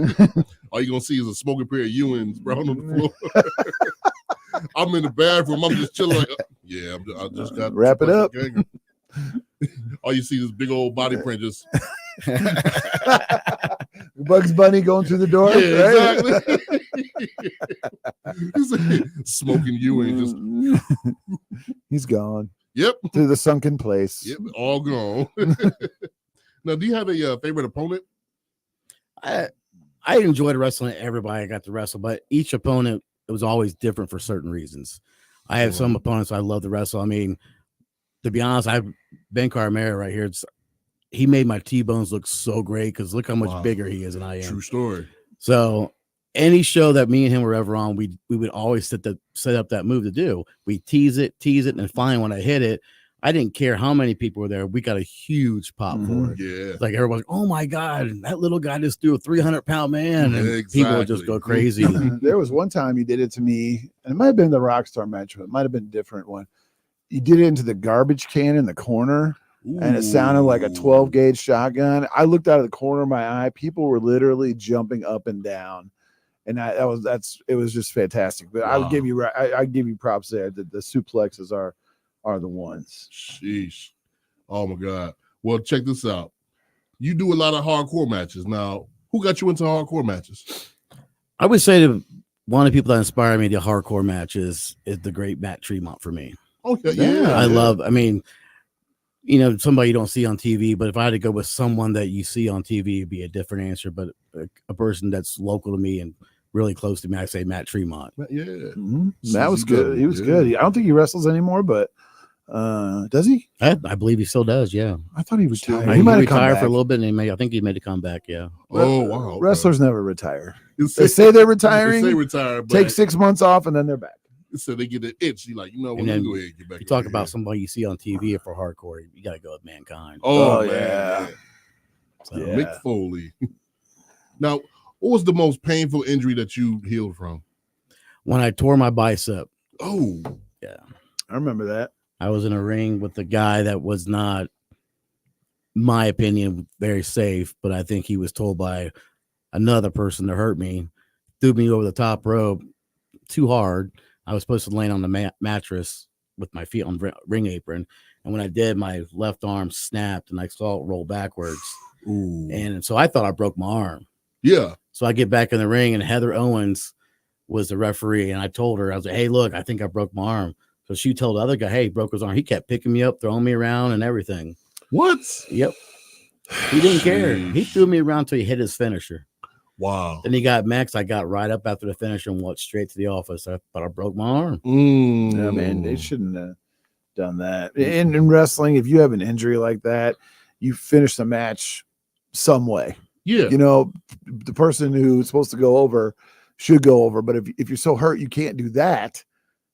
All you're gonna see is a smoking pair of Ewings brown on the floor. I'm in the bathroom. I'm just chilling. Like, I just got wrap it up. All you see is big old body print. Just Bugs Bunny going through the door. Yeah, right? exactly. Smoking Ewing. He's gone. Yep. To the sunken place. Yep. All gone. Now, do you have a favorite opponent? I enjoyed wrestling everybody I got to wrestle, but each opponent, it was always different for certain reasons. I have some opponents I love to wrestle. I mean, to be honest, Ben Carmera right here. He made my T-bones look so great, because look how much bigger he is than I am. True story. So any show that me and him were ever on, we would always set up that move to do. We tease it, and finally when I hit it, I didn't care how many people were there. We got a huge pop for it. Yeah. Like everyone's like, oh my God, that little guy just threw a 300-pound man. And Exactly. people would just go crazy. There was one time you did it to me, and it might have been the Rockstar match, but it might have been a different one. You did it into the garbage can in the corner. And it sounded like a 12-gauge shotgun. I looked out of the corner of my eye. People were literally jumping up and down, and it was just fantastic. But I would give you props there. The suplexes are the ones. Sheesh. Oh my God. Well, check this out. You do a lot of hardcore matches. Now, who got you into hardcore matches? I would say that one of the people that inspired me to hardcore matches is the great Matt Tremont for me. Okay, yeah. I love, somebody you don't see on TV, but if I had to go with someone that you see on TV, it'd be a different answer. But a person that's local to me and really close to me, I say Matt Tremont. Yeah. That was good. He was good. I don't think he wrestles anymore, but does he? I believe he still does. Yeah. I thought he retired. He might have come retired back. for a little bit, and I think he made a comeback. Yeah. Oh wow. Wrestlers never retire. They say they're retiring. They say retire, but take 6 months off, and then they're back. So they get an itch. You like, what? And Let then me go ahead and get back. you talk about somebody you see on TV for hardcore, you got to go with Mankind. Oh, yeah. man. Mick Foley. Now, what was the most painful injury that you healed from? When I tore my bicep. Oh, yeah. I remember that. I was in a ring with a guy that was not, my opinion, very safe, but I think he was told by another person to hurt me, threw me over the top rope too hard. I was supposed to land on the mattress with my feet on ring apron. And when I did, my left arm snapped and I saw it roll backwards. Ooh. And so I thought I broke my arm. Yeah. So I get back in the ring and Heather Owens was the referee. And I told her, I was like, hey, look, I think I broke my arm. So she told the other guy, hey, he broke his arm. He kept picking me up, throwing me around and everything. What? Yep. He didn't care. He threw me around till he hit his finisher. Wow. Then he got Max. I got right up after the finisher and walked straight to the office. I thought I broke my arm. Yeah, man, they shouldn't have done that. In wrestling, if you have an injury like that, you finish the match some way. Yeah. The person who's supposed to go over should go over. But if you're so hurt you can't do that,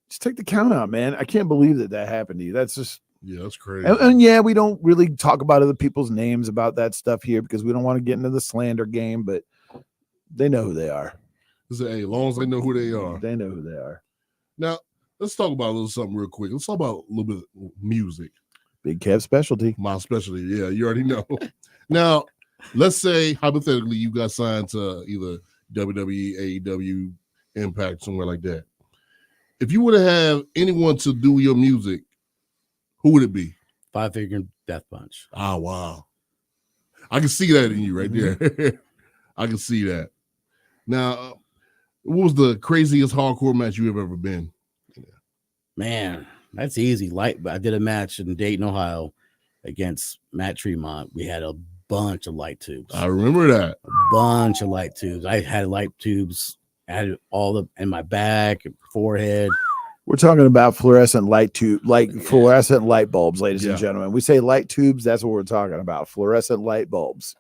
just take the count out, man. I can't believe that happened to you. That's just that's crazy. And yeah, we don't really talk about other people's names about that stuff here because we don't want to get into the slander game, but they know who they are. Hey, as long as they know who they are. They know who they are. Now, let's talk about a little something real quick. Let's talk about a little bit of music. Big Kev specialty. My specialty. Yeah, you already know. Now, let's say, hypothetically, you got signed to either WWE, AEW, Impact, somewhere like that. If you were to have anyone to do your music, who would it be? Five Finger Death Punch. Oh, wow. I can see that in you right there. I can see that. Now, what was the craziest hardcore match you have ever been? Man, that's easy. I did a match in Dayton, Ohio against Matt Tremont. We had a bunch of light tubes. I remember that. A bunch of light tubes. I had light tubes. I had all in my back, forehead. We're talking about fluorescent fluorescent light bulbs, ladies and gentlemen. We say light tubes. That's what we're talking about. Fluorescent light bulbs.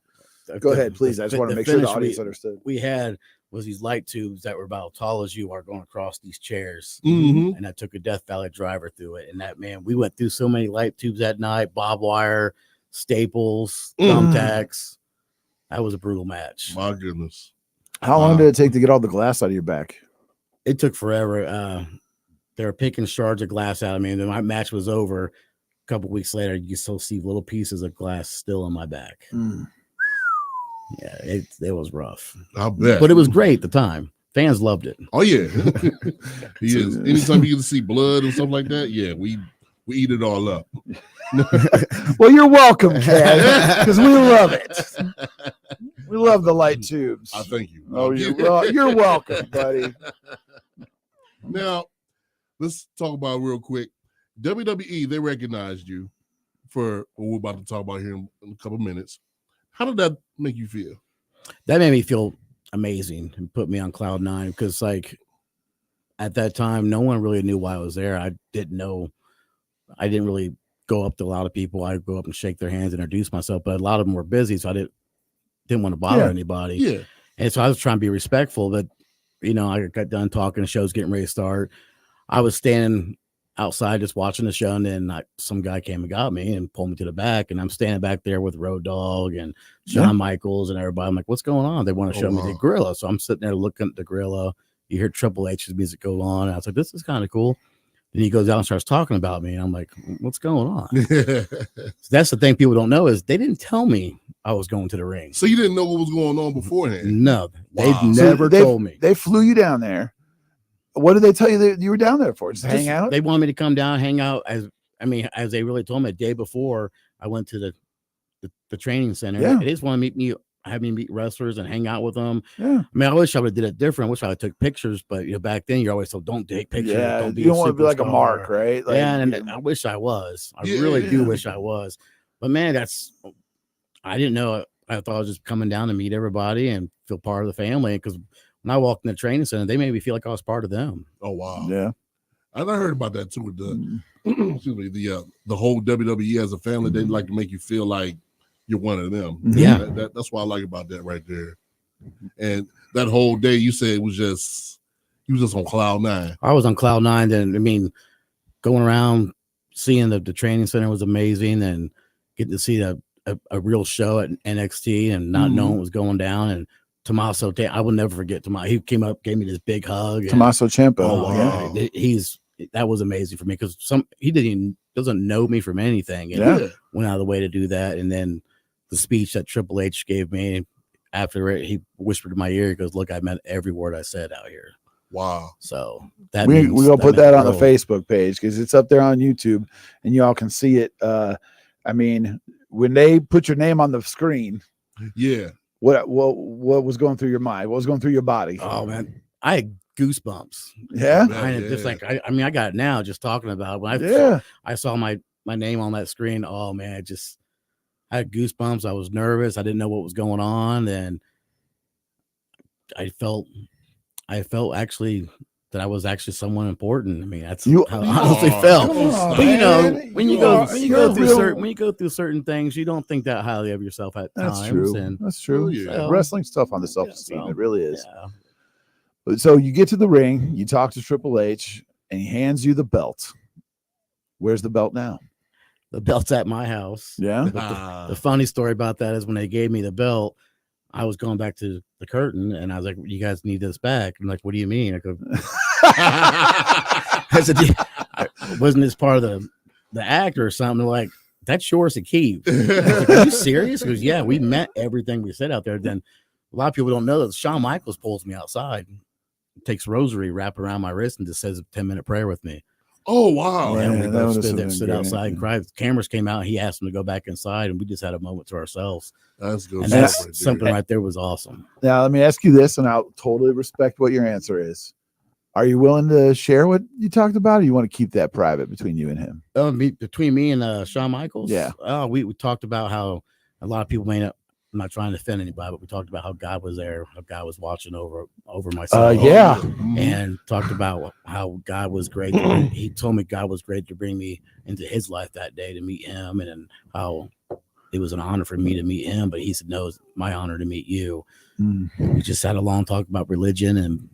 Go ahead, please. I just want to make sure the audience understood. We had was these light tubes that were about as tall as you are going across these chairs. Mm-hmm. And I took a Death Valley driver through it. And that, man, we went through so many light tubes that night, barbed wire, staples, thumbtacks. That was a brutal match. My goodness. How long did it take to get all the glass out of your back? It took forever. They were picking shards of glass out of me. And then my match was over. A couple weeks later, you can still see little pieces of glass still in my back. Yeah, it was rough. I bet. But it was great at the time. Fans loved it. Oh, yeah. He is. Anytime you get to see blood and stuff like that, yeah, we eat it all up. Well, you're welcome, Kev, because we love it. We love the light tubes. I thank you. Oh, you're welcome, buddy. Now, let's talk about real quick. WWE, they recognized you for what we're about to talk about here in a couple minutes. How did that make you feel? That made me feel amazing and put me on cloud nine because, like, at that time, no one really knew why I was there. I didn't really go up to a lot of people. I'd go up and shake their hands, introduce myself, but a lot of them were busy, so I didn't want to bother anybody. Yeah. And so I was trying to be respectful, but, I got done talking, the show's getting ready to start. I was standing outside just watching the show, and then some guy came and got me and pulled me to the back, and I'm standing back there with Road Dogg and Shawn Michaels and everybody. I'm like, what's going on? They want to show me the gorilla. So I'm sitting there looking at the gorilla. You hear Triple H's music go on. And I was like, this is kind of cool. And he goes out and starts talking about me. And I'm like, what's going on? So that's the thing people don't know is they didn't tell me I was going to the ring. So you didn't know what was going on beforehand? No, they never told me. They flew you down there. What did they tell you that you were down there for? Just hang out? They wanted me to come down, hang out. As they really told me the day before I went to the training center. Yeah. They just want to have me meet wrestlers and hang out with them. Yeah. I mean, I wish I would have did it different. I wish I would took pictures, but back then you're always told don't take pictures. Yeah, don't be you don't want to be like a mark, right? Like, and I wish I was. I really do wish I was. But man, I didn't know. I thought I was just coming down to meet everybody and feel part of the family because When I walked in the training center, they made me feel like I was part of them. Oh wow. Yeah. And I heard about that too with the excuse me, the whole WWE as a family. They like to make you feel like you're one of them. Yeah. That's what I like about that right there. And that whole day, you said you was just on cloud nine. I was on cloud nine. Then, I mean, going around, seeing the training center was amazing, and getting to see a real show at NXT and not knowing what was going down. And Tommaso, I will never forget Tommaso. He came up, gave me this big hug. Tommaso Ciampa. Oh, wow. That was amazing for me because he doesn't know me from anything. And went out of the way to do that. And then the speech that Triple H gave me after it, he whispered in my ear, he goes, "Look, I meant every word I said out here." Wow. So that we're gonna put that on the real. Facebook page because it's up there on YouTube and y'all can see it. I mean, when they put your name on the screen, what was going through your mind? What was going through your body? Oh man, I had goosebumps. Yeah, just like I mean, I got it now just talking about it. When I saw my name on that screen. Oh man, I had goosebumps. I was nervous. I didn't know what was going on, and I felt actually that I was actually someone important. I mean, that's how I honestly felt. But you know, when you go through certain things, you don't think that highly of yourself at That's times. true. And That's true. so- Wrestling's tough on the self-esteem. It really is. But so you get to the ring, you talk to Triple H, and he hands you the belt. Where's the belt now? The belt's at my house. Yeah. But the funny story about that is when they gave me the belt, I was going back to the curtain and I was like, "You guys need this back." I'm like, "What do you mean?" I go, I said, "Wasn't this part of the act or something?" They're like, "That's yours to keep." I was like, "Are you serious?" Because yeah, we meant everything we said out there. Then a lot of people don't know that Shawn Michaels pulls me outside, takes rosary, wrap around my wrist, and just says a 10-minute prayer with me. Oh wow! And we both stood outside and cried. Cameras came out. He asked him to go back inside, and we just had a moment to ourselves. That's good. And that's something right there was awesome. Now, let me ask you this, and I'll totally respect what your answer is. Are you willing to share what you talked about, or you want to keep that private between you and him? Between me and Shawn Michaels? Yeah. We talked about how a lot of people may not. I'm not trying to offend anybody, but we talked about how God was there, how God was watching over my son. And talked about how God was great. He told me God was great to bring me into his life that day to meet him, and how it was an honor for me to meet him. But he said, "No, it's my honor to meet you." We just had a long talk about religion and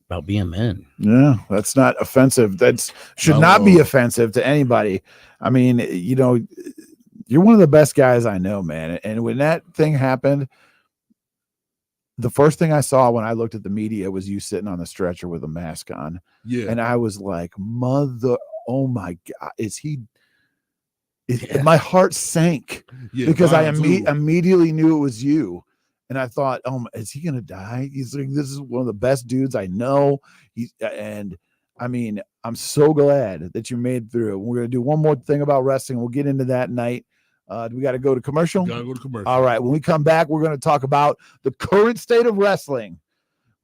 about being men. Yeah, that's not offensive. That should not be offensive to anybody. I mean, you know, you're one of the best guys I know, man. And when that thing happened, the first thing I saw when I looked at the media was you sitting on the stretcher with a mask on. Yeah. And I was like, oh my God, my heart sank because I immediately knew it was you. And I thought, is he going to die? He's like, this is one of the best dudes I know. And I mean, I'm so glad that you made through. We're going to do one more thing about wrestling. We'll get into that night. Do we got to go to commercial? Gotta go to commercial. All right. When we come back, we're going to talk about the current state of wrestling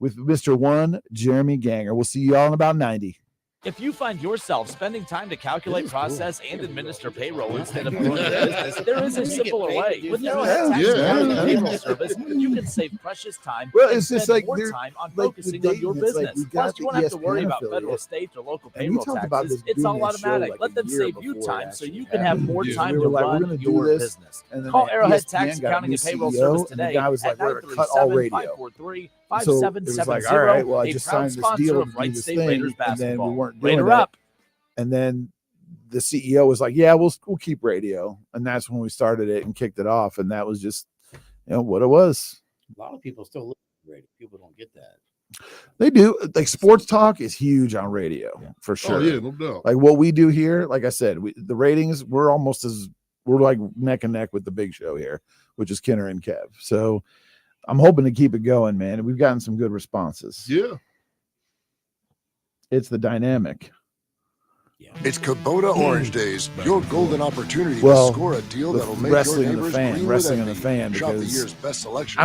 with Mr. Jeremy Ganger. We'll see you all in about 90. If you find yourself spending time to calculate, process, and administer payroll instead of growing your business, there is a simpler way. With Arrowhead Tax and Payroll Service, you can save precious time and spend more time on focusing on your business. Plus, you won't have to worry about federal, state, or local payroll taxes. It's all automatic. Let them save you time so you can have more time to run your business. Call Arrowhead Tax, Accounting, and Payroll Service today at 937-543-5770. So it was like, all right, well, I just signed this deal to do this thing, and then we weren't doing it. And then the CEO was like, yeah, we'll keep radio. And that's when we started it and kicked it off. And that was just, what it was. A lot of people still listen to radio. People don't get that. They do. Like sports talk is huge on radio for sure. Oh, yeah, no doubt. Like what we do here, like I said, the ratings, we're like neck and neck with the big show here, which is Kinner and Kev. So I'm hoping to keep it going, man. We've gotten some good responses. Yeah. It's the dynamic. It's Kubota Orange Days, your golden opportunity to score a deal that'll make your neighbors green with envy. Shop the year's best selection.